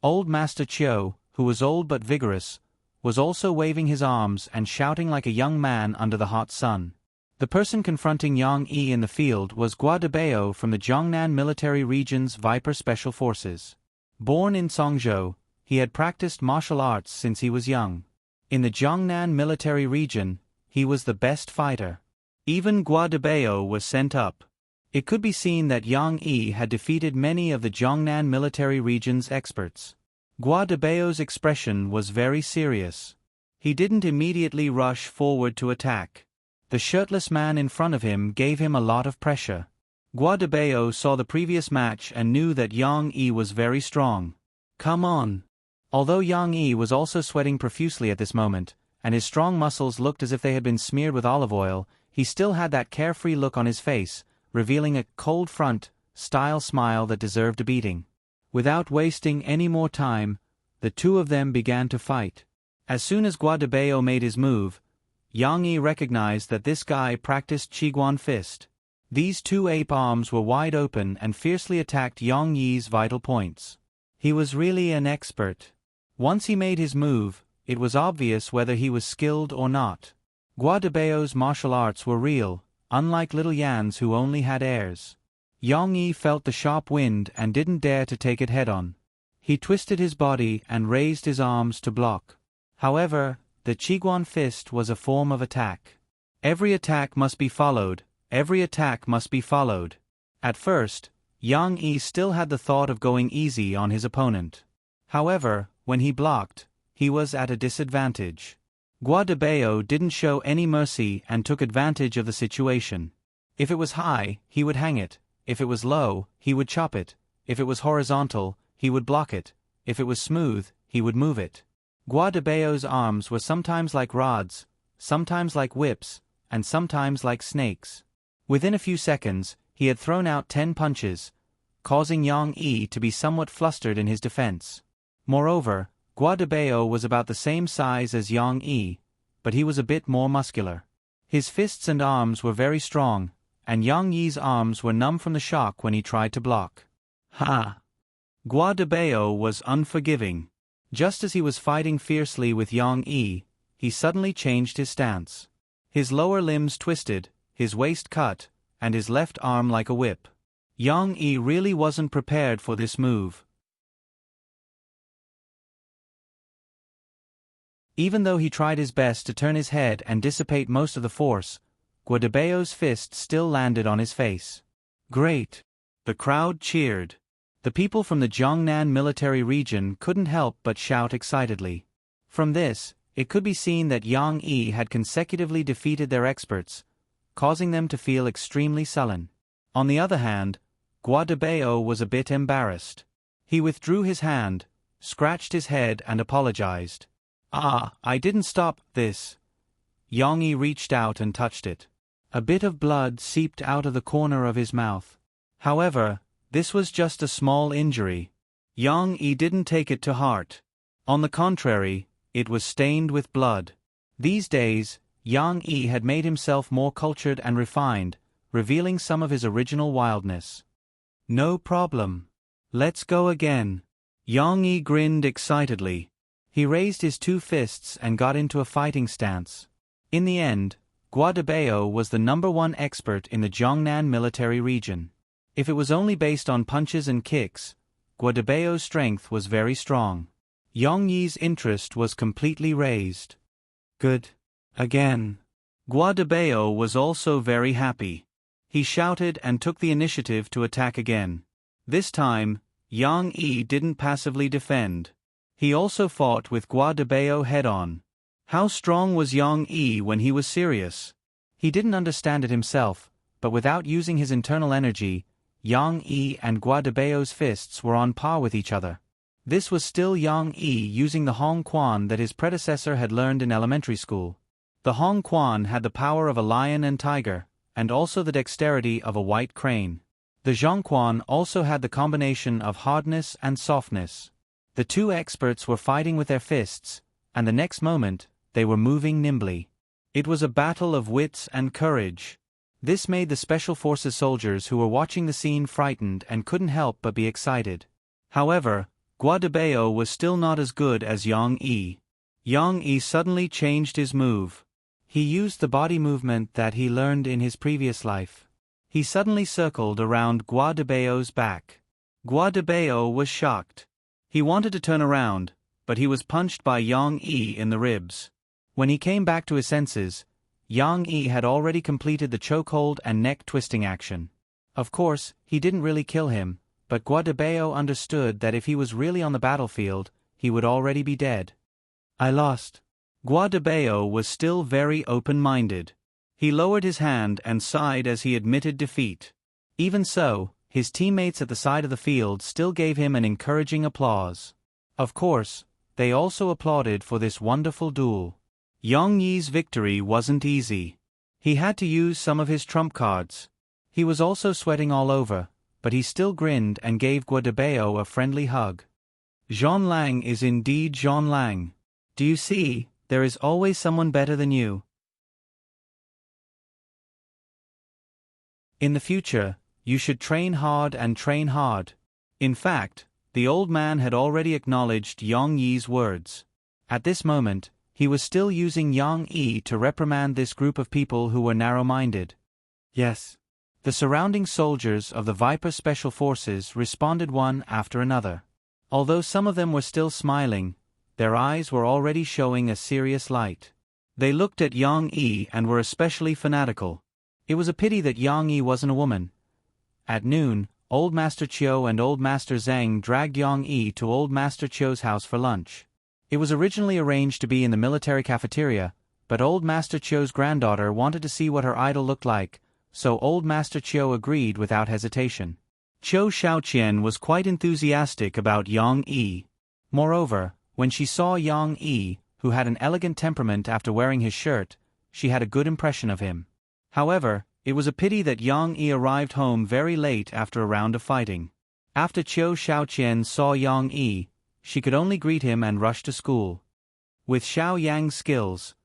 Old Master Chiu, who was old but vigorous, was also waving his arms and shouting like a young man under the hot sun. The person confronting Yang Yi in the field was Guadabeo from the Jiangnan Military Region's Viper Special Forces. Born in Songzhou, he had practiced martial arts since he was young. In the Jiangnan Military Region, he was the best fighter. Even Guadabeo was sent up. It could be seen that Yang Yi had defeated many of the Jiangnan Military Region's experts. Guadabeo's expression was very serious. He didn't immediately rush forward to attack. The shirtless man in front of him gave him a lot of pressure. Guadabeo saw the previous match and knew that Yang Yi was very strong. "Come on." Although Yang Yi was also sweating profusely at this moment, and his strong muscles looked as if they had been smeared with olive oil, he still had that carefree look on his face, revealing a cold front, style smile that deserved a beating. Without wasting any more time, the two of them began to fight. As soon as Guadabeo made his move, Yang Yi recognized that this guy practiced Qiguan fist. These two ape arms were wide open and fiercely attacked Yang Yi's vital points. He was really an expert. Once he made his move, it was obvious whether he was skilled or not. Guadabeo's martial arts were real, unlike Little Yan's who only had airs. Yang Yi felt the sharp wind and didn't dare to take it head-on. He twisted his body and raised his arms to block. However, the Qiguan fist was a form of attack. Every attack must be followed, every attack must be followed. At first, Yang Yi still had the thought of going easy on his opponent. However, when he blocked, he was at a disadvantage. Guadabeo didn't show any mercy and took advantage of the situation. If it was high, he would hang it. If it was low, he would chop it. If it was horizontal, he would block it. If it was smooth, he would move it. Guadabeo's arms were sometimes like rods, sometimes like whips, and sometimes like snakes. Within a few seconds, he had thrown out 10 punches, causing Yang Yi to be somewhat flustered in his defense. Moreover, Guadabeo was about the same size as Yang Yi, but he was a bit more muscular. His fists and arms were very strong, and Yang Yi's arms were numb from the shock when he tried to block. Ha! Gua de Bao was unforgiving. Just as he was fighting fiercely with Yang Yi, he suddenly changed his stance. His lower limbs twisted, his waist cut, and his left arm like a whip. Yang Yi really wasn't prepared for this move. Even though he tried his best to turn his head and dissipate most of the force, Gua de Bao's fist still landed on his face. Great! The crowd cheered. The people from the Jiangnan military region couldn't help but shout excitedly. From this, it could be seen that Yang Yi had consecutively defeated their experts, causing them to feel extremely sullen. On the other hand, Gua de Bao was a bit embarrassed. He withdrew his hand, scratched his head and apologized. I didn't stop this. Yang Yi reached out and touched it. A bit of blood seeped out of the corner of his mouth. However, this was just a small injury. Yang Yi didn't take it to heart. On the contrary, it was stained with blood. These days, Yang Yi had made himself more cultured and refined, revealing some of his original wildness. No problem. Let's go again. Yang Yi grinned excitedly. He raised his two fists and got into a fighting stance. In the end, Gua de Bao was the #1 expert in the Jiangnan military region. If it was only based on punches and kicks, Gua de Bao's strength was very strong. Yang Yi's interest was completely raised. Good. Again. Gua de Bao was also very happy. He shouted and took the initiative to attack again. This time, Yang Yi didn't passively defend. He also fought with Gua de Bao head-on. How strong was Yang Yi when he was serious? He didn't understand it himself, but without using his internal energy, Yang Yi and Gua de Bao's fists were on par with each other. This was still Yang Yi using the Hong Quan that his predecessor had learned in elementary school. The Hong Quan had the power of a lion and tiger, and also the dexterity of a white crane. The Zhongquan also had the combination of hardness and softness. The two experts were fighting with their fists, and the next moment, they were moving nimbly. It was a battle of wits and courage. This made the Special Forces soldiers who were watching the scene frightened and couldn't help but be excited. However, Gua de Bao was still not as good as Yang Yi. Yang Yi suddenly changed his move. He used the body movement that he learned in his previous life. He suddenly circled around Gua de Bao's back. Gua de Bao was shocked. He wanted to turn around, but he was punched by Yang Yi in the ribs. When he came back to his senses, Yang Yi had already completed the chokehold and neck-twisting action. Of course, he didn't really kill him, but Gua de Bao understood that if he was really on the battlefield, he would already be dead. I lost. Gua de Bao was still very open-minded. He lowered his hand and sighed as he admitted defeat. Even so, his teammates at the side of the field still gave him an encouraging applause. Of course, they also applauded for this wonderful duel. Yang Yi's victory wasn't easy. He had to use some of his trump cards. He was also sweating all over, but he still grinned and gave Gua de Bao a friendly hug. Zhang Lang is indeed Zhang Lang. Do you see, there is always someone better than you. In the future, you should train hard and train hard. In fact, the old man had already acknowledged Yang Yi's words. At this moment, he was still using Yang Yi to reprimand this group of people who were narrow-minded. Yes. The surrounding soldiers of the Viper Special Forces responded one after another. Although some of them were still smiling, their eyes were already showing a serious light. They looked at Yang Yi and were especially fanatical. It was a pity that Yang Yi wasn't a woman. At noon, Old Master Chiu and Old Master Zhang dragged Yang Yi to Old Master Chiu's house for lunch. It was originally arranged to be in the military cafeteria, but Old Master Chiu's granddaughter wanted to see what her idol looked like, so Old Master Chiu agreed without hesitation. Chiu Shaoqian was quite enthusiastic about Yang Yi. Moreover, when she saw Yang Yi, who had an elegant temperament after wearing his shirt, she had a good impression of him. However, it was a pity that Yang Yi arrived home very late after a round of fighting. After Chiu Shaoqian saw Yang Yi, she could only greet him and rush to school. With Xiao Yang's skills,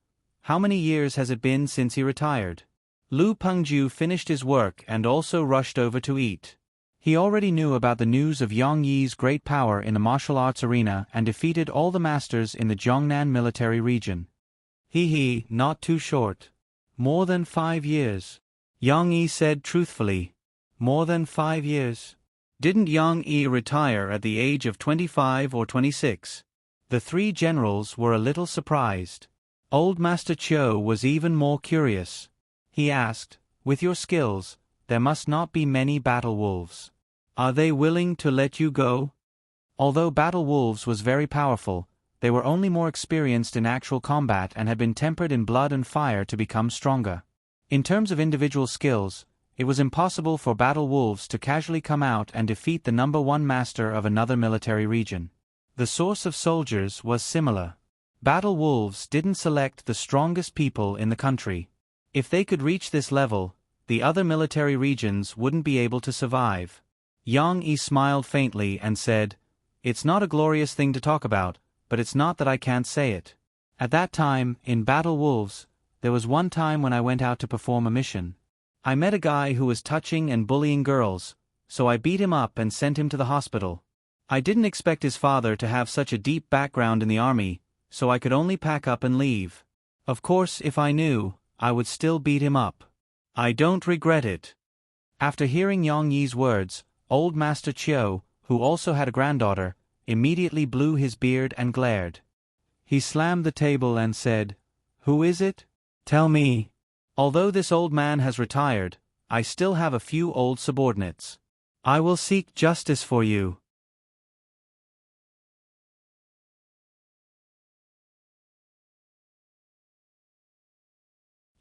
How many years has it been since he retired? Lu Pengju finished his work and also rushed over to eat. He already knew about the news of Yang Yi's great power in the martial arts arena and defeated all the masters in the Jiangnan military region. Not too short. More than 5 years. Yang Yi said truthfully. More than 5 years. Didn't Yang Yi retire at the age of 25 or 26? The three generals were a little surprised. Old Master Chiu was even more curious. He asked, with your skills, there must not be many battle wolves. Are they willing to let you go? Although Battle Wolves was very powerful, they were only more experienced in actual combat and had been tempered in blood and fire to become stronger. In terms of individual skills, it was impossible for Battle Wolves to casually come out and defeat the number one master of another military region. The source of soldiers was similar. Battle Wolves didn't select the strongest people in the country. If they could reach this level, the other military regions wouldn't be able to survive. Yang Yi smiled faintly and said, "It's not a glorious thing to talk about, but it's not that I can't say it. At that time, in Battle Wolves, there was one time when I went out to perform a mission. I met a guy who was touching and bullying girls, so I beat him up and sent him to the hospital. I didn't expect his father to have such a deep background in the army, so I could only pack up and leave. Of course, if I knew, I would still beat him up. I don't regret it." After hearing Yang Yi's words, Old Master Chiu, who also had a granddaughter, immediately blew his beard and glared. He slammed the table and said, "Who is it? Tell me. Although this old man has retired, I still have a few old subordinates. I will seek justice for you."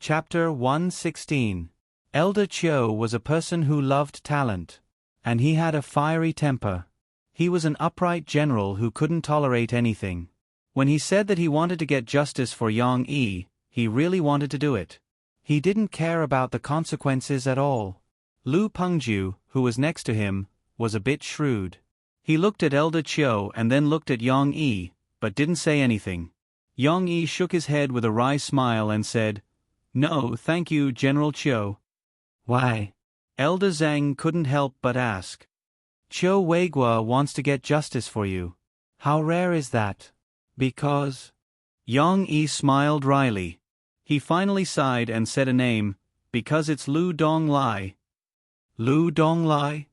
Chapter 116. Elder Chiu was a person who loved talent. And he had a fiery temper. He was an upright general who couldn't tolerate anything. When he said that he wanted to get justice for Yang Yi, he really wanted to do it. He didn't care about the consequences at all. Lu Pengju, who was next to him, was a bit shrewd. He looked at Elder Chiu and then looked at Yang Yi, but didn't say anything. Yang Yi shook his head with a wry smile and said, "No, thank you, General Chiu." "Why?" Elder Zhang couldn't help but ask. "Chiu Weigua wants to get justice for you." "How rare is that?" "Because—" Yang Yi smiled wryly. He finally sighed and said a name, "Because it's Lu Donglai." "Lu Donglai?"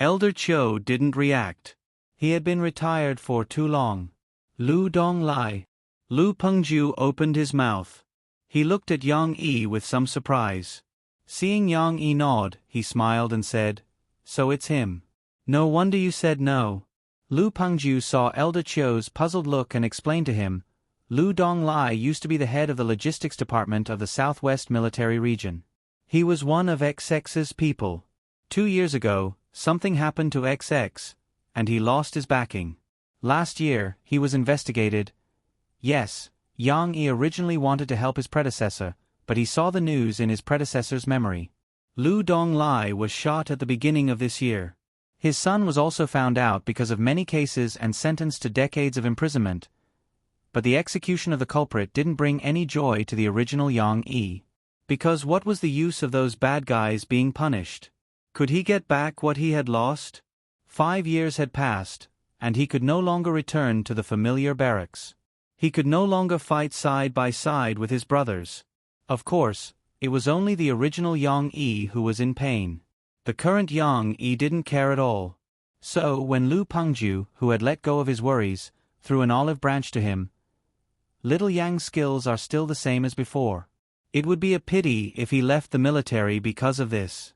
Elder Chiu didn't react. He had been retired for too long. "Lu Donglai." Lu Pengju opened his mouth. He looked at Yang Yi with some surprise. Seeing Yang Yi nod, he smiled and said, "So it's him. No wonder you said no." Lu Pengju saw Elder Chiu's puzzled look and explained to him, Lu Donglai used to be the head of the logistics department of the Southwest Military Region. He was one of XX's people. 2 years ago, something happened to XX, and he lost his backing. Last year, he was investigated. Yes, Yang Yi originally wanted to help his predecessor, but he saw the news in his predecessor's memory. Lu Donglai was shot at the beginning of this year. His son was also found out because of many cases and sentenced to decades of imprisonment. But the execution of the culprit didn't bring any joy to the original Yang Yi. Because what was the use of those bad guys being punished? Could he get back what he had lost? 5 years had passed, and he could no longer return to the familiar barracks. He could no longer fight side by side with his brothers. Of course, it was only the original Yang Yi who was in pain. The current Yang Yi didn't care at all. So, when Lu Pengju, who had let go of his worries, threw an olive branch to him, "Little Yang's skills are still the same as before. It would be a pity if he left the military because of this."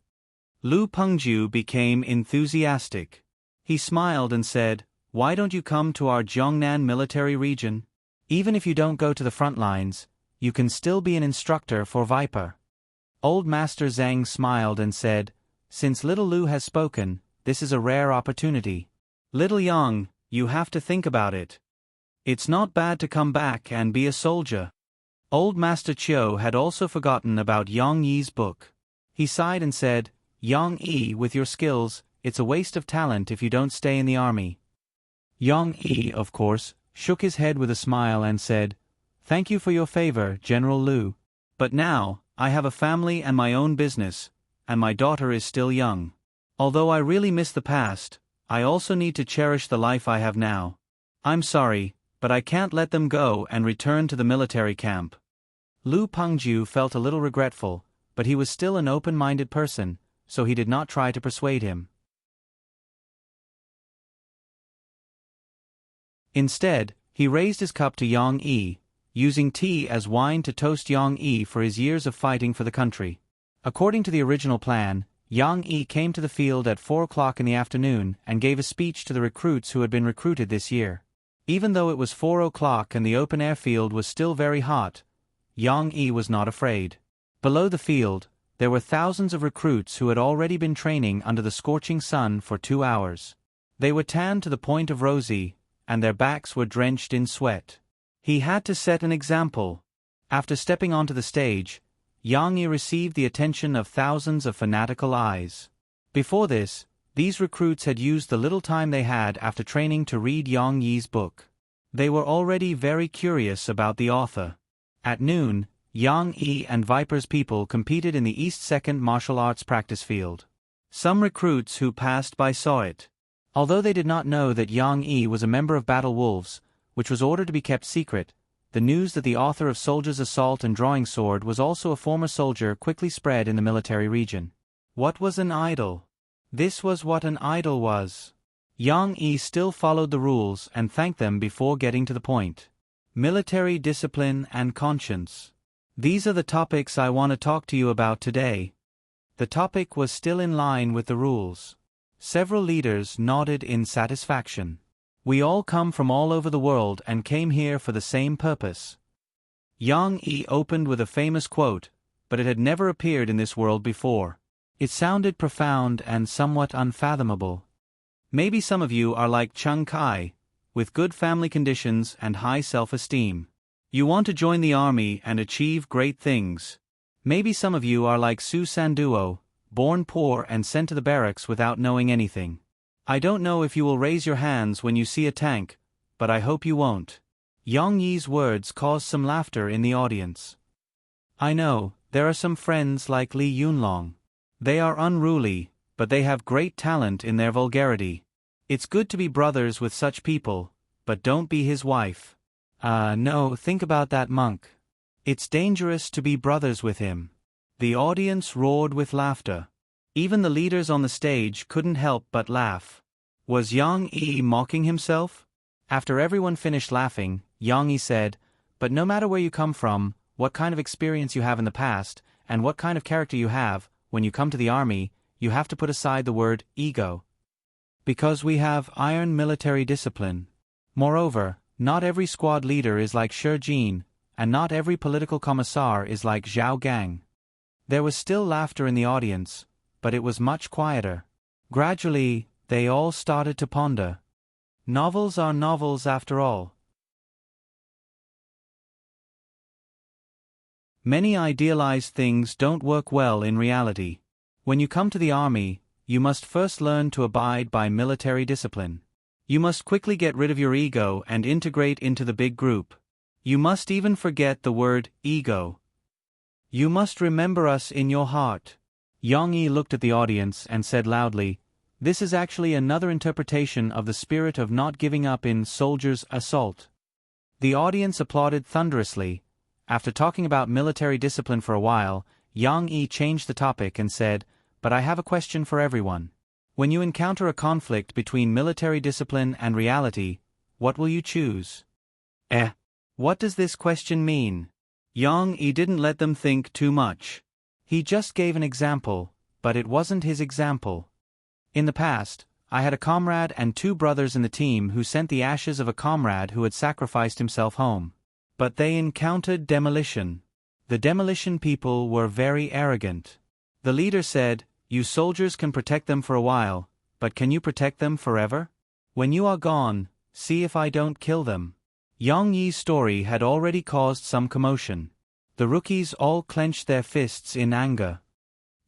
Lu Pengju became enthusiastic. He smiled and said, "Why don't you come to our Jiangnan military region? Even if you don't go to the front lines, you can still be an instructor for Viper." Old Master Zhang smiled and said, "Since little Lu has spoken, this is a rare opportunity. Little Yang, you have to think about it. It's not bad to come back and be a soldier." Old Master Chiu had also forgotten about Yang Yi's book. He sighed and said, "Yang Yi, with your skills, it's a waste of talent if you don't stay in the army." Yang Yi, of course, shook his head with a smile and said, Thank you for your favor, General Liu. But now, I have a family and my own business, and my daughter is still young. Although I really miss the past, I also need to cherish the life I have now. I'm sorry, but I can't let them go and return to the military camp. Lu Pengju felt a little regretful, but he was still an open-minded person, so he did not try to persuade him. Instead, he raised his cup to Yang Yi, using tea as wine to toast Yang Yi for his years of fighting for the country. According to the original plan, Yang Yi came to the field at 4 o'clock in the afternoon and gave a speech to the recruits who had been recruited this year. Even though it was 4 o'clock and the open-air field was still very hot, Yang Yi was not afraid. Below the field, there were thousands of recruits who had already been training under the scorching sun for 2 hours. They were tanned to the point of rosy, and their backs were drenched in sweat. He had to set an example. After stepping onto the stage, Yang Yi received the attention of thousands of fanatical eyes. Before this, these recruits had used the little time they had after training to read Yang Yi's book. They were already very curious about the author. At noon, Yang Yi and Viper's people competed in the East 2nd Martial Arts practice field. Some recruits who passed by saw it. Although they did not know that Yang Yi was a member of Battle Wolves, which was ordered to be kept secret, the news that the author of Soldier's Assault and Drawing Sword was also a former soldier quickly spread in the military region. What was an idol? This was what an idol was. Yang Yi still followed the rules and thanked them before getting to the point. Military discipline and conscience. These are the topics I want to talk to you about today. The topic was still in line with the rules. Several leaders nodded in satisfaction. We all come from all over the world and came here for the same purpose. Yang Yi opened with a famous quote, but it had never appeared in this world before. It sounded profound and somewhat unfathomable. Maybe some of you are like Chung Kai, with good family conditions and high self-esteem. You want to join the army and achieve great things. Maybe some of you are like Su Sanduo, born poor and sent to the barracks without knowing anything. I don't know if you will raise your hands when you see a tank, but I hope you won't. Yang Yi's words caused some laughter in the audience. I know, there are some friends like Li Yunlong. They are unruly, but they have great talent in their vulgarity. It's good to be brothers with such people, but don't be his wife. No, think about that monk. It's dangerous to be brothers with him. The audience roared with laughter. Even the leaders on the stage couldn't help but laugh. Was Yang Yi mocking himself? After everyone finished laughing, Yang Yi said, "But no matter where you come from, what kind of experience you have in the past, and what kind of character you have, when you come to the army, you have to put aside the word ego. Because we have iron military discipline. Moreover, not every squad leader is like Shi Jin, and not every political commissar is like Zhao Gang." There was still laughter in the audience, but it was much quieter. Gradually, they all started to ponder. Novels are novels after all. Many idealized things don't work well in reality. When you come to the army, you must first learn to abide by military discipline. You must quickly get rid of your ego and integrate into the big group. You must even forget the word ego. You must remember us in your heart. Yang Yi looked at the audience and said loudly, "This is actually another interpretation of the spirit of not giving up in Soldier's Assault." The audience applauded thunderously. After talking about military discipline for a while, Yang Yi changed the topic and said, "But I have a question for everyone. When you encounter a conflict between military discipline and reality, what will you choose?" What does this question mean? Yang Yi didn't let them think too much. He just gave an example, but it wasn't his example. In the past, I had a comrade and 2 brothers in the team who sent the ashes of a comrade who had sacrificed himself home. But they encountered demolition. The demolition people were very arrogant. The leader said, "You soldiers can protect them for a while, but can you protect them forever? When you are gone, see if I don't kill them." Yang Yi's story had already caused some commotion. The rookies all clenched their fists in anger.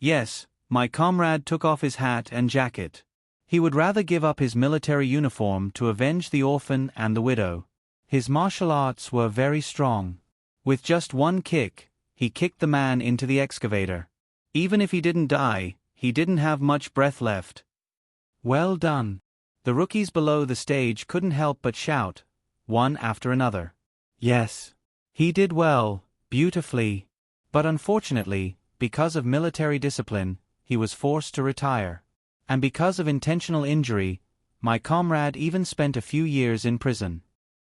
"Yes, my comrade took off his hat and jacket. He would rather give up his military uniform to avenge the orphan and the widow. His martial arts were very strong. With just one kick, he kicked the man into the excavator. Even if he didn't die, he didn't have much breath left. Well done. The rookies below the stage couldn't help but shout, one after another. Yes. He did well, beautifully. But unfortunately, because of military discipline, he was forced to retire. And because of intentional injury, my comrade even spent a few years in prison.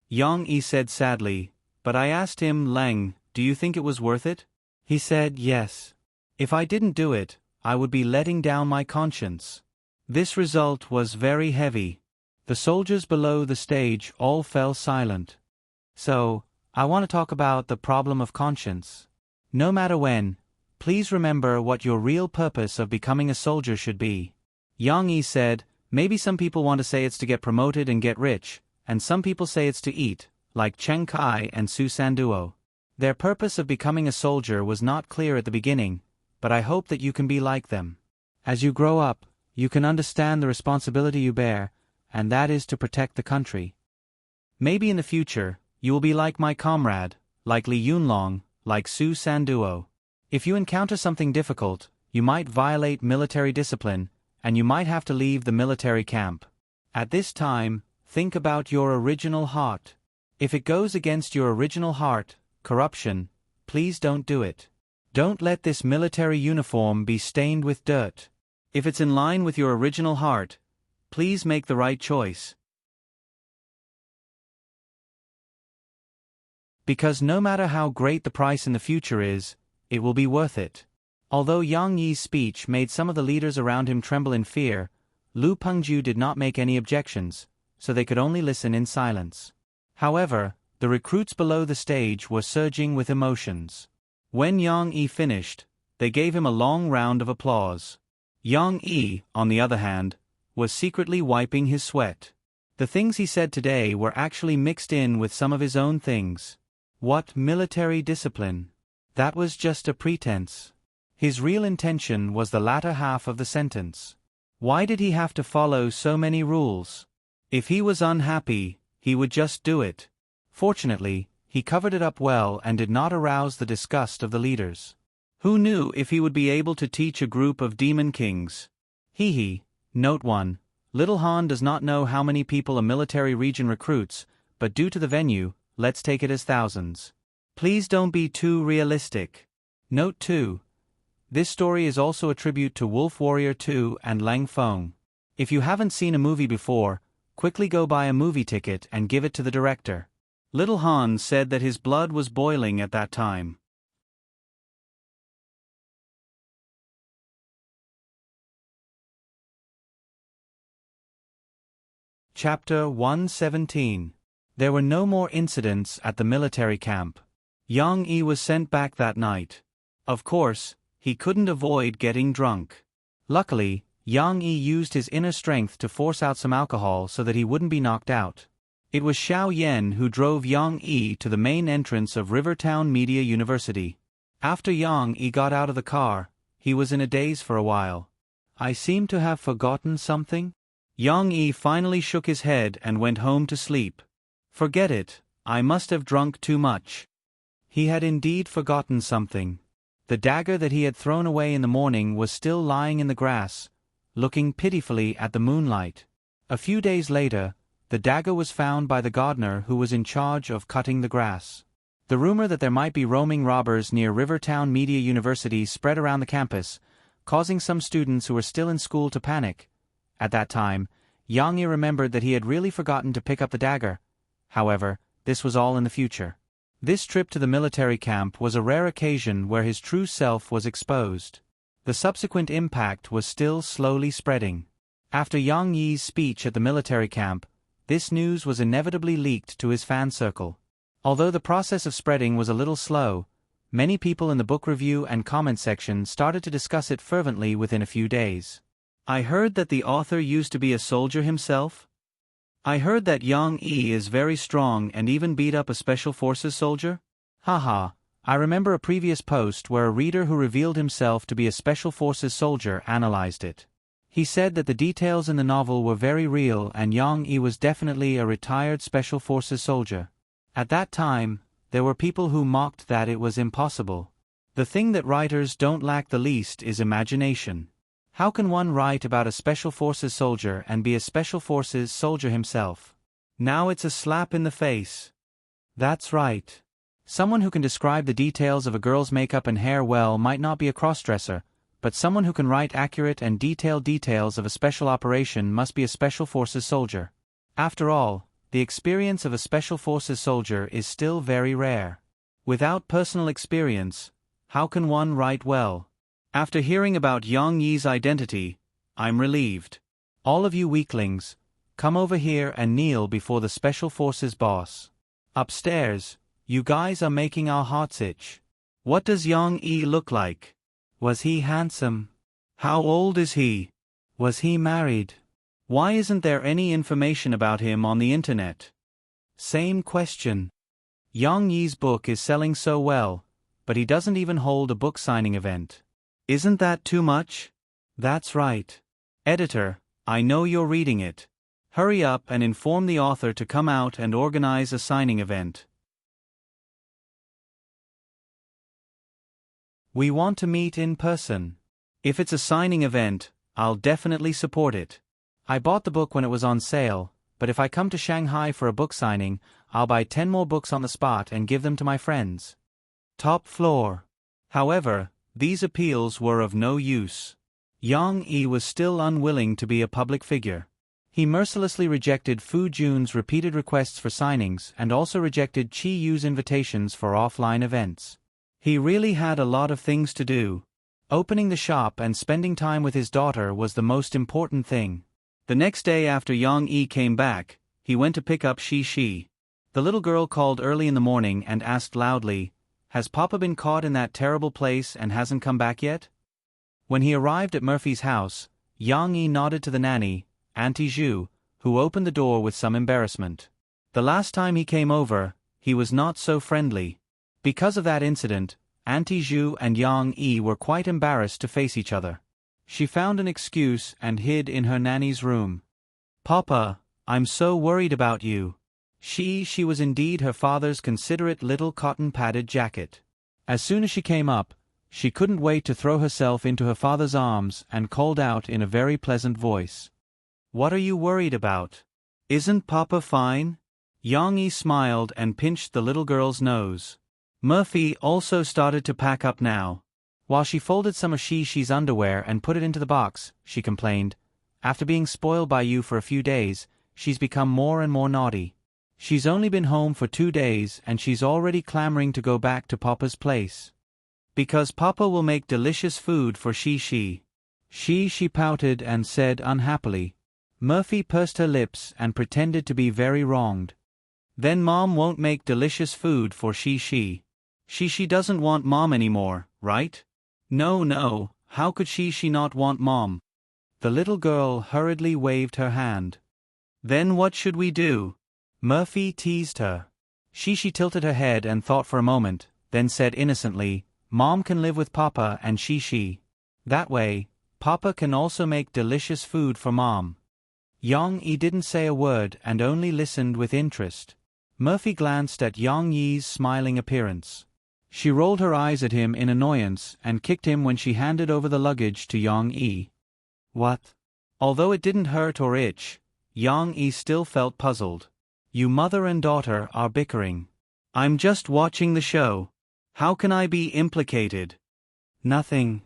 Yang Yi said sadly, but I asked him, Lang, do you think it was worth it? He said yes. If I didn't do it, I would be letting down my conscience. This result was very heavy. The soldiers below the stage all fell silent. So, I want to talk about the problem of conscience. No matter when, please remember what your real purpose of becoming a soldier should be. Yang Yi said, maybe some people want to say it's to get promoted and get rich, and some people say it's to eat, like Cheng Kai and Su Sanduo. Their purpose of becoming a soldier was not clear at the beginning, but I hope that you can be like them. As you grow up, you can understand the responsibility you bear, and that is to protect the country. Maybe in the future, you will be like my comrade, like Li Yunlong, like Su Sanduo. If you encounter something difficult, you might violate military discipline, and you might have to leave the military camp. At this time, think about your original heart. If it goes against your original heart, corruption, please don't do it. Don't let this military uniform be stained with dirt. If it's in line with your original heart, please make the right choice. Because no matter how great the price in the future is, it will be worth it. Although Yang Yi's speech made some of the leaders around him tremble in fear, Lu Pengju did not make any objections, so they could only listen in silence. However, the recruits below the stage were surging with emotions. When Yang Yi finished, they gave him a long round of applause. Yang Yi, on the other hand, was secretly wiping his sweat. The things he said today were actually mixed in with some of his own things. What military discipline? That was just a pretense. His real intention was the latter half of the sentence. Why did he have to follow so many rules? If he was unhappy, he would just do it. Fortunately, he covered it up well and did not arouse the disgust of the leaders. Who knew if he would be able to teach a group of demon kings? Hee. Note 1. Little Han does not know how many people a military region recruits, but due to the venue, let's take it as thousands. Please don't be too realistic. Note 2. This story is also a tribute to Wolf Warrior 2 and Lang Feng. If you haven't seen a movie before, quickly go buy a movie ticket and give it to the director. Little Han said that his blood was boiling at that time. Chapter 117. There were no more incidents at the military camp. Yang Yi was sent back that night. Of course, he couldn't avoid getting drunk. Luckily, Yang Yi used his inner strength to force out some alcohol so that he wouldn't be knocked out. It was Xiao Yan who drove Yang Yi to the main entrance of Rivertown Media University. After Yang Yi got out of the car, he was in a daze for a while. I seem to have forgotten something? Yang Yi finally shook his head and went home to sleep. Forget it, I must have drunk too much. He had indeed forgotten something. The dagger that he had thrown away in the morning was still lying in the grass, looking pitifully at the moonlight. A few days later, the dagger was found by the gardener who was in charge of cutting the grass. The rumor that there might be roaming robbers near Rivertown Media University spread around the campus, causing some students who were still in school to panic. At that time, Yang Yi remembered that he had really forgotten to pick up the dagger. However, this was all in the future. This trip to the military camp was a rare occasion where his true self was exposed. The subsequent impact was still slowly spreading. After Yang Yi's speech at the military camp, this news was inevitably leaked to his fan circle. Although the process of spreading was a little slow, many people in the book review and comment section started to discuss it fervently within a few days. I heard that the author used to be a soldier himself. I heard that Yang Yi is very strong and even beat up a special forces soldier. Haha, I remember a previous post where a reader who revealed himself to be a special forces soldier analyzed it. He said that the details in the novel were very real and Yang Yi was definitely a retired special forces soldier. At that time, there were people who mocked that it was impossible. The thing that writers don't lack the least is imagination. How can one write about a Special Forces soldier and be a Special Forces soldier himself? Now it's a slap in the face. That's right. Someone who can describe the details of a girl's makeup and hair well might not be a crossdresser, but someone who can write accurate and detailed details of a special operation must be a Special Forces soldier. After all, the experience of a Special Forces soldier is still very rare. Without personal experience, how can one write well? After hearing about Yang Yi's identity, I'm relieved. All of you weaklings, come over here and kneel before the Special Forces boss. Upstairs, you guys are making our hearts itch. What does Yang Yi look like? Was he handsome? How old is he? Was he married? Why isn't there any information about him on the internet? Same question. Yang Yi's book is selling so well, but he doesn't even hold a book signing event. Isn't that too much? That's right. Editor, I know you're reading it. Hurry up and inform the author to come out and organize a signing event. We want to meet in person. If it's a signing event, I'll definitely support it. I bought the book when it was on sale, but if I come to Shanghai for a book signing, I'll buy 10 more books on the spot and give them to my friends. Top floor. However, these appeals were of no use. Yang Yi was still unwilling to be a public figure. He mercilessly rejected Fu Jun's repeated requests for signings and also rejected Qi Yu's invitations for offline events. He really had a lot of things to do. Opening the shop and spending time with his daughter was the most important thing. The next day after Yang Yi came back, he went to pick up Shi. The little girl called early in the morning and asked loudly, "Has Papa been caught in that terrible place and hasn't come back yet?" When he arrived at Murphy's house, Yang Yi nodded to the nanny, Auntie Zhu, who opened the door with some embarrassment. The last time he came over, he was not so friendly. Because of that incident, Auntie Zhu and Yang Yi were quite embarrassed to face each other. She found an excuse and hid in her nanny's room. "Papa, I'm so worried about you." She was indeed her father's considerate little cotton-padded jacket. As soon as she came up, she couldn't wait to throw herself into her father's arms and called out in a very pleasant voice, "What are you worried about? Isn't Papa fine?" Yang Yi smiled and pinched the little girl's nose. Murphy also started to pack up now. While she folded some of Shi's underwear and put it into the box, she complained, "After being spoiled by you for a few days, she's become more and more naughty. She's only been home for 2 days and she's already clamoring to go back to Papa's place. Because Papa will make delicious food for Shi. She pouted and said unhappily. Murphy pursed her lips and pretended to be very wronged. "Then Mom won't make delicious food for Shi. She doesn't want Mom anymore, right?" No, how could she not want Mom?" The little girl hurriedly waved her hand. "Then what should we do?" Murphy teased her. She tilted her head and thought for a moment, then said innocently, "Mom can live with Papa and Shi. That way, Papa can also make delicious food for Mom." Yang Yi didn't say a word and only listened with interest. Murphy glanced at Yang Yi's smiling appearance. She rolled her eyes at him in annoyance and kicked him when she handed over the luggage to Yang Yi. What? Although it didn't hurt or itch, Yang Yi still felt puzzled. "You mother and daughter are bickering. I'm just watching the show. How can I be implicated?" "Nothing."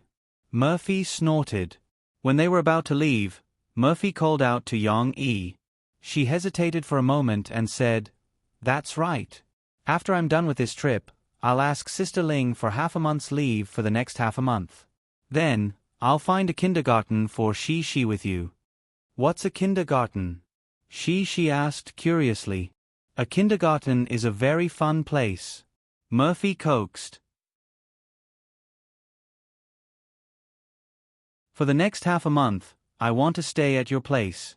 Murphy snorted. When they were about to leave, Murphy called out to Yang Yi. She hesitated for a moment and said, "That's right. After I'm done with this trip, I'll ask Sister Ling for half a month's leave for the next half a month. Then, I'll find a kindergarten for Shi with you." "What's a kindergarten?" She asked curiously. "A kindergarten is a very fun place," Murphy coaxed. "For the next half a month, I want to stay at your place."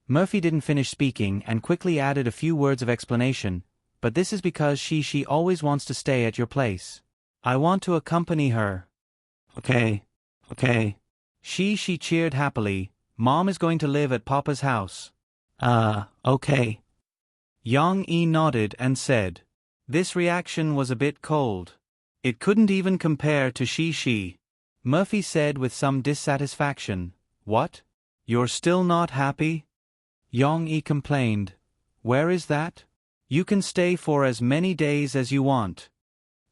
Murphy didn't finish speaking and quickly added a few words of explanation, "But this is because she always wants to stay at your place. I want to accompany her." Okay. She cheered happily. "Mom is going to live at Papa's house." Okay." Yang Yi nodded and said, This reaction was a bit cold. It couldn't even compare to Shi. Murphy said with some dissatisfaction, "What? You're still not happy?" Yong-yi complained. "Where is that? You can stay for as many days as you want."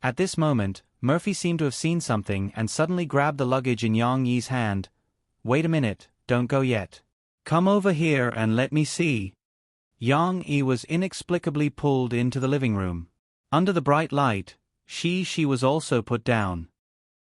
At this moment, Murphy seemed to have seen something and suddenly grabbed the luggage in Yong-yi's hand. "Wait a minute, don't go yet. Come over here and let me see." Yong-yi was inexplicably pulled into the living room. Under the bright light, she was also put down.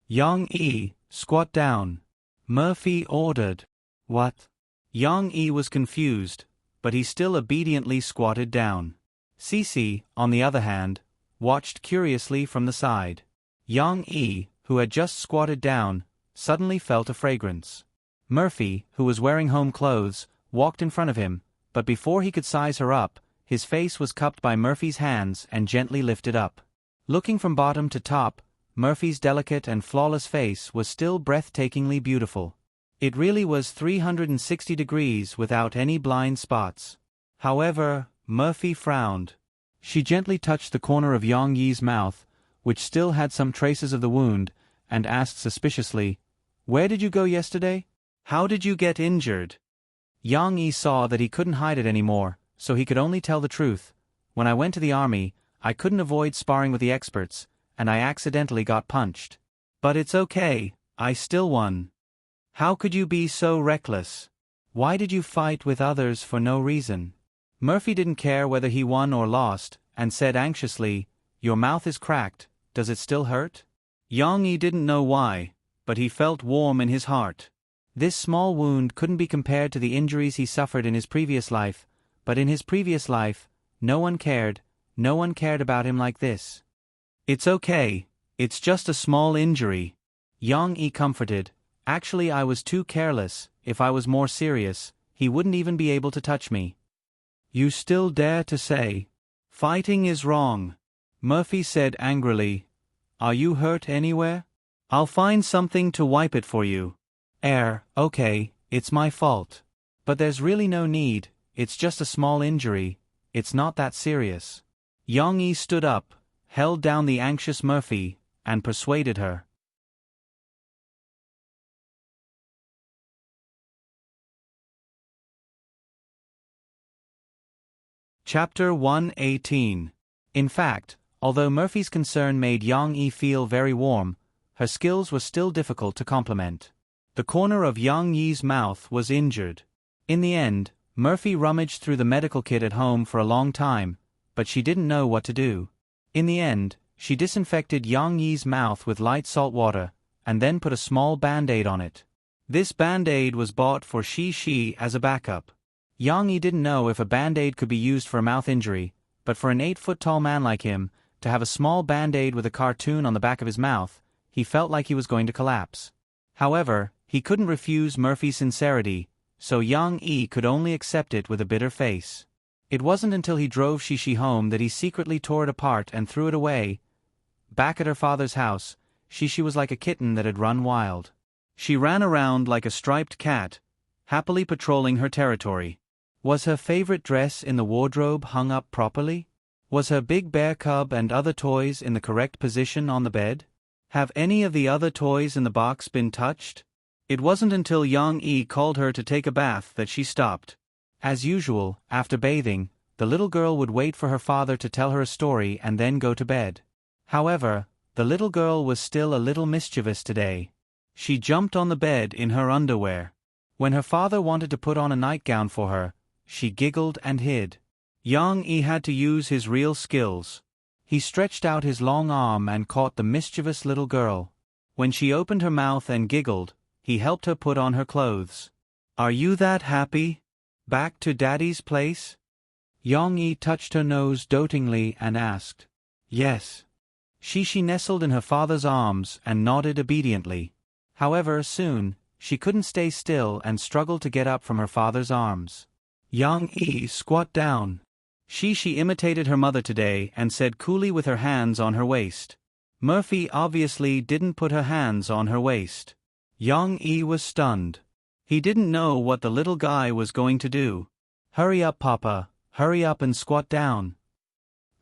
"Yong-yi, squat down," Murphy ordered. "What?" Yong-yi was confused, but he still obediently squatted down. Cece, on the other hand, watched curiously from the side. Yong-yi, who had just squatted down, suddenly felt a fragrance. Murphy, who was wearing home clothes, walked in front of him, but before he could size her up, his face was cupped by Murphy's hands and gently lifted up. Looking from bottom to top, Murphy's delicate and flawless face was still breathtakingly beautiful. It really was 360 degrees without any blind spots. However, Murphy frowned. She gently touched the corner of Yong-yi's mouth, which still had some traces of the wound, and asked suspiciously, "Where did you go yesterday? How did you get injured?" Yong-yi saw that he couldn't hide it anymore, so he could only tell the truth. "When I went to the army, I couldn't avoid sparring with the experts, and I accidentally got punched. But it's okay, I still won." "How could you be so reckless? Why did you fight with others for no reason?" Murphy didn't care whether he won or lost, and said anxiously, "Your mouth is cracked, does it still hurt?" Yong-yi didn't know why, but he felt warm in his heart. This small wound couldn't be compared to the injuries he suffered in his previous life, but in his previous life, no one cared about him like this. "It's okay, it's just a small injury," Yong-yi comforted. "Actually, I was too careless. If I was more serious, he wouldn't even be able to touch me." "You still dare to say fighting is wrong," Murphy said angrily. "Are you hurt anywhere? I'll find something to wipe it for you." Okay, it's my fault. But there's really no need, it's just a small injury, it's not that serious." Yong-yi stood up, held down the anxious Murphy, and persuaded her. Chapter 118. In fact, although Murphy's concern made Yong-yi feel very warm, her skills were still difficult to compliment. The corner of Yong-yi's mouth was injured. In the end, Murphy rummaged through the medical kit at home for a long time, but she didn't know what to do. In the end, she disinfected Yong-yi's mouth with light salt water, and then put a small band-aid on it. This band-aid was bought for Shi as a backup. Yong-yi didn't know if a band-aid could be used for a mouth injury, but for an 8-foot-tall man like him, to have a small band-aid with a cartoon on the back of his mouth, he felt like he was going to collapse. However, he couldn't refuse Murphy's sincerity, so Yong-yi could only accept it with a bitter face. It wasn't until he drove Shi home that he secretly tore it apart and threw it away. Back at her father's house, Shi was like a kitten that had run wild. She ran around like a striped cat, happily patrolling her territory. Was her favorite dress in the wardrobe hung up properly? Was her big bear cub and other toys in the correct position on the bed? Have any of the other toys in the box been touched? It wasn't until Yong-yi called her to take a bath that she stopped. As usual, after bathing, the little girl would wait for her father to tell her a story and then go to bed. However, the little girl was still a little mischievous today. She jumped on the bed in her underwear. When her father wanted to put on a nightgown for her, she giggled and hid. Yong-yi had to use his real skills. He stretched out his long arm and caught the mischievous little girl. When she opened her mouth and giggled, he helped her put on her clothes. "Are you that happy? Back to Daddy's place?" Yong-yi touched her nose dotingly and asked. "Yes." Shi nestled in her father's arms and nodded obediently. However, soon, she couldn't stay still and struggled to get up from her father's arms. "Yong-yi, squat down." Shi imitated her mother today and said coolly with her hands on her waist. Murphy obviously didn't put her hands on her waist. Yong-yi was stunned. He didn't know what the little guy was going to do. "Hurry up, Papa, hurry up and squat down."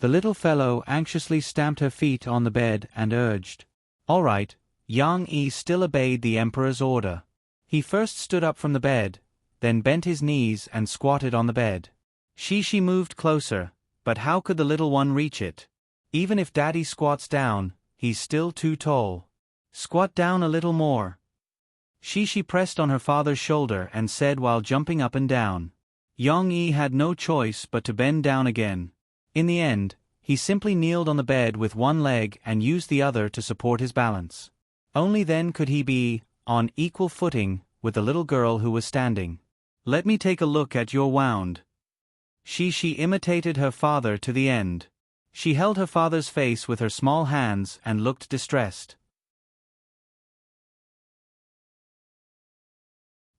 The little fellow anxiously stamped her feet on the bed and urged. All right. Yang Yi still obeyed the emperor's order. He first stood up from the bed, then bent his knees and squatted on the bed. She moved closer, but how could the little one reach it? Even if Daddy squats down, he's still too tall. Squat down a little more. She pressed on her father's shoulder and said while jumping up and down. Yang Yi had no choice but to bend down again. In the end, he simply kneeled on the bed with one leg and used the other to support his balance. Only then could he be on equal footing with the little girl who was standing. Let me take a look at your wound. She imitated her father to the end. She held her father's face with her small hands and looked distressed.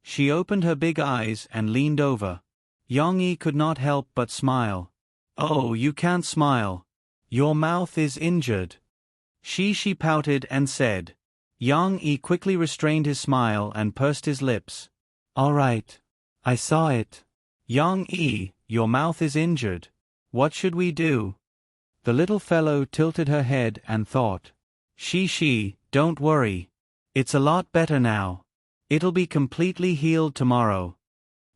She opened her big eyes and leaned over. Yang Yi could not help but smile. Oh, you can't smile. Your mouth is injured. She pouted and said. Yang Yi quickly restrained his smile and pursed his lips. All right. I saw it. Yang Yi, your mouth is injured. What should we do? The little fellow tilted her head and thought. Don't worry. It's a lot better now. It'll be completely healed tomorrow.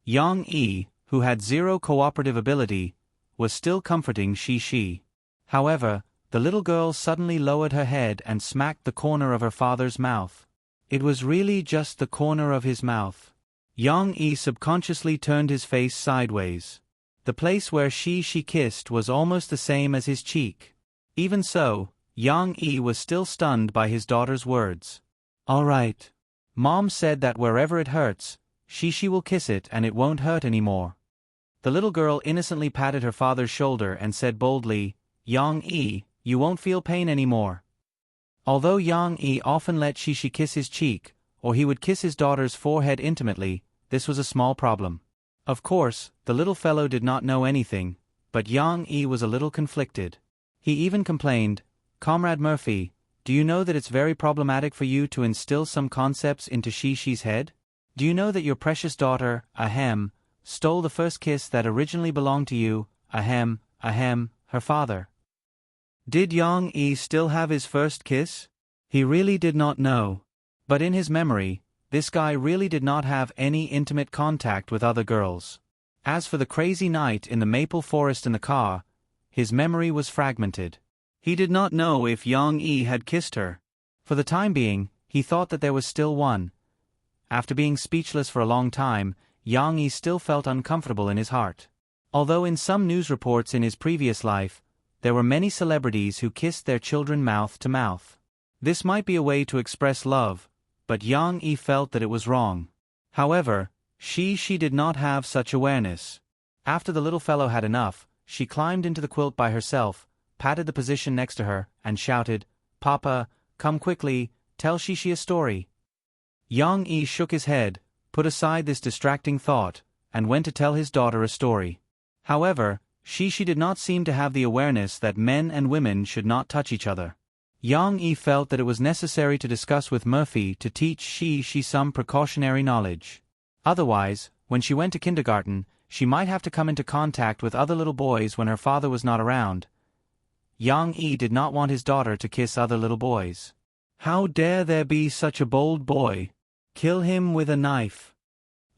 Yang Yi, who had zero cooperative ability, was still comforting Shi. However, the little girl suddenly lowered her head and smacked the corner of her father's mouth. It was really just the corner of his mouth. Yang Yi subconsciously turned his face sideways. The place where she kissed was almost the same as his cheek. Even so, Yang Yi was still stunned by his daughter's words. All right. Mom said that wherever it hurts, she will kiss it and it won't hurt anymore. The little girl innocently patted her father's shoulder and said boldly, Yang Yi, you won't feel pain anymore. Although Yang Yi often let Shi kiss his cheek, or he would kiss his daughter's forehead intimately, this was a small problem. Of course, the little fellow did not know anything, but Yang Yi was a little conflicted. He even complained, Comrade Murphy, do you know that it's very problematic for you to instill some concepts into Shi's head? Do you know that your precious daughter, Ahem, stole the first kiss that originally belonged to you, Ahem, her father? Did Yang Yi still have his first kiss? He really did not know. But in his memory, this guy really did not have any intimate contact with other girls. As for the crazy night in the maple forest in the car, his memory was fragmented. He did not know if Yang Yi had kissed her. For the time being, he thought that there was still one. After being speechless for a long time, Yang Yi still felt uncomfortable in his heart. Although in some news reports in his previous life, there were many celebrities who kissed their children mouth to mouth. This might be a way to express love, but Yang Yi felt that it was wrong. However, she did not have such awareness. After the little fellow had enough, she climbed into the quilt by herself, patted the position next to her, and shouted, Papa, come quickly, tell Shi a story. Yang Yi shook his head, put aside this distracting thought, and went to tell his daughter a story. However, she did not seem to have the awareness that men and women should not touch each other. Yang Yi felt that it was necessary to discuss with Murphy to teach Shi some precautionary knowledge. Otherwise, when she went to kindergarten, she might have to come into contact with other little boys when her father was not around. Yang Yi did not want his daughter to kiss other little boys. How dare there be such a bold boy? Kill him with a knife.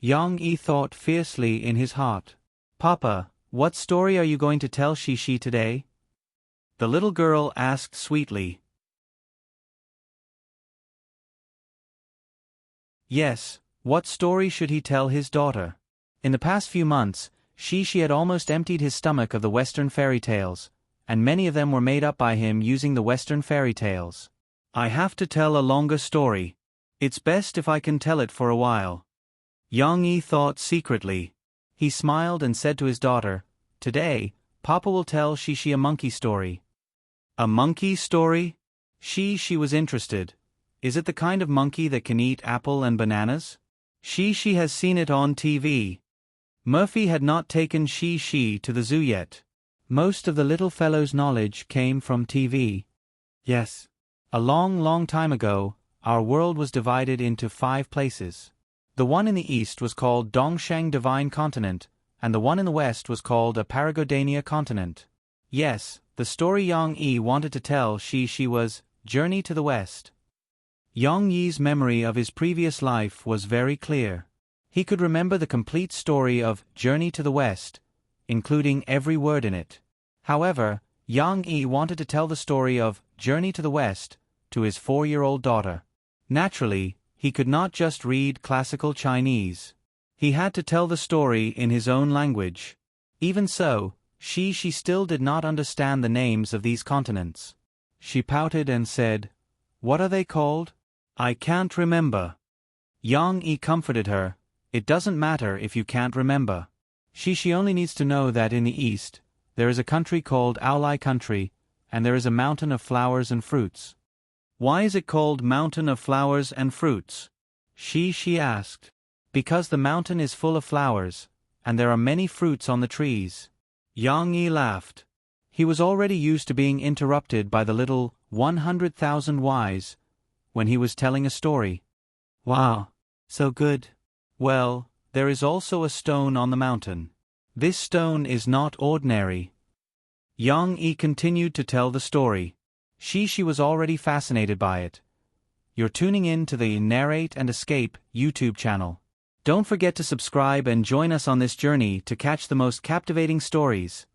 Yang Yi thought fiercely in his heart. Papa, what story are you going to tell Shi today? The little girl asked sweetly. Yes, what story should he tell his daughter? In the past few months, Shi had almost emptied his stomach of the Western fairy tales, and many of them were made up by him using the Western fairy tales. I have to tell a longer story. It's best if I can tell it for a while. Yang Yi thought secretly. He smiled and said to his daughter, Today, Papa will tell Shi a monkey story. A monkey story? She was interested. Is it the kind of monkey that can eat apple and bananas? She has seen it on TV. Murphy had not taken Shi to the zoo yet. Most of the little fellow's knowledge came from TV. Yes. A long time ago, our world was divided into 5 places. The one in the east was called Dongsheng Divine Continent, and the one in the west was called a Paragodania Continent. Yes, the story Yang Yi wanted to tell she was Journey to the West. Yang Yi's memory of his previous life was very clear. He could remember the complete story of Journey to the West, including every word in it. However, Yang Yi wanted to tell the story of Journey to the West to his 4-year-old daughter. Naturally, he could not just read classical Chinese. He had to tell the story in his own language. Even so, she still did not understand the names of these continents. She pouted and said, "What are they called? I can't remember." Yang Yi comforted her. "It doesn't matter if you can't remember. She only needs to know that in the east, there is a country called Aolai Country, and there is a mountain of flowers and fruits." "Why is it called Mountain of Flowers and Fruits?" she asked. "Because the mountain is full of flowers, and there are many fruits on the trees." Yang Yi laughed. He was already used to being interrupted by the little 100,000 whys when he was telling a story. "Wow, so good. Well, there is also a stone on the mountain. This stone is not ordinary." Yang Yi continued to tell the story. She was already fascinated by it. You're tuning in to the Narrate and Escape YouTube channel. Don't forget to subscribe and join us on this journey to catch the most captivating stories.